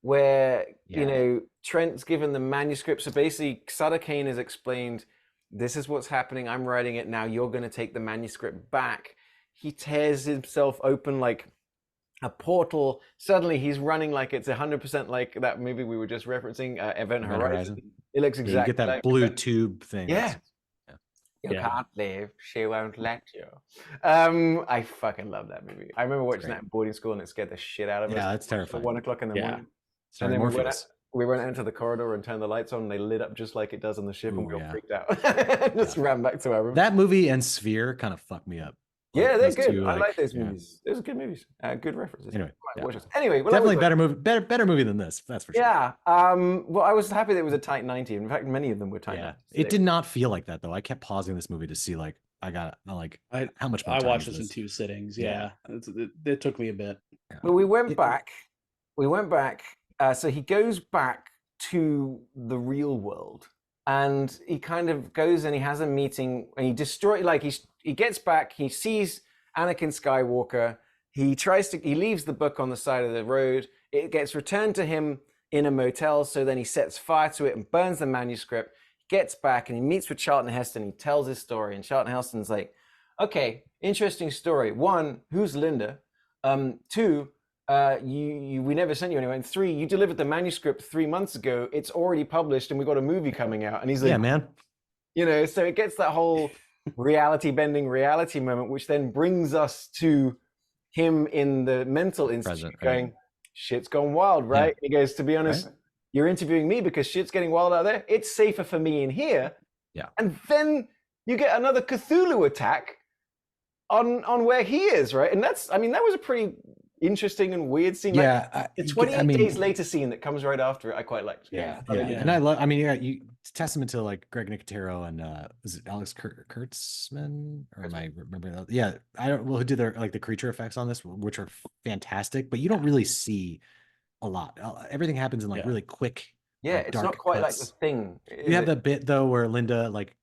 where you know Trent's given the manuscript. So basically Sutter Kane has explained, this is what's happening, I'm writing it now, you're going to take the manuscript back. He tears himself open like a portal. Suddenly he's running like it's 100% like that movie we were just referencing, Event Horizon. It looks exactly you get that like blue tube thing. Yeah. You can't leave, she won't let you. I fucking love that movie. I remember watching that in boarding school and it scared the shit out of us. Yeah, that's terrifying. At 1 o'clock in the morning. And then we went out into the corridor and turned the lights on and they lit up just like it does on the ship. And we all freaked out. Just ran back to our room. That movie and Sphere kind of fucked me up. Like, yeah, they're good. I like those movies. Those are good movies. Good references. Anyway, definitely better movie than this. That's for sure. Yeah. Well, I was happy that it was a tight 90. In fact, many of them were tight. Yeah. It did not feel like that though. I kept pausing this movie to see like how much more I time watched is this in 2 sittings. Yeah. It took me a bit. But we went back. So he goes back to the real world. And he kind of goes and he has a meeting and he gets back, he sees Anakin Skywalker, he leaves the book on the side of the road, it gets returned to him in a motel, so then he sets fire to it and burns the manuscript, gets back and he meets with Charlton Heston, he tells his story, and Charlton Heston's like, okay, interesting story. 1, who's Linda? 2, we never sent you anywhere. And 3, you delivered the manuscript 3 months ago. It's already published, and we got a movie coming out. And he's like, yeah, man. You know, so it gets that whole reality moment, which then brings us to him in the mental institute going, shit's gone wild, right? Yeah. He goes, to be honest, you're interviewing me because shit's getting wild out there. It's safer for me in here. Yeah. And then you get another Cthulhu attack on where he is, right? And that was a pretty interesting and weird scene. Yeah, like, the 28 days later scene that comes right after it, I quite liked. Yeah. And I love. I mean, it's testament to like Greg Nicotero and is it Alex Kurtzman, or am I remembering that? Yeah, I don't. Well, who did the creature effects on this, which are fantastic, but you don't really see a lot. Everything happens in like really quick. Yeah, it's not quite cuts. Like The Thing. You have the bit though where Linda like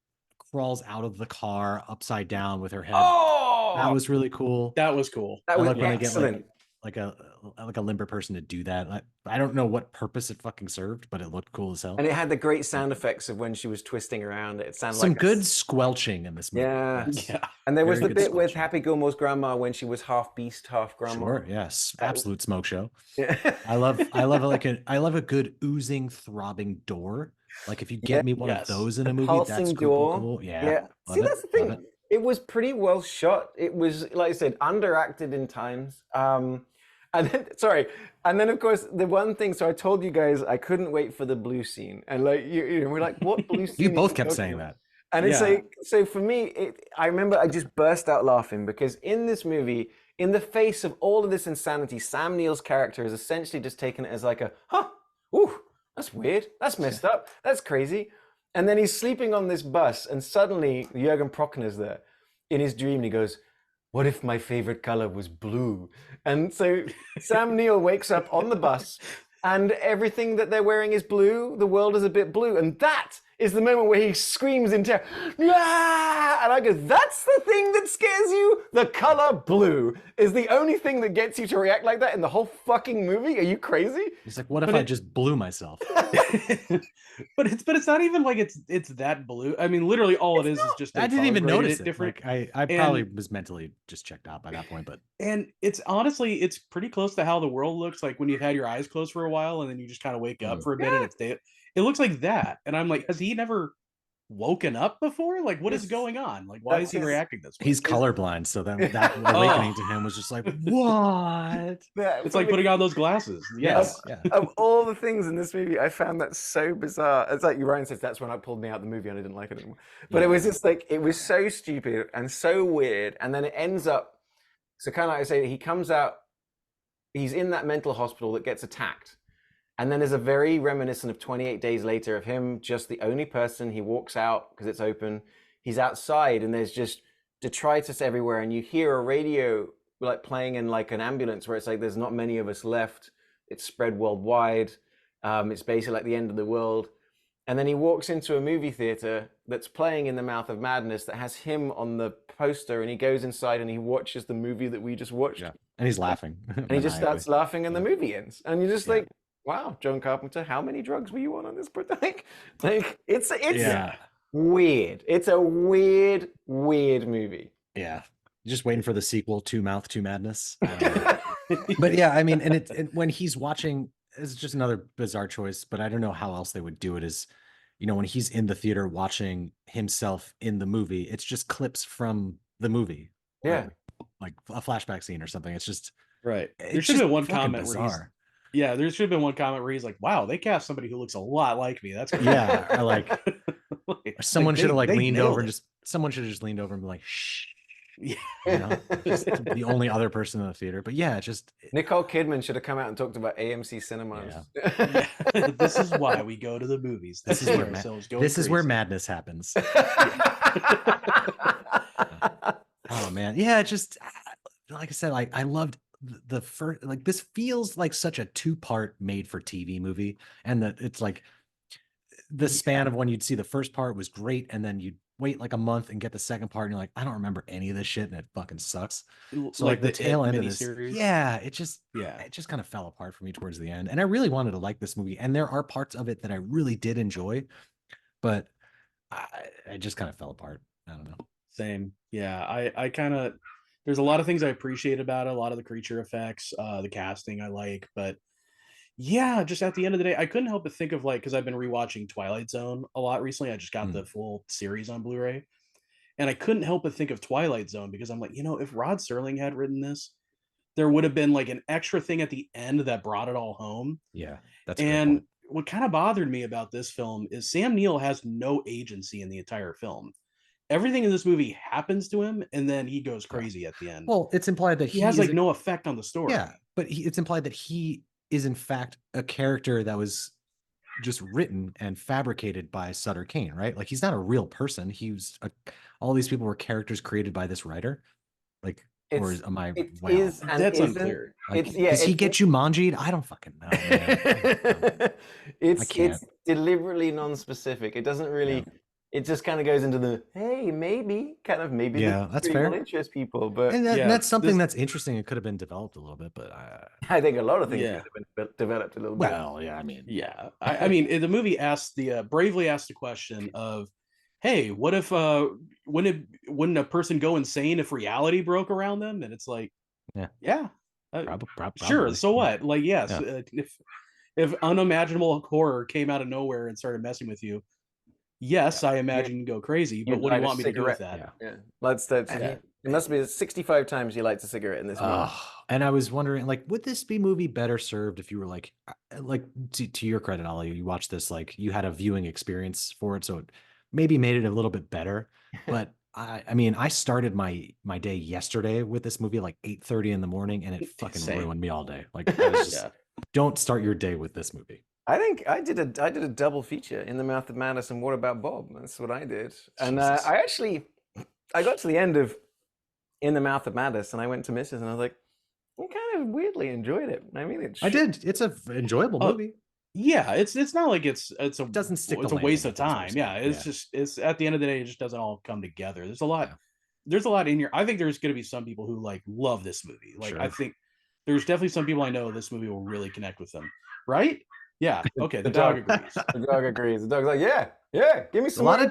crawls out of the car upside down with her head. Oh, that was really cool. That was cool. That was like when excellent. They get like a limber person to do that. I don't know what purpose it fucking served, but it looked cool as hell. And it had the great sound effects of when she was twisting around. It sounded some like good squelching in this movie. Yeah. Yeah. And there was the bit with Happy Gilmore's grandma when she was half beast, half grandma. Sure. Yes. Absolute smoke show. Yeah. I love a good oozing, throbbing door. Like if you get me one of those in a movie, that's cool. Yeah. See, that's the thing. It was pretty well shot. It was, like I said, underacted in times. And then of course the one thing. So I told you guys I couldn't wait for the blue scene, and like you know, we're like, what blue scene? You both kept saying that. And it's like, so for me, I remember I just burst out laughing because in this movie, in the face of all of this insanity, Sam Neill's character is essentially just taken it as like that's weird, that's messed up, that's crazy. And then he's sleeping on this bus, and suddenly Jürgen Prochnow there in his dream, and he goes, what if my favorite color was blue? And so Sam Neill wakes up on the bus and everything that they're wearing is blue. The world is a bit blue. And that is the moment where he screams in terror. Ah! And I go, that's the thing that scares you? The color blue is the only thing that gets you to react like that in the whole fucking movie? Are you crazy? He's like, what if I just blew myself? But it's not even like it's that blue. I mean, literally all it is just I didn't even notice it. Different. Like, I probably was mentally just checked out by that point, but it's honestly pretty close to how the world looks like when you've had your eyes closed for a while and then you just kind of wake up for a bit and it looks like that. And I'm like, has he never woken up before? Like, what is going on? Like, why is he reacting this way? He's colorblind, so then that awakening to him was just like, what? It's like putting on those glasses. Yes. Of all the things in this movie, I found that so bizarre. It's like Ryan says, that's when I pulled me out of the movie and I didn't like it anymore. But it was just like, it was so stupid and so weird. And then it ends up, so kind of like I say, he comes out, he's in that mental hospital that gets attacked. And then there's a very reminiscent of 28 Days Later of him, just the only person. He walks out because it's open. He's outside and there's just detritus everywhere, and you hear a radio like playing in like an ambulance where it's like there's not many of us left. It's spread worldwide. It's basically like the end of the world. And then he walks into a movie theater that's playing In the Mouth of Madness that has him on the poster, and he goes inside and he watches the movie that we just watched. Yeah. And he's laughing. And he just starts laughing, and the movie ends. And you're just Yeah. like, wow, John Carpenter, how many drugs were you on this? Like it's Yeah. weird. It's a weird movie. Yeah. Just waiting for the sequel to Mouth to Madness. But yeah, I mean, and when he's watching, it's just another bizarre choice, but I don't know how else they would do it is, you know, when he's in the theater watching himself in the movie, it's just clips from the movie. Yeah. Like a flashback scene or something. It's just Right. There it's should have just been one fucking comment where he's, bizarre. yeah, there should have been one comment where he's like, wow, they cast somebody who looks a lot like me. That's Yeah, or like like, someone should have like they leaned nailed over and it. just someone should have just leaned over and be like, shh, Yeah. you know, just the only other person in the theater. But yeah, just Nicole Kidman should have come out and talked about AMC cinemas. Yeah. This is why we go to the movies. This is where this is where madness happens. Oh man, yeah, it just like I said, like I loved the first. Like this feels like such a two-part made-for-TV movie, and that it's like the span of when you'd see the first part was great, and then you'd wait like a month and get the second part, and you're like, I don't remember any of this shit, and it fucking sucks. So like the tail end of this, yeah, it just kind of fell apart for me towards the end, and I really wanted to like this movie, and there are parts of it that I really did enjoy, but I just kind of fell apart. I don't know. Same. Yeah. I kind of, there's a lot of things I appreciate about it. A lot of the creature effects, the casting I like, but yeah, just at the end of the day, I couldn't help but think of like, because I've been rewatching Twilight Zone a lot recently. I just got the full series on Blu-ray, and I couldn't help but think of Twilight Zone because I'm like, you know, if Rod Serling had written this, there would have been like an extra thing at the end that brought it all home. Yeah, that's a and good point. what kind of bothered me about this film is Sam Neill has no agency in the entire film. Everything in this movie happens to him, and then he goes crazy at the end. Well, it's implied that he has like no effect on the story. Yeah, but it's implied that he is in fact a character that was just written and fabricated by Sutter Kane, right? Like he's not a real person. All these people were characters created by this writer. Like, or am I? Is that's unclear. Like, does he get Jumanji'd? I don't fucking know. It's deliberately non-specific. It doesn't really. Yeah. It just kind of goes into the hey, maybe Yeah, that's fair. Will interest people, but and that's something that's interesting. It could have been developed a little bit, but I think a lot of things could have been developed a little bit. Well, yeah, I mean, I mean, the movie asked bravely asked the question of, hey, what if wouldn't a person go insane if reality broke around them? And it's like, probably, sure. So what? Like, yes, if unimaginable horror came out of nowhere and started messing with you. Yes, I imagine you go crazy, but what do you want me to do with that? It must be 65 times you light a cigarette in this movie. And I was wondering, like, would this movie better served if you were like to your credit, Ollie, you watched this, like you had a viewing experience for it, so it maybe made it a little bit better. But I mean, I started my day yesterday with this movie at like 8:30 in the morning, and it fucking ruined me all day. Like, I was just, don't start your day with this movie. I think I did a double feature, In the Mouth of Madness and What About Bob? That's what I did. And I got to the end of In the Mouth of Madness, and I went to Mrs. and I was like, I kind of weirdly enjoyed it. I mean, I did. It's a enjoyable movie. Yeah, it's not like it's a doesn't stick. It's a waste of time. Yeah, it's just it's at the end of the day, it just doesn't all come together. There's a lot. Yeah. There's a lot in here. I think there's going to be some people who like love this movie. Like I think there's definitely some people I know this movie will really connect with them. Right? Yeah. Okay. The dog agrees. The dog agrees. The dog's like, yeah. Give me some. A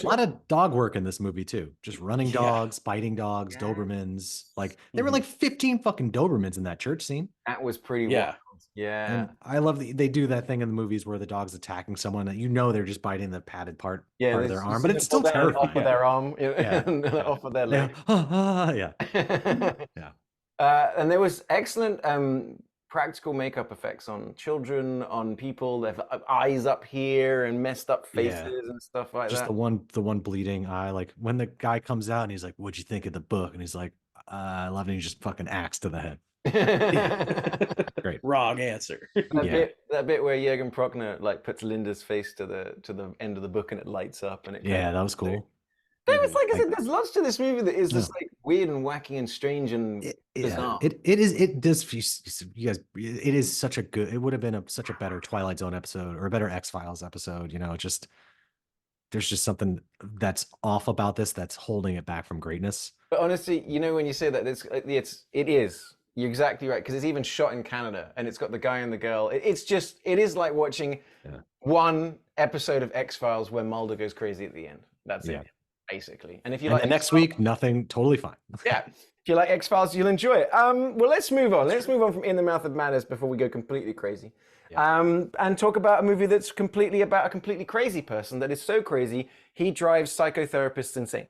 lot of dog work in this movie too. Just running dogs, biting dogs, Dobermans. Like there were like 15 fucking Dobermans in that church scene. That was pretty wild. Yeah. And I love they do that thing in the movies where the dog's attacking someone that they're just biting the padded part of their arm, but it's still terrifying. Off of their arm, off of their leg. And there was excellent practical makeup effects on children, on people. They have eyes up here and messed up faces and stuff like that. Just the one bleeding eye. Like when the guy comes out and he's like, "What'd you think of the book?" And he's like, "I love it." And he just fucking axe to the head. Great. Wrong answer. That bit where Jürgen Prochnow like puts Linda's face to the end of the book and it lights up and it that was cool. There's like I Like, said, there's lots to this movie that is no. just like weird and wacky and strange and bizarre. It does. You guys, it is such a good. It would have been such a better Twilight Zone episode or a better X-Files episode. You know, just there's just something that's off about this that's holding it back from greatness. But honestly, you know, when you say that, it is. You're exactly right, because it's even shot in Canada, and it's got the guy and the girl. It is like watching one episode of X-Files where Mulder goes crazy at the end. That's it, basically. And if you like the next week, nothing, totally fine. yeah, if you like X-Files, you'll enjoy it. Well, let's move on. Let's move on from In the Mouth of Madness before we go completely crazy. And talk about a movie that's completely about a completely crazy person that is so crazy he drives psychotherapists insane.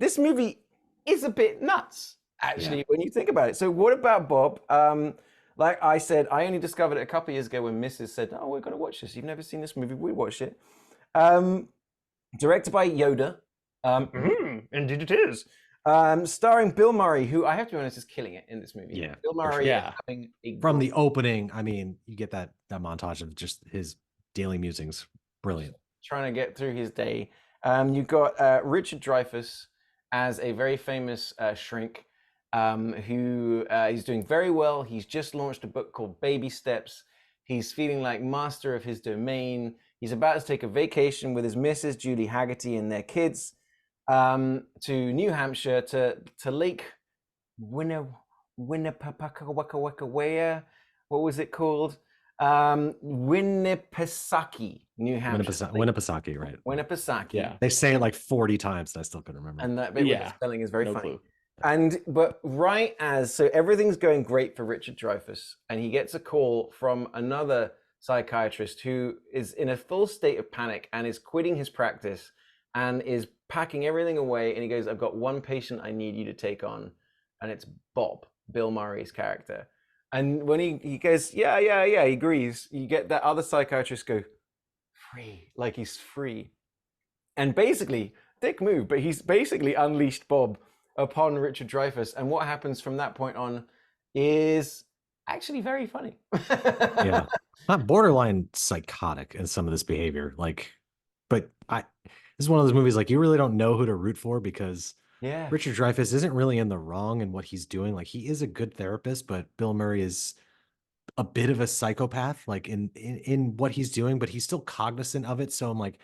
This movie is a bit nuts, actually, when you think about it. So what about Bob? Like I said, I only discovered it a couple of years ago when Mrs. said, "Oh, we're going to watch this. You've never seen this movie. We watched it." Directed by Yoda. Indeed it is. Starring Bill Murray, who I have to be honest is killing it in this movie. Yeah, Bill Murray sure. is having a From the opening, I mean, you get that montage of just his daily musings. Brilliant. Trying to get through his day. You've got Richard Dreyfuss as a very famous shrink who is doing very well. He's just launched a book called Baby Steps. He's feeling like master of his domain. He's about to take a vacation with his Mrs. Julie Haggerty and their kids to New Hampshire to Lake Winnipesaukee. What was it called? Winnipesaukee, New Hampshire. Winnipesaukee, right? Winnipesaukee. Yeah. They say it like 40 times, and I still couldn't remember. And that bit with the spelling is very No funny. clue. But right as so everything's going great for Richard Dreyfuss, and he gets a call from another psychiatrist who is in a full state of panic and is quitting his practice and is packing everything away. And he goes, "I've got one patient I need you to take on," and it's Bob, Bill Murray's character. And when he goes, yeah, he agrees. You get that other psychiatrist go, free, like he's free. And basically, dick move, but he's basically unleashed Bob upon Richard Dreyfuss. And what happens from that point on is actually very funny. Yeah. Not borderline psychotic in some of this behavior. Like, but this is one of those movies, like, you really don't know who to root for because Richard Dreyfuss isn't really in the wrong in what he's doing. Like, he is a good therapist, but Bill Murray is a bit of a psychopath, like in what he's doing, but he's still cognizant of it. So I'm like,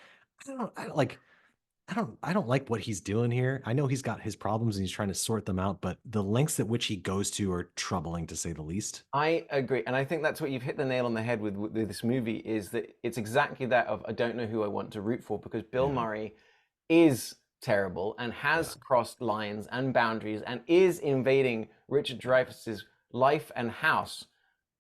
I don't like what he's doing here. I know he's got his problems and he's trying to sort them out, but the lengths at which he goes to are troubling, to say the least. I agree. And I think that's what you've hit the nail on the head with this movie, is that it's exactly that of, I don't know who I want to root for, because Bill Murray is terrible and has crossed lines and boundaries and is invading Richard Dreyfuss's life and house.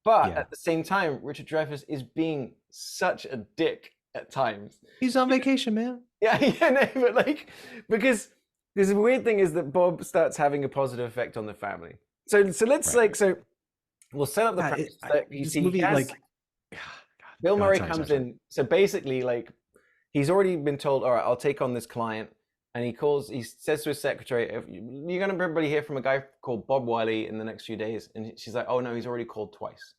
But at the same time, Richard Dreyfuss is being such a dick at times. He's on vacation, man. But like, because the weird thing is that Bob starts having a positive effect on the family. So let's we'll set up the premise that you see movie, Bill Murray comes in. So basically, like, he's already been told, all right, I'll take on this client. And he says to his secretary, "You're going to everybody hear from a guy called Bob Wiley in the next few days." And she's like, "Oh no, he's already called twice.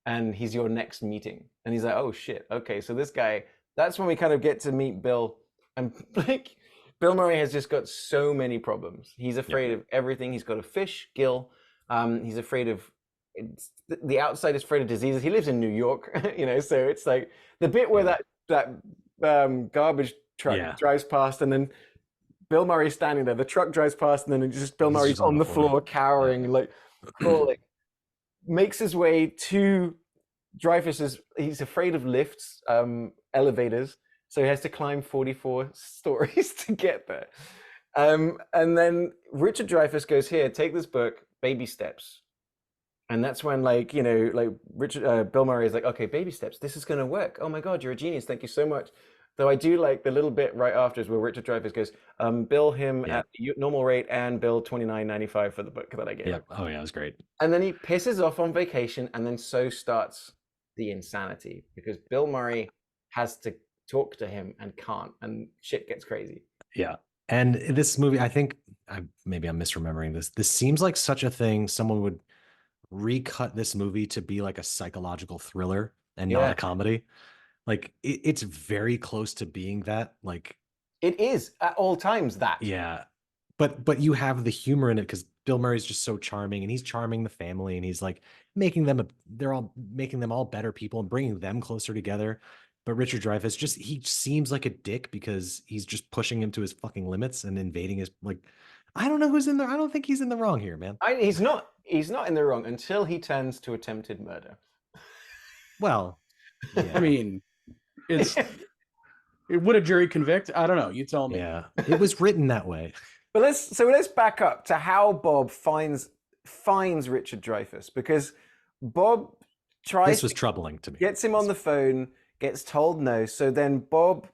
And he's your next meeting." And he's like, "Oh shit. Okay. So this guy," that's when we kind of get to meet Bill. And like, Bill Murray has just got so many problems. He's afraid of everything. He's got a fish gill. He's afraid of, the outside is afraid of diseases. He lives in New York, so it's like the bit where that garbage truck drives past, and then Bill Murray's standing there. The truck drives past, and then it's just Bill Murray's on the floor, cowering, like crawling. Makes his way to Dreyfuss's. He's afraid of lifts, elevators, so he has to climb 44 stories to get there. And then Richard Dreyfuss goes, "Here, take this book, Baby Steps." And that's when, Bill Murray is like, "Okay, baby steps. This is going to work. Oh my God, you're a genius. Thank you so much." Though I do like the little bit right after where Richard Dreyfuss goes, "Bill him at the normal rate and bill $29.95 for the book that I gave." Yeah. Oh yeah, it was great. And then he pisses off on vacation, and then so starts the insanity, because Bill Murray has to talk to him and can't, and shit gets crazy. Yeah. And this movie, I think maybe I'm misremembering this. This seems like such a thing someone would recut this movie to be like a psychological thriller and not a comedy. Like, it's very close to being that. Like, It is at all times that. Yeah. But you have the humor in it because Bill Murray's just so charming, and he's charming the family, and he's like they're all making them all better people and bringing them closer together. But Richard Dreyfuss he seems like a dick because he's just pushing him to his fucking limits and invading his I don't know who's in there. I don't think he's in the wrong here, man. He's not in the wrong until he turns to attempted murder. Well, yeah. I mean, would a jury convict? I don't know. You tell me. Yeah, it was written that way. But let's back up to how Bob finds Richard Dreyfuss, because Bob troubling to me. Gets him on the phone, gets told no. So then Bob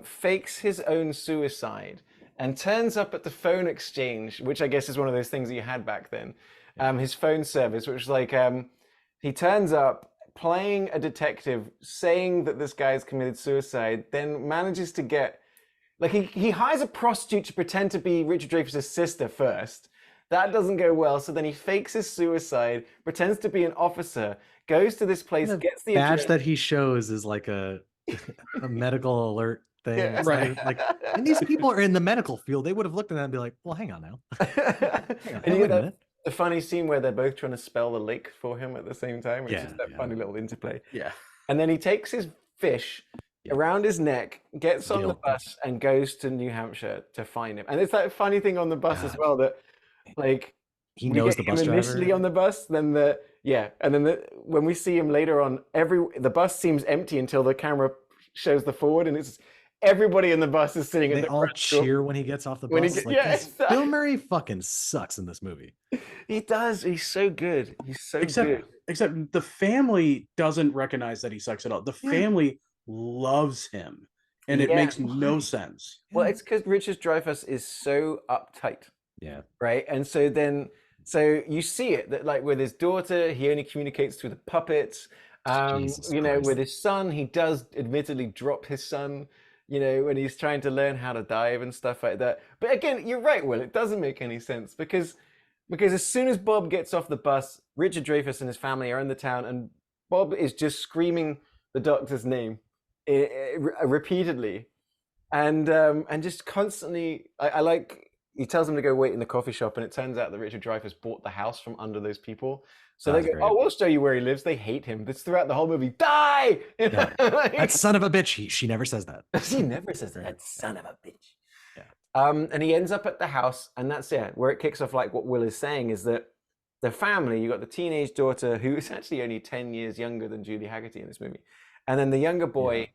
fakes his own suicide and turns up at the phone exchange, which I guess is one of those things that you had back then. His phone service, which was like he turns up playing a detective, saying that this guy's committed suicide, then manages to get. Like he hires a prostitute to pretend to be Richard Dreyfuss's sister first. That doesn't go well, so then he fakes his suicide, pretends to be an officer, goes to this place, gets the badge that he shows is like a medical alert thing. Yeah. Right. Like, and these people are in the medical field. They would have looked at that and be like, "Well, hang on now." And you get the funny scene where they're both trying to spell the lake for him at the same time, which is that funny little interplay. Yeah. And then he takes his fish around his neck, gets on the bus, and goes to New Hampshire to find him. And it's that funny thing on the bus as well that, like, he knows the bus driver initially on the bus, then when we see him later on, the bus seems empty until the camera shows the forward, and it's everybody in the bus is sitting. They all cheer when he gets off the bus. Bill Murray fucking sucks in this movie. He does. He's so good. He's so good. Except the family doesn't recognize that he sucks at all. The family loves him, and it makes no sense. Well, it's because Richard Dreyfuss is so uptight. Yeah. Right. And so you see it that, like, with his daughter, he only communicates through the puppets. With his son, he does admittedly drop his son, when he's trying to learn how to dive and stuff like that. But again, you're right, Will, it doesn't make any sense because as soon as Bob gets off the bus, Richard Dreyfuss and his family are in the town, and Bob is just screaming the doctor's name repeatedly, and just constantly. I like, he tells him to go wait in the coffee shop, and it turns out that Richard Dreyfuss bought the house from under those people. So they go, "Oh, we'll show you where he lives." They hate him. That's throughout the whole movie. Die! That son of a bitch. She never says that. She never says that. Son of a bitch. Yeah. And he ends up at the house, and that's where it kicks off. Like what Will is saying is that the family, you got the teenage daughter who is actually only 10 years younger than Julie Haggerty in this movie, and then the younger boy,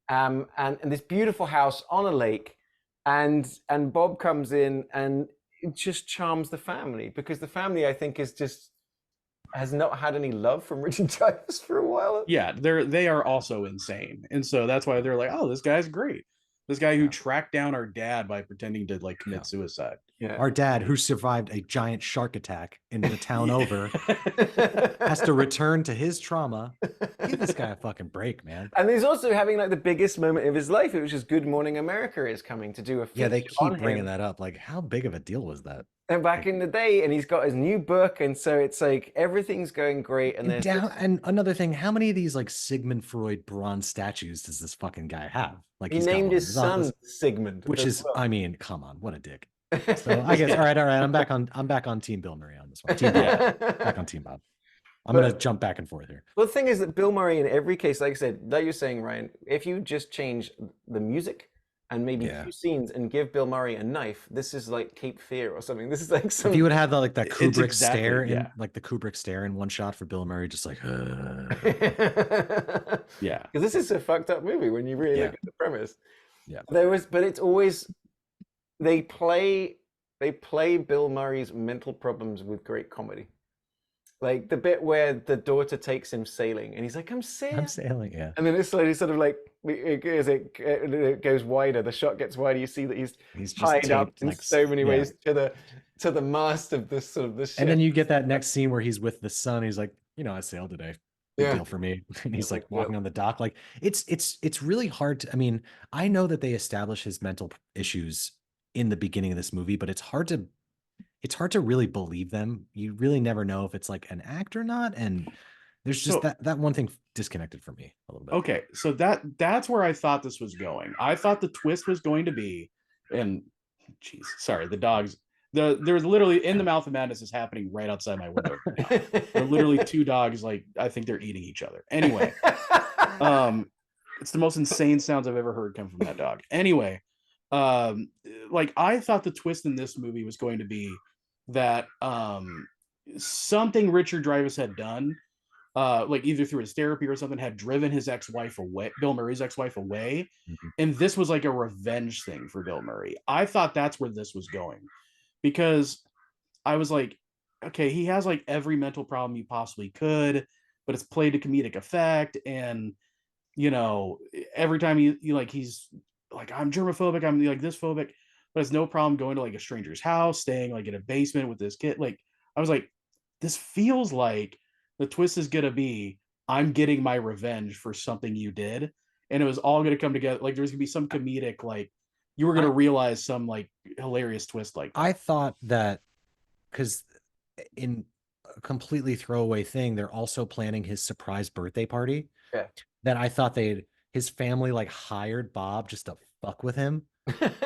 and this beautiful house on a lake, and Bob comes in and it just charms the family, because the family, I think, has not had any love from Richard Dreyfuss for a while. Yeah, they are also insane, and so that's why they're like, "Oh, this guy's great. This guy who tracked down our dad by pretending to like commit suicide." Yeah. Our dad, who survived a giant shark attack in the town over, has to return to his trauma. Give this guy a fucking break, man. And he's also having like the biggest moment of his life, which is Good Morning America is coming to do a feature. Yeah, they keep bringing that up. Like, how big of a deal was that? And back in the day, and he's got his new book, and so it's like everything's going great. And and another thing, how many of these like Sigmund Freud bronze statues does this fucking guy have? Like, he named his son Sigmund, which is, I mean, come on, what a dick. So I guess all right. I'm back on Team Bill Murray on this one. Team Bob. Back on Team Bob. I'm gonna jump back and forth here. Well, the thing is that Bill Murray, in every case, like I said, like you're saying, Ryan, if you just change the music and maybe a few scenes and give Bill Murray a knife, this is like Cape Fear or something. This is like some. If you would have that Kubrick stare, like the Kubrick stare in one shot for Bill Murray, just like, yeah, because this is a fucked up movie when you really look at the premise. Yeah, but it's always they play Bill Murray's mental problems with great comedy. Like the bit where the daughter takes him sailing, and he's like, "I'm sailing, yeah." And then it's slowly sort of like, as it goes wider, the shot gets wider. You see that he's just tied up in so many ways to the mast of this sort of the ship. And then you get that next scene where he's with the son. He's like, "I sailed today. Big deal for me." And he's like walking on the dock. Like it's really hard to. I mean, I know that they establish his mental issues in the beginning of this movie, but it's hard to really believe them. You really never know if it's like an act or not. And There's just So- that one thing disconnected from me a little bit. Okay, so that's where I thought this was going. I thought the twist was going to be, and jeez, sorry, the dogs. There's literally in the mouth of madness is happening right outside my window right now. There are literally two dogs, like I think they're eating each other. Anyway, it's the most insane sounds I've ever heard come from that dog. Anyway, like I thought the twist in this movie was going to be that something Richard Dreyfuss had done, like either through his therapy or something, had driven his ex-wife away, Bill Murray's ex-wife away. Mhm. And this was like a revenge thing for Bill Murray. I thought that's where this was going, because I was like, okay, he has like every mental problem you possibly could, but it's played to comedic effect. And, you know, every time you like, he's like, I'm germophobic, I'm like this phobic, but has no problem going to like a stranger's house, staying like in a basement with this kid. Like, I was like, this feels like the twist is gonna be, I'm getting my revenge for something you did, and it was all gonna come together. Like there's gonna be some comedic, like you were gonna realize some like hilarious twist like that. I thought that because in a completely throwaway thing, they're also planning his surprise birthday party. Yeah. That I thought his family like hired Bob just to fuck with him.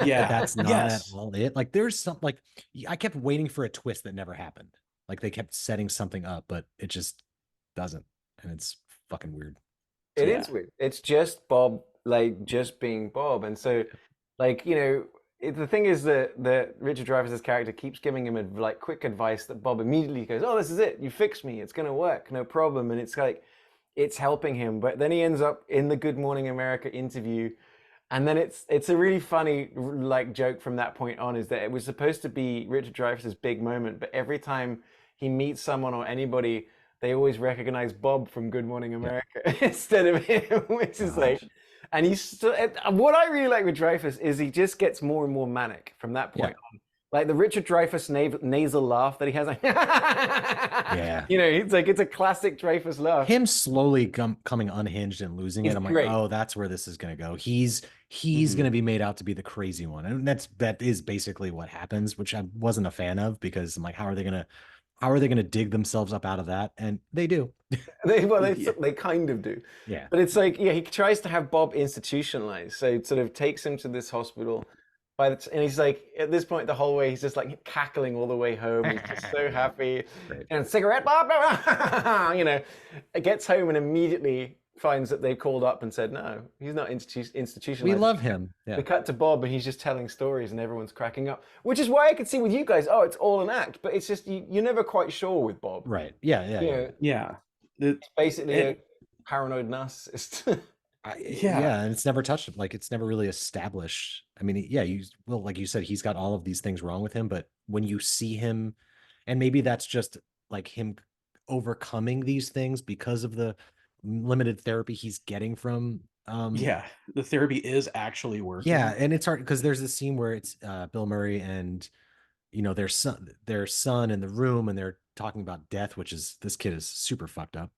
Yeah, That's not yes. at all it. Like there's some like I kept waiting for a twist that never happened. Like they kept setting something up, but it just doesn't, and it's fucking weird. It Yeah. is weird. It's just Bob, like just being Bob, and so, like the thing is that Richard Dreyfuss's character keeps giving him like quick advice that Bob immediately goes, "Oh, this is it. You fixed me. It's gonna work. No problem." And it's like it's helping him, but then he ends up in the Good Morning America interview, and then it's a really funny like joke from that point on, is that it was supposed to be Richard Dreyfuss's big moment, but every time he meets someone or anybody, they always recognize Bob from Good Morning America instead of him, which is like, and he's still, what I really like with Dreyfuss is he just gets more and more manic from that point on. Like the Richard Dreyfuss nasal laugh that he has, like, it's a classic Dreyfuss laugh. Him slowly coming unhinged and losing it. I'm great. like, oh, that's where this is gonna go. He's gonna be made out to be the crazy one, and that is basically what happens, which I wasn't a fan of, because I'm like, how are they gonna dig themselves up out of that? And they do. They kind of do. Yeah. But it's like, he tries to have Bob institutionalized. So it sort of takes him to this hospital. And he's like, at this point, the whole way, he's just like cackling all the way home. He's just so happy. Right. And cigarette, Bob, gets home and immediately finds that they called up and said, no, he's not institutionalized. We love him. Yeah. We cut to Bob and he's just telling stories and everyone's cracking up, which is why I could see with you guys, it's all an act, but it's just, you're never quite sure with Bob. Right. Yeah. Yeah. It's basically a paranoid narcissist. And it's never touched. Like it's never really established. I mean, like you said, he's got all of these things wrong with him, but when you see him, and maybe that's just like him overcoming these things because of the limited therapy he's getting from the therapy is actually working. And it's hard because there's this scene where it's Bill Murray and their son in the room, and they're talking about death, which is, this kid is super fucked up.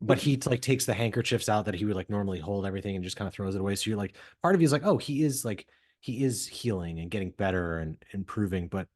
But he like takes the handkerchiefs out that he would like normally hold everything and just kind of throws it away. So you're like, part of you is like, oh, he is healing and getting better and improving, but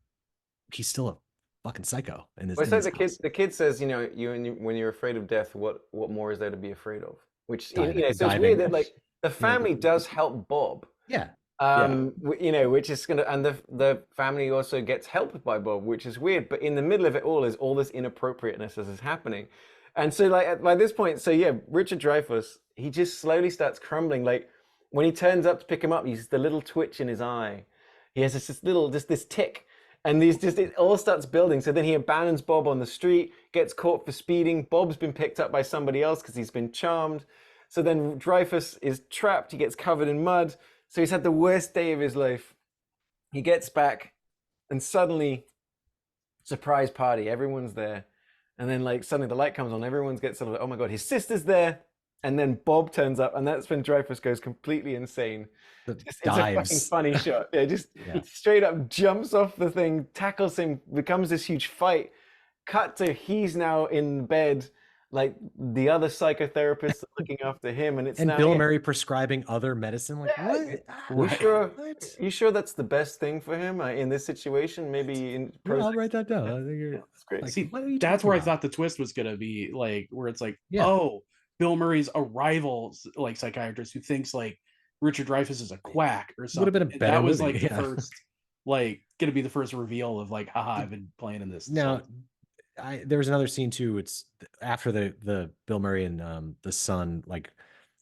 he's still a fucking psycho. And the kid says, when you're afraid of death, what more is there to be afraid of? Which so it's weird that like the family does help Bob. Which is gonna, and the family also gets helped by Bob, which is weird. But in the middle of it all is all this inappropriateness as is happening. And so like by this point, Richard Dreyfuss, he just slowly starts crumbling. Like when he turns up to pick him up, he's the little twitch in his eye. He has this tick, and it all starts building. So then he abandons Bob on the street, gets caught for speeding. Bob's been picked up by somebody else because he's been charmed. So then Dreyfuss is trapped. He gets covered in mud. So he's had the worst day of his life. He gets back, and suddenly, surprise party. Everyone's there. And then like suddenly the light comes on, everyone gets sort of, oh my God, his sister's there. And then Bob turns up, and that's when Dreyfuss goes completely insane. It's a fucking funny shot. Straight up jumps off the thing, tackles him, becomes this huge fight. Cut to he's now in bed, like the other psychotherapists are looking after him, and it's And now Bill Murray prescribing other medicine. Like, Yeah, what? You Right. sure? What? You sure that's the best thing for him in this situation? Maybe in Yeah, I'll Prozac. write that down. I think Yeah, you're that's great. like, See, what are you that's talking where I about? thought the twist was gonna be, like, where it's like, Yeah. oh, Bill Murray's a rival, like, psychiatrist who thinks like Richard Dreyfuss is a quack or Would something. have been a And better that was movie. like the Yeah. first, like, gonna be the first reveal of like, haha, I've been playing in this. Now, there was another scene too. It's after the Bill Murray and the son like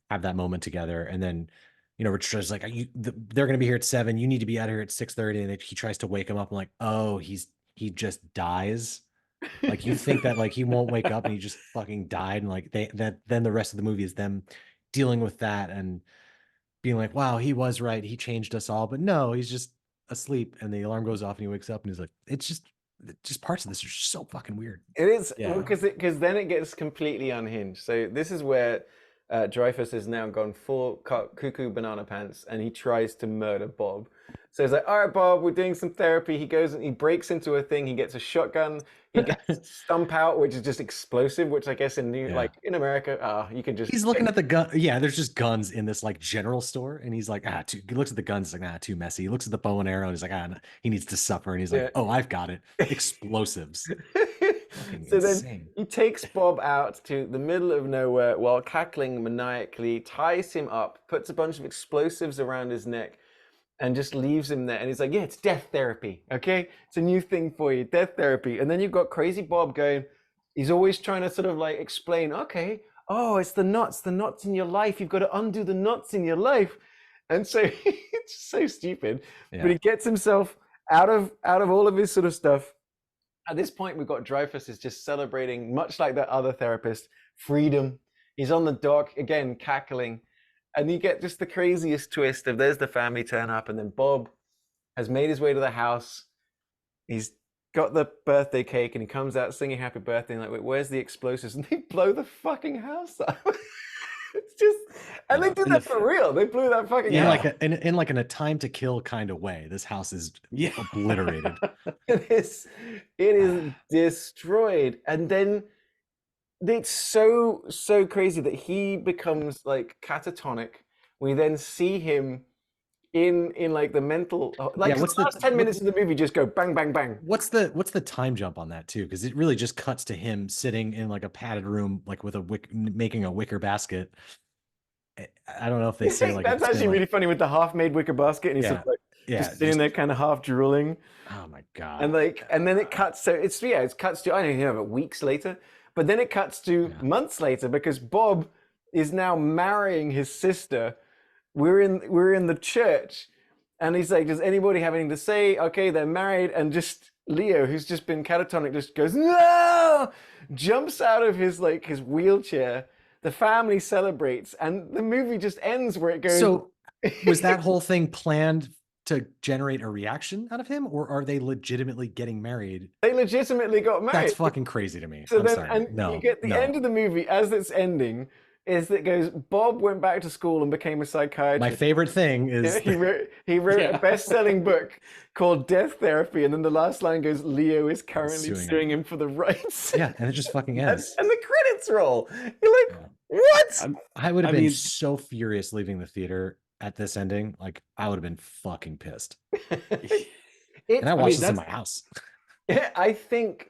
have that moment together, and then Richard's like, they're gonna be here at 7. You need to be out here at 6:30, and he tries to wake him up. I'm like, oh, he just dies. Like you think that like he won't wake up and he just fucking died, and like then the rest of the movie is them dealing with that and being like, wow, he was right, he changed us all, but no, he's just asleep, and the alarm goes off and he wakes up and he's like, it's just parts of this are just so fucking weird. It is Yeah. because then it gets completely unhinged. So this is where Dreyfus has now gone full cuckoo banana pants, and he tries to murder Bob. So he's like, "All right, Bob, we're doing some therapy." He goes and he breaks into a thing. He gets a shotgun. He gets stump out, which is just explosive. Which I guess in Yeah. in America, you can just. He's looking at the gun. Yeah, there's just guns in this like general store, and he's like, he looks at the guns, he's like, too messy. He looks at the bow and arrow, and he's like, no, he needs to suffer, and he's like, Yeah. oh, I've got it, explosives. So then insane. he takes Bob out to the middle of nowhere while cackling maniacally, ties him up, puts a bunch of explosives around his neck, and just leaves him there. And he's like, yeah, it's death therapy, okay? It's a new thing for you, death therapy. And then you've got crazy Bob going, he's always trying to sort of like explain, okay, oh, it's the knots in your life. You've got to undo the knots in your life. And so it's so stupid. Yeah. But he gets himself out of all of his sort of stuff. At this point, we've got Dreyfus is just celebrating, much like that other therapist, freedom. He's on the dock, again, cackling. And you get just the craziest twist of there's the family turn up, and then Bob has made his way to the house. He's got the birthday cake, and he comes out singing happy birthday, and like, wait, where's the explosives? And they blow the fucking house up. It's just, and they did that for real. They blew that fucking house. In like in a time to kill kind of way. This house is obliterated. It is destroyed. And then it's so crazy that he becomes like catatonic. We then see him in like the mental like what's the last 10 minutes of the movie just go bang bang bang. What's the time jump on that too? Because it really just cuts to him sitting in like a padded room, like with making a wicker basket. I don't know if they say like that's actually really funny with the half-made wicker basket, and he's sort of like just sitting there kind of half drooling. Oh my god. And like, and then it cuts. So it cuts to, I don't know, but weeks later. But then it cuts to months later, because Bob is now marrying his sister. We're in the church, and he's like, "Does anybody have anything to say?" Okay, they're married, and just Leo, who's just been catatonic, just goes, "No!" Jumps out of his wheelchair. The family celebrates, and the movie just ends where it goes. So, was that whole thing planned to generate a reaction out of him, or are they legitimately getting married? They legitimately got married. That's fucking crazy to me. So I'm then, sorry. and No, you get the end of the movie as it's ending, is that goes, Bob went back to school and became a psychiatrist. My favorite thing is he wrote a best-selling book called Death Therapy, and then the last line goes, Leo is currently suing him for the rights. Yeah, and it just fucking ends. And the credits roll. You're like, what? I would have been so furious leaving the theater at this ending. Like, I would have been fucking pissed. And I watched this in my house. Yeah, I think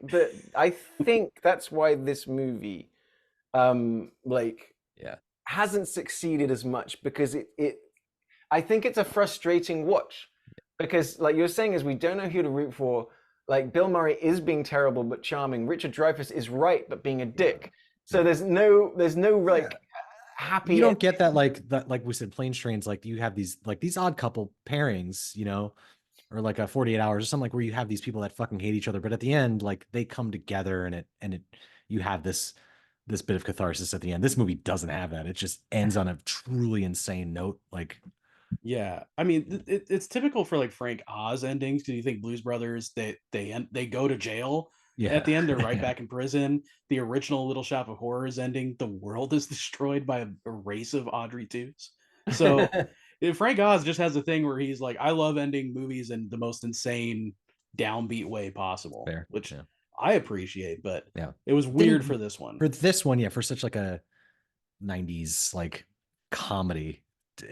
that's why this movie hasn't succeeded as much, because I think it's a frustrating watch, because like you're saying, is we don't know who to root for. Like, Bill Murray is being terrible but charming. Richard Dreyfuss is right but being a dick. So there's no like happy. You don't get that like we said, Planes, Trains, like you have these odd couple pairings, or like a 48 Hours or something, like where you have these people that fucking hate each other, but at the end, like they come together, and you have this bit of catharsis at the end. This movie doesn't have that. It just ends on a truly insane note. Like, yeah, I mean, it's typical for like Frank Oz endings, because you think Blues Brothers, they go to jail. Yeah. At the end, they're right back in prison. The original Little Shop of Horrors ending, the world is destroyed by a race of Audrey 2s. So Frank Oz just has a thing where he's like, I love ending movies in the most insane, downbeat way possible. Fair. Which I appreciate, but Yeah. it was weird for this one. For this one, yeah, for such like a 90s like comedy.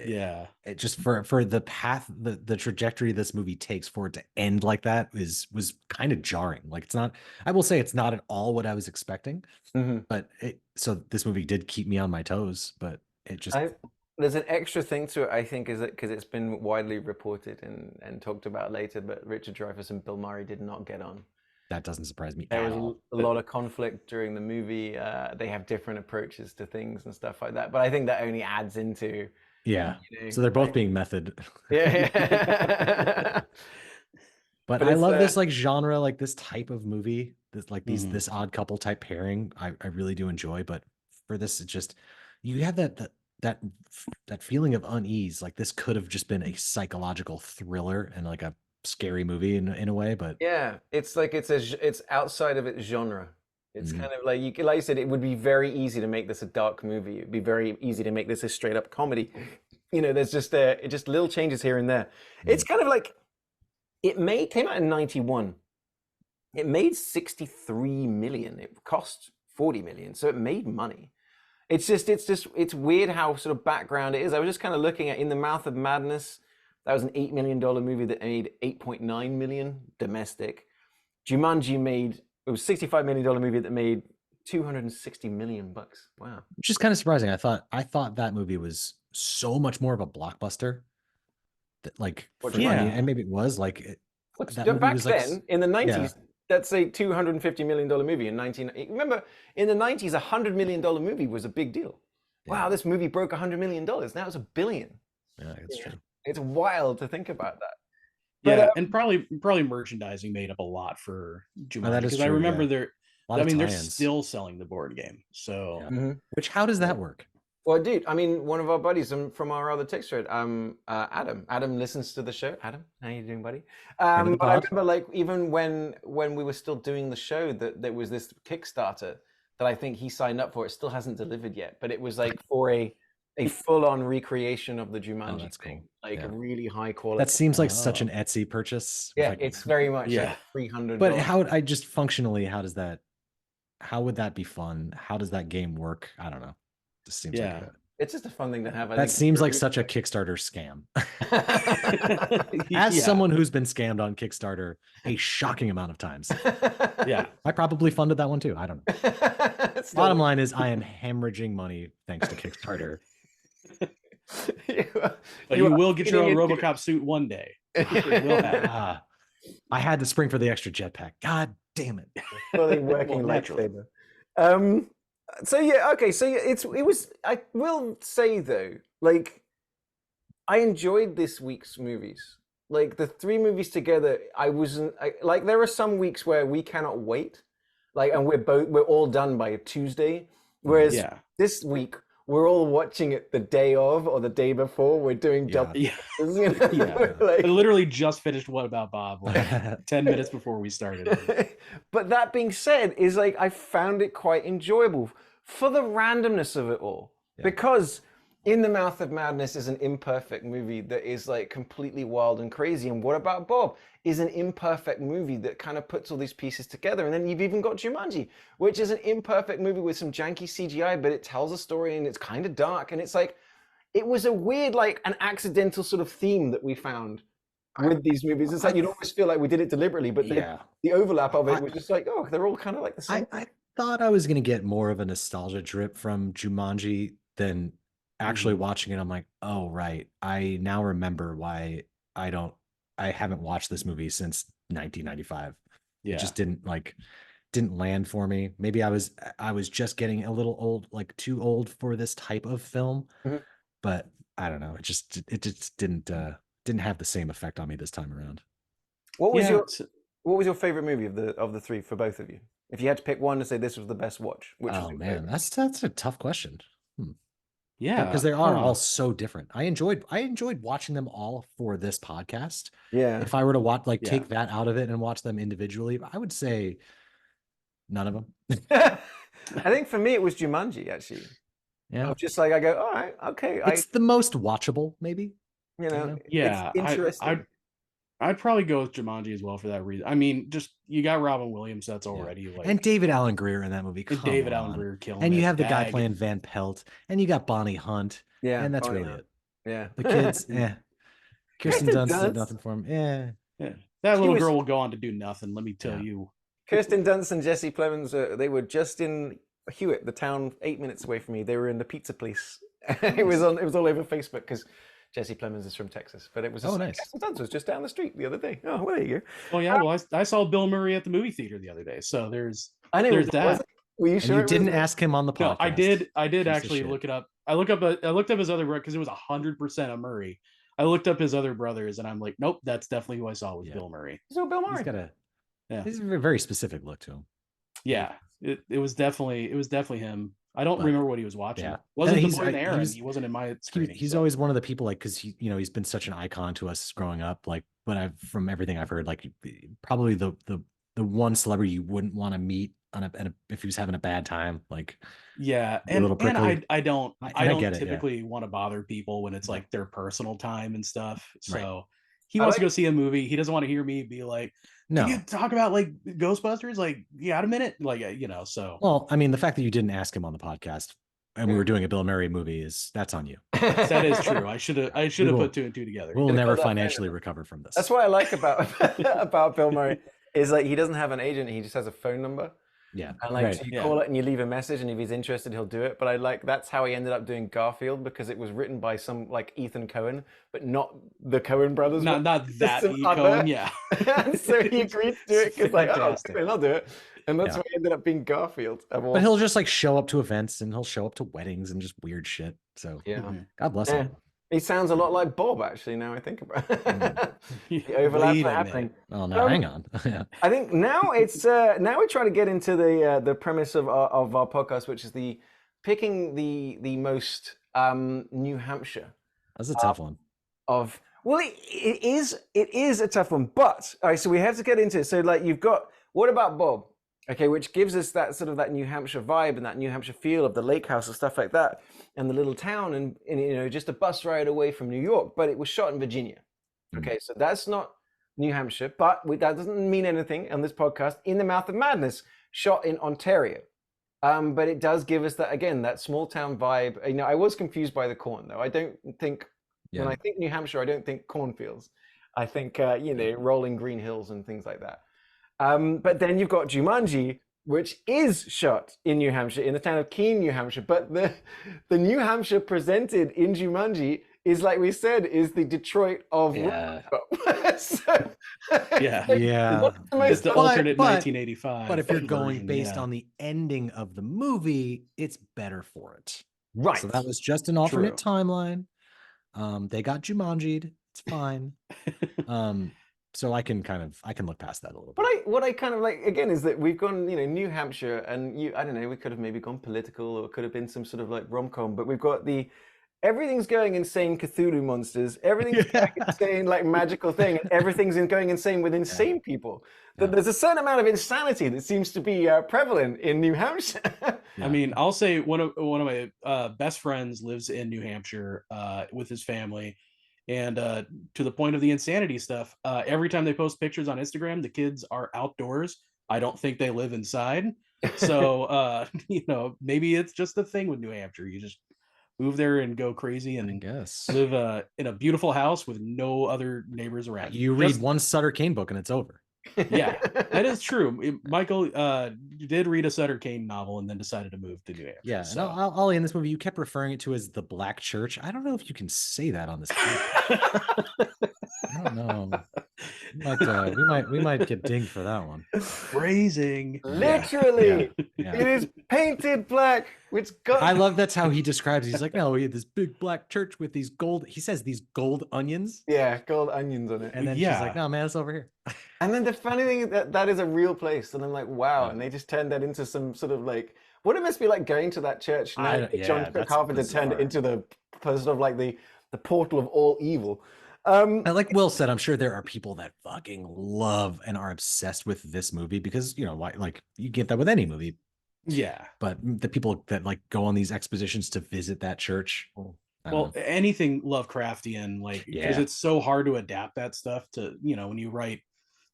Yeah. It just for the path, the trajectory this movie takes for it to end like that was kind of jarring. Like it's not, I will say it's not at all what I was expecting, but so this movie did keep me on my toes, but it just there's an extra thing to it, I think, is that because it's been widely reported and talked about later, but Richard Dreyfuss and Bill Murray did not get on. That doesn't surprise me. There was a lot of conflict during the movie. They have different approaches to things and stuff like that, but I think that only adds into so they're both being method. Yeah. But I love this like genre, like this type of movie, this like this odd couple type pairing. I really do enjoy, but for this, it's just you have that feeling of unease. Like this could have just been a psychological thriller and like a scary movie in a way, but yeah, it's like it's outside of its genre. It's kind of like like you said, it would be very easy to make this a dark movie. It'd be very easy to make this a straight up comedy. You know, there's just just little changes here and there. It's kind of like came out in 91. It made 63 million. It cost 40 million, so it made money. It's weird how sort of background it is. I was just kind of looking at In the Mouth of Madness. That was an $8 million movie that made 8.9 million domestic. Jumanji it was a $65 million movie that made 260 million bucks. Wow. Which is kind of surprising. I thought that movie was so much more of a blockbuster. That like and maybe it was like that movie back was then like, in the 90s. That's a $250 million movie in 19. Remember, in the 90s, $100 million movie was a big deal. Wow, this movie broke $100 million. Now it's $1 billion. Yeah, that's true. It's wild to think about that. But, and probably merchandising made up a lot for Jumanji, because I remember they're still selling the board game. So, which how does that work? Well, dude, I mean, one of our buddies from our other text thread, Adam listens to the show. Adam, how you doing, buddy? But I remember, like, even when we were still doing the show, that there was this Kickstarter that I think he signed up for. It still hasn't delivered yet, but it was like for a full-on recreation of the Jumanji thing, like a really high quality. That seems like such an Etsy purchase. Yeah, it's very much like $300. But how would that be fun? How does that game work? I don't know. Just seems like it's just a fun thing to have. That seems like such a Kickstarter scam. As someone who's been scammed on Kickstarter a shocking amount of times. I probably funded that one too. I don't know. Bottom line is I am hemorrhaging money thanks to Kickstarter. you will get your own RoboCop suit one day. It will happen. I had to spring for the extra jetpack. God damn it. Fully working lightsaber. So it was. I will say though, like, I enjoyed this week's movies. Like the 3 movies together, like there are some weeks where we cannot wait, like, and we're all done by Tuesday. Whereas this week we're all watching it the day of or the day before. We're doing double. You know? I literally just finished What About Bob like 10 minutes before we started. But that being said, is like I found it quite enjoyable for the randomness of it all. Because In the Mouth of Madness is an imperfect movie that is like completely wild and crazy. And What About Bob is an imperfect movie that kind of puts all these pieces together. And then you've even got Jumanji, which is an imperfect movie with some janky CGI, but it tells a story and it's kind of dark. And it's like, it was a weird, like an accidental sort of theme that we found with these movies. It's like, you'd always feel like we did it deliberately, but the overlap of it was just like, oh, they're all kind of like the same. I thought I was going to get more of a nostalgia drip from Jumanji than actually watching it. I'm like, oh, right. I now remember why I haven't watched this movie since 1995. It just didn't land for me. Maybe I was just getting a little old, like too old for this type of film, but I don't know. It just didn't have the same effect on me this time around. What was your favorite movie of the 3 for both of you? If you had to pick one to say this was the best watch, which was your favorite? That's a tough question. Yeah, because they are all so different. I enjoyed watching them all for this podcast. Yeah. If I were to watch, take that out of it and watch them individually, I would say none of them. I think for me it was Jumanji, actually. Yeah. I'm just like, I go, all right, okay. It's the most watchable, maybe. You know, yeah. it's interesting. I'd probably go with Jumanji as well for that reason. I mean, just you got Robin Williams, that's already like, And David Allen Greer in that movie. and Come David on. Allen Greer killing And you it. have the guy Dag. playing Van Pelt, and you got Bonnie Hunt. Yeah, And that's Bonnie really Hunt. it. Yeah. The kids, Kirsten Kristen Dunst did Dunst. nothing for him. Yeah. Yeah. That She little was- girl will go on to do nothing. Let me tell Yeah. you. Kirsten Dunst and Jesse Plemons, they were just in Hewitt, the town 8 minutes away from me. They were in the Pizza Place. It was all over Facebook because Jesse Plemons is from Texas. But it was nice. Kirsten Dunst was just down the street the other day. Oh, well, there you go. Oh yeah, well I saw Bill Murray at the movie theater the other day. So there's There's that. Were you And sure you it was didn't him? ask him on the podcast. No, I did Piece of actually shit. look it up. I looked up his other because it was 100% a Murray. I looked up his other brothers and I'm like, nope, that's definitely who I saw was Yeah. Bill Murray. So Bill He's Murray. got a Yeah. he's a very specific look to him. Yeah. It was definitely him. I don't But, remember what he was watching. yeah. Wasn't And the he's- boy in the he Aaron. was- He wasn't in my screening. He's so. always one of the people, like, because he's been such an icon to us growing up. Like, but from everything I've heard, like, probably the one celebrity you wouldn't want to meet if he was having a bad time. Like, Yeah, a little prickly. I don't I I don't get it, yeah. typically want to bother people when it's like their personal time and stuff. Right. So he I wants like- to go see a movie. He doesn't want to hear me be like, no. "Can you talk about like Ghostbusters? Like, you got a minute?" Like, so Well, I mean, the fact that you didn't ask him on the podcast and we were doing a Bill Murray movie that's on you. that is true. I should have will- put two and two together. We'll Could've never put that financially recover from this. That's what I like about about Bill Murray is like he doesn't have an agent. He just has a phone number. Yeah. And like right. so you Yeah. call it and you leave a message, and if he's interested, he'll do it. But I like that's how he ended up doing Garfield because it was written by some like Ethan Cohen, but not the Cohen brothers. not one. not Just that some E. other- Cohen, yeah. And so he agreed to do it because like, oh, Fantastic. okay, I'll do it. And that's Yeah. why he ended up being Garfield. But he'll just like show up to events and he'll show up to weddings and just weird shit. So yeah. Mhm. God bless Yeah. him. He sounds a lot like Bob, actually. Now I think about it. Mm. The overlaps Wait a are happening. minute. Oh no, hang on. Yeah. I think now it's now we're trying to get into the premise of our podcast, which is picking the most New Hampshire That's a tough one. of. Well, it is a tough one, but all right. So we have to get into it. So like you've got what about Bob? Okay, which gives us that sort of that New Hampshire vibe and that New Hampshire feel of the lake house and stuff like that, and the little town, and you know just a bus ride away from New York, but it was shot in Virginia. Okay, so that's not New Hampshire, but that doesn't mean anything on this podcast. In the Mouth of Madness, shot in Ontario, but it does give us that again that small town vibe. You know, I was confused by the corn though. I don't think when I think New Hampshire, I don't think cornfields. I think you know rolling green hills and things like that. But then you've got Jumanji, which is shot in New Hampshire, in the town of Keene, New Hampshire. But the New Hampshire presented in Jumanji is, like we said, is the Detroit of Yeah. so, Yeah. Yeah. what's the It's most the But- alternate but- 1985. But if you're going version, based yeah. on the ending of the movie, it's better for it. right? So that was just an alternate True. timeline. They got Jumanji'd. It's fine. So I can look past that a little bit. What I kind of like again is that we've gone, you know, New Hampshire, and I don't know, we could have maybe gone political, or it could have been some sort of like rom-com, but we've got everything's going insane Cthulhu monsters, everything's going insane like magical thing, and everything's going insane with insane people. Yeah. There's a certain amount of insanity that seems to be prevalent in New Hampshire. Yeah. I mean, I'll say one of my best friends lives in New Hampshire with his family, and to the point of the insanity stuff. Every time they post pictures on Instagram, the kids are outdoors. I don't think they live inside. So you know, maybe it's just the thing with New Hampshire. You just move there and go crazy I and guess live in a beautiful house with no other neighbors around. you read Just- one Sutter Kane book and it's over. Yeah, that is true. Michael did read a Sutter Kane novel and then decided to move to New Hampshire. Yeah. so. No, Ollie, in this movie, you kept referring it to as the Black Church. I don't know if you can say that on this podcast. I don't know. We might get dinged for that one. Phrasing. Literally, Yeah. it is painted black. It's got. I love that's how he describes it. He's like, no, we had this big black church with these gold. He says these gold onions, Yeah, gold onions on it. and then Yeah. she's like, no, man, it's over here. And then the funny thing is that is a real place, and I'm like, wow. Yeah. And they just turned that into some sort of like, what it must be like going to that church now. I that don't- yeah, John that's Carpenter turned it bizarre. into the sort of like the portal of all evil. And like Will said, I'm sure there are people that fucking love and are obsessed with this movie because you know, why? Like you get that with any movie, Yeah. but the people that like go on these expositions to visit that church, Well, anything Lovecraftian, like, because it's so hard to adapt that stuff to, when you write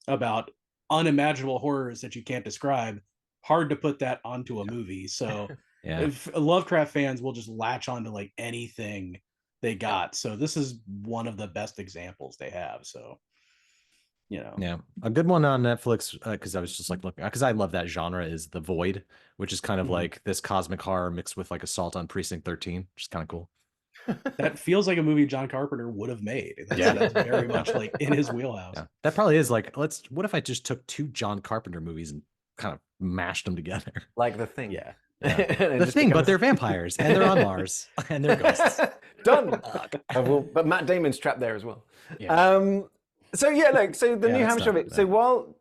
about unimaginable horrors that you can't describe, hard to put that onto a movie. So if Lovecraft fans will just latch onto like anything they got. So this is one of the best examples they have. So, Yeah, a good one on Netflix, because I was just like looking, because I love that genre, is The Void, which is kind of like this cosmic horror mixed with like Assault on Precinct 13, which is kind of cool. That feels like a movie John Carpenter would have made. That's very much like in his wheelhouse. Yeah. That probably is like, what if I just took 2 John Carpenter movies and kind of mashed them together? Like The Thing. Yeah. The Thing, but they're vampires and they're on Mars and they're ghosts. Done. But Matt Damon's trapped there as well. Yeah. So the New Hampshire bit. So while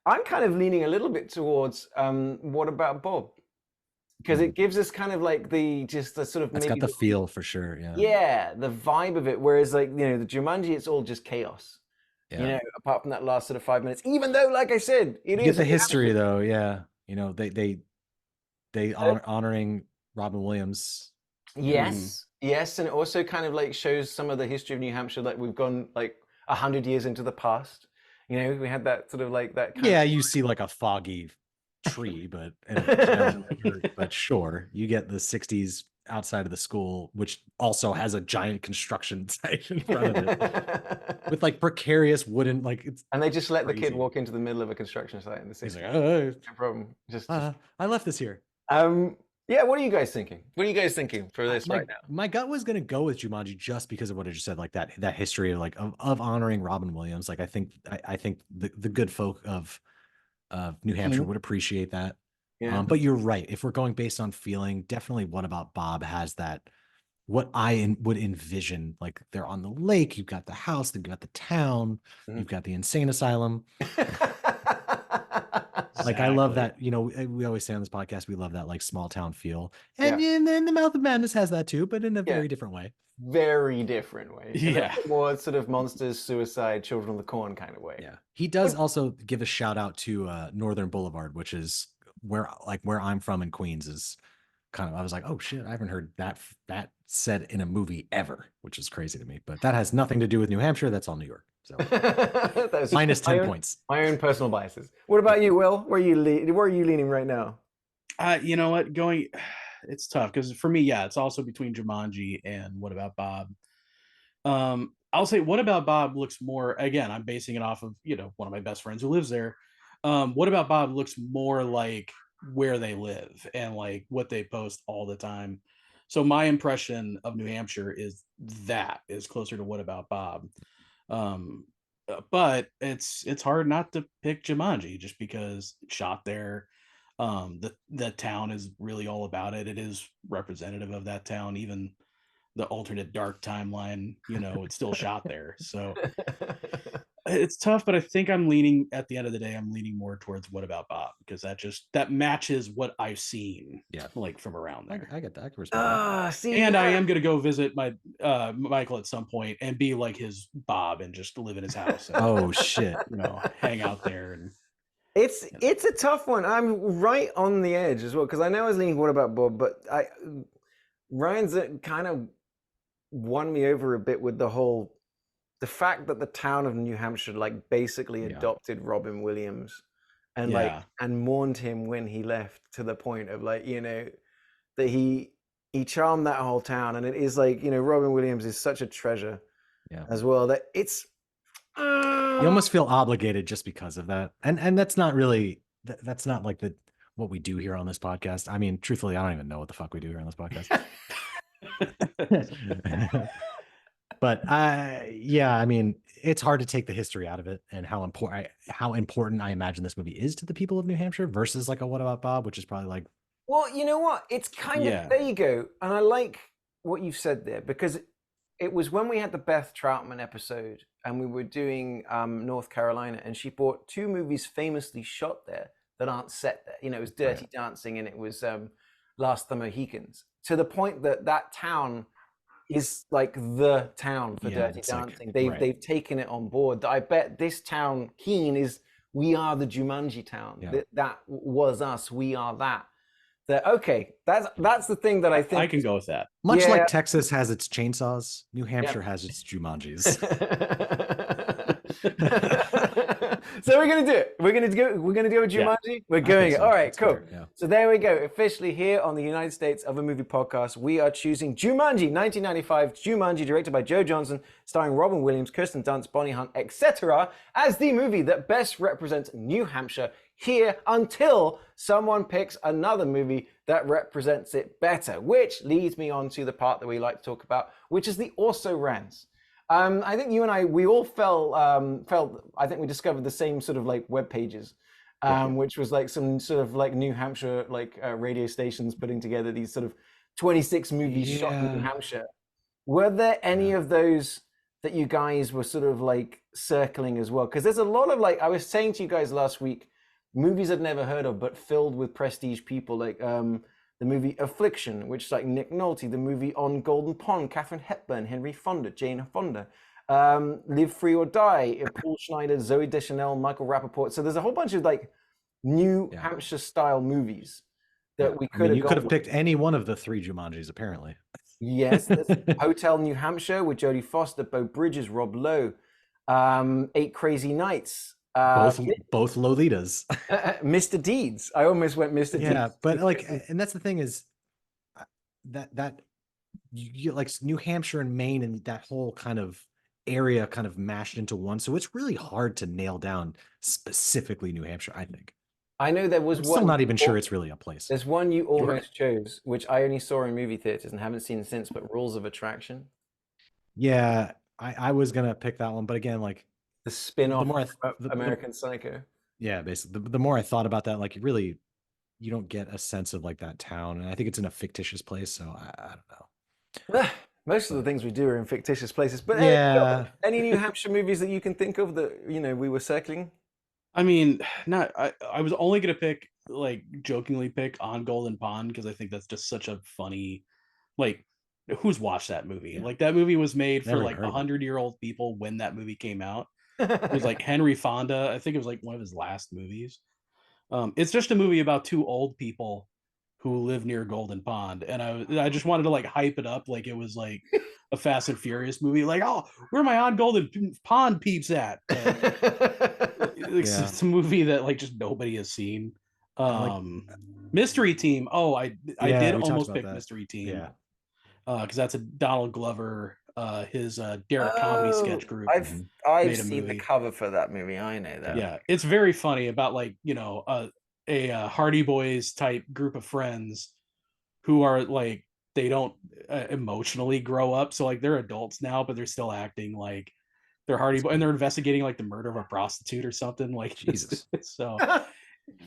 I'm kind of leaning a little bit towards What About Bob? Because it gives us kind of like the sort of It's got the feel for sure. Yeah, the vibe of it. Whereas like, the Jumanji, it's all just chaos. Apart from that last sort of 5 minutes. Even though, like I said, you get the history though. Yeah. They honoring Robin Williams. Yes. Yes. And it also kind of like shows some of the history of New Hampshire. Like we've gone like 100 years into the past. We had that sort of like that. You see like a foggy tree, but sure, you get the 60s outside of the school, which also has a giant construction site in front of it with like precarious wooden, like it's. And they just let the kid walk into the middle of a construction site in the 60s. He's like, oh, no problem. Just I left this here. Yeah, what are you guys thinking? What are you guys thinking for this right now? My gut was gonna go with Jumanji just because of what I just said, like that history of like of honoring Robin Williams. Like I think the good folk of New Hampshire would appreciate that. Yeah. But you're right. If we're going based on feeling, definitely What About Bob has that, what I would envision. Like they're on the lake, you've got the house, you've got the town, you've got the insane asylum. Like I love that, we always say on this podcast, we love that like small town feel. And then The Mouth of Madness has that too, but in a very different way. Very different way. Yeah. More sort of monsters, suicide, children of the corn kind of way. Yeah. He does also give a shout out to Northern Boulevard, which is where I'm from in Queens is kind of, I was like, oh shit, I haven't heard that said in a movie ever, which is crazy to me. But that has nothing to do with New Hampshire. That's all New York. So minus 10 points. My own personal biases. What about you, Will? Where are you leaning right now? You know what? It's tough because for me, it's also between Jumanji and What About Bob. I'll say What About Bob looks more, again, I'm basing it off of, one of my best friends who lives there. What About Bob looks more like where they live and like what they post all the time. So my impression of New Hampshire is closer to What About Bob. But it's hard not to pick Jumanji just because it's shot there. The town is really all about it. It is representative of that town. Even the alternate dark timeline, it's still shot there. So it's tough, but I think at the end of the day, I'm leaning more towards What About Bob because that matches what I've seen. Yeah, like from around there. I get that. I can respect that. I am gonna go visit my Michael at some point and be like his Bob and just live in his house. And, oh shit, hang out there and. It's a tough one. I'm right on the edge as well because I know I was leaning What About Bob, but Ryan's kind of won me over a bit with the fact that the town of New Hampshire like basically adopted Robin Williams and and mourned him when he left to the point of like that he charmed that whole town, and it is like Robin Williams is such a treasure as well that it's. You almost feel obligated just because of that, and that's not really that's not like what we do here on this podcast. I mean, truthfully, I don't even know what the fuck we do here on this podcast. But I mean, it's hard to take the history out of it and how important I imagine this movie is to the people of New Hampshire versus like a What About Bob, which is probably like. Well, you know what? It's kind of there you go, and I like what you've said there because it was when we had the Beth Troutman episode and we were doing North Carolina, and she brought 2 movies famously shot there that aren't set there. It was Dirty Dancing and it was Last of the Mohicans. To the point that town is like the town for Dirty Dancing. They've taken it on board. I bet this town, Keene, we are the Jumanji town. That was us. We are that. Okay, that's the thing that I think I can go with that. Much Yeah. like Texas has its chainsaws, New Hampshire has its Jumanjis. So we're gonna do it. We're gonna do a Yeah. Jumanji. We're I going think it. so. All right, That's cool. fair, yeah. So there we go. Officially here on the United States of a Movie podcast, we are choosing Jumanji, 1995 Jumanji, directed by Joe Johnson, starring Robin Williams, Kirsten Dunst, Bonnie Hunt, etc., as the movie that best represents New Hampshire here until someone picks another movie that represents it better, which leads me on to the part that we like to talk about, which is the also rans. I think you and I, we all felt, I think we discovered the same sort of like web pages, which was like some sort of like New Hampshire, like radio stations putting together these sort of 26 movies shot in New Yeah. Hampshire. Were there any of those that you guys were sort of like circling as well? Because there's a lot of like, I was saying to you guys last week, movies I'd never heard of, but filled with prestige people, like the movie Affliction, which is like Nick Nolte, the movie On Golden Pond, Katharine Hepburn, Henry Fonda, Jane Fonda, Live Free or Die, Paul Schneider, Zoe Deschanel, Michael Rappaport. So there's a whole bunch of like New Hampshire style movies that we could have you could have gone picked any one of the 3 Jumanjis, apparently. Yes, there's Hotel New Hampshire with Jodie Foster, Beau Bridges, Rob Lowe, 8 Crazy Nights, Both Lolitas. Mr. Deeds. I almost went Mr. Deeds. Yeah, but like, and that's the thing is that you get like New Hampshire and Maine and that whole kind of area kind of mashed into one. So it's really hard to nail down specifically New Hampshire, I think. I know there was I'm one. still not even sure it's really a place. There's one you almost chose, which I only saw in movie theaters and haven't seen since, but Rules of Attraction. Yeah, I was gonna pick that one, but again, like The spin-off more of American Psycho. yeah, basically, the more I thought about that, like really, you don't get a sense of like that town, and I think it's in a fictitious place, so I don't know. Most of the things we do are in fictitious places, but Yeah. any New Hampshire movies that you can think of that we were circling? I mean, I was only gonna pick like jokingly pick On Golden Pond because I think that's just such a funny, like, who's watched that movie? Like that movie was made for Never like heard of it. 100-year-old people when that movie came out. It was like Henry Fonda. I think it was like one of his last movies. It's just a movie about 2 old people who live near Golden Pond, and I just wanted to like hype it up like it was like a Fast and Furious movie. Like, oh, where my On Golden Pond peeps at? It's a movie that like just nobody has seen. Mystery Team. Oh, I did almost pick Mystery Team. Yeah. Because that's a Donald Glover, his Derek comedy sketch group. I've seen the cover for that movie. I know that. Yeah, it's very funny about like a Hardy Boys type group of friends who are like they don't emotionally grow up, so like they're adults now, but they're still acting like they're Hardy Boys, and they're investigating like the murder of a prostitute or something. Like Jesus. So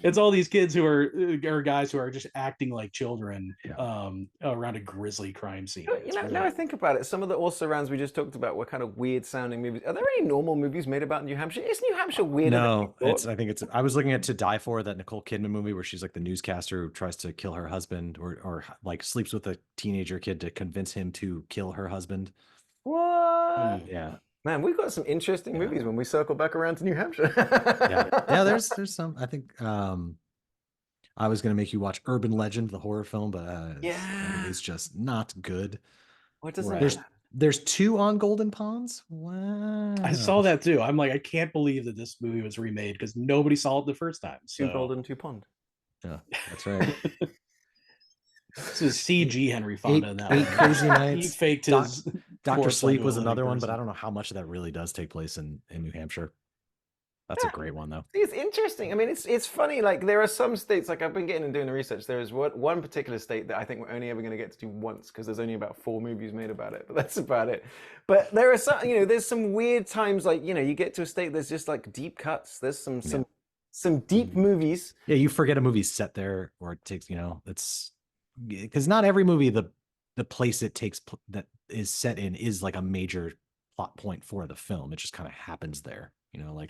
it's all these kids who are guys who are just acting like children around a grisly crime scene. Now I think about it, some of the also rounds we just talked about were kind of weird sounding movies. Are there any normal movies made about New Hampshire? Is New Hampshire weird? No, I was looking at To Die For, that Nicole Kidman movie where she's like the newscaster who tries to kill her husband or like sleeps with a teenager kid to convince him to kill her husband. What? Yeah. Man, we've got some interesting movies when we circle back around to New Hampshire. yeah, there's some. I think I was gonna make you watch Urban Legend, the horror film, but it's just not good. What does it? There's 2 On Golden Ponds. Wow. I saw that too. I'm like, I can't believe that this movie was remade because nobody saw it the first time. So. 2 Golden, 2 Pond. Yeah, that's right. This is CG Henry Fonda in that 8 Crazy Nights. He faked his Dr. Sleep was another one, but I don't know how much of that really does take place in New Hampshire. That's a great one, though. It's interesting. I mean, it's funny. Like there are some states, like I've been getting and doing the research. There is one particular state that I think we're only ever going to get to do once because there's only about 4 movies made about it, but that's about it. But there are some, there's some weird times, like you get to a state there's just like deep cuts. There's some deep movies. Yeah, you forget a movie's set there, or it takes. It's because not every movie the place it takes that is set in is like a major plot point for the film. It just kind of happens there.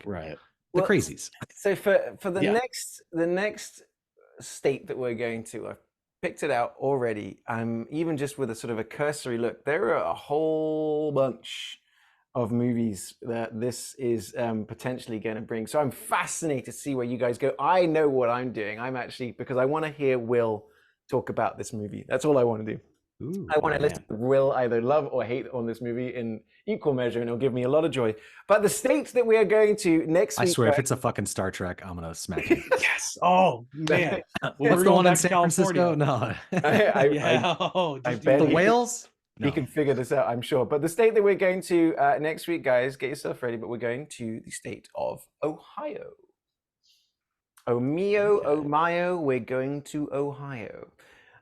Right. The crazies. So for the next state that we're going to, I've picked it out already. Even just with a sort of a cursory look, there are a whole bunch of movies that this is potentially going to bring. So I'm fascinated to see where you guys go. I know what I'm doing. I'm actually, because I want to hear Will talk about this movie. That's all I want to do. Ooh, I want to listen to Will either love or hate on this movie in equal measure, and it'll give me a lot of joy. But the state that we are going to next week... I swear, if it's a fucking Star Trek, I'm going to smack you. Yes. Oh, man. What's the one in San Francisco? No. I bet the whales? No. You can figure this out, I'm sure. But the state that we're going to next week, guys, get yourself ready, but we're going to the state of Ohio. Oh mio, oh mio, we're going to Ohio.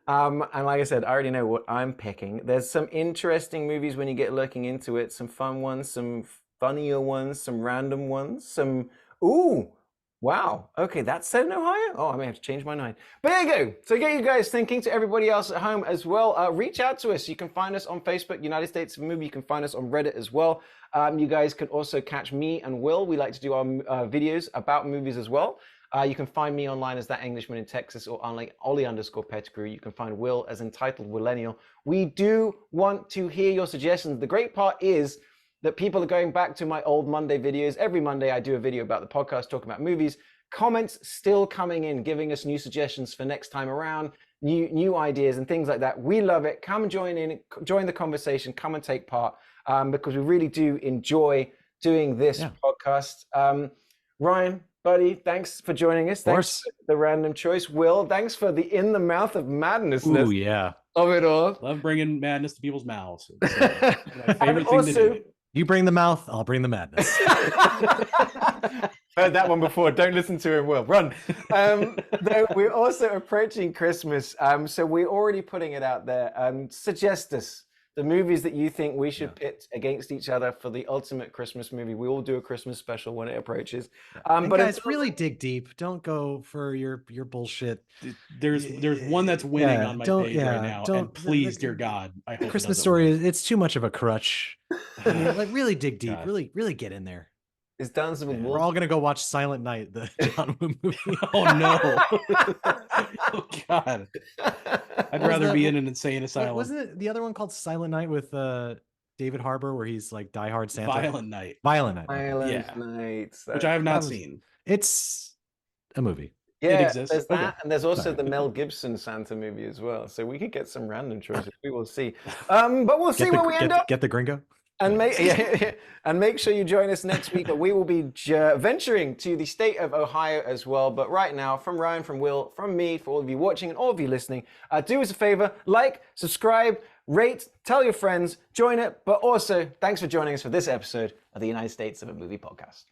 And like I said, I already know what I'm picking. There's some interesting movies when you get looking into it. Some fun ones, some funnier ones, some random ones, some... Ooh, wow. Okay, that's set in Ohio? Oh, I may have to change my mind. But there you go. So get you guys thinking, to everybody else at home as well. Reach out to us. You can find us on Facebook, United States of Movie. You can find us on Reddit as well. You guys can also catch me and Will. We like to do our videos about movies as well. You can find me online as That Englishman in Texas, or Ollie_Pettigrew. You can find Will as Entitled Millennial. We do want to hear your suggestions. The great part is that people are going back to my old Monday videos. Every Monday I do a video about the podcast, talking about movies. Comments still coming in, giving us new suggestions for next time around, new ideas and things like that. We love it. Come join in, join the conversation, come and take part, because we really do enjoy doing this podcast. Ryan, buddy, thanks for joining us. Thanks for the random choice. Will, thanks for the in the mouth of madness of it all. Love bringing madness to people's mouths. It's my favorite thing to do. You bring the mouth, I'll bring the madness. Heard that one before. Don't listen to him, Will. Run. We're also approaching Christmas, so we're already putting it out there. Suggest us the movies that you think we should pit against each other for the ultimate Christmas movie. We will do a Christmas special when it approaches. But guys, really dig deep. Don't go for your bullshit. There's one that's winning on my page right now. And please, dear God, I hope Christmas Story it's too much of a crutch. Like, really dig deep. Really get in there. Is Dancing with Wolves? We're all gonna go watch Silent Night, the John Woo movie. Oh no! Oh God! I'd rather be in an insane asylum. Wasn't it the other one called Silent Night with David Harbour, where he's like Die Hard Santa? Violent Night. Night. Which I have not seen. It's a movie. Yeah, it exists. There's that, and there's also the Mel Gibson Santa movie as well. So we could get some random choices. We will see. But we'll see where we end up. Get the gringo. And make sure you join us next week. But we will be venturing to the state of Ohio as well. But right now, from Ryan, from Will, from me, for all of you watching and all of you listening, do us a favor, like, subscribe, rate, tell your friends, join it. But also, thanks for joining us for this episode of the United States of a Movie podcast.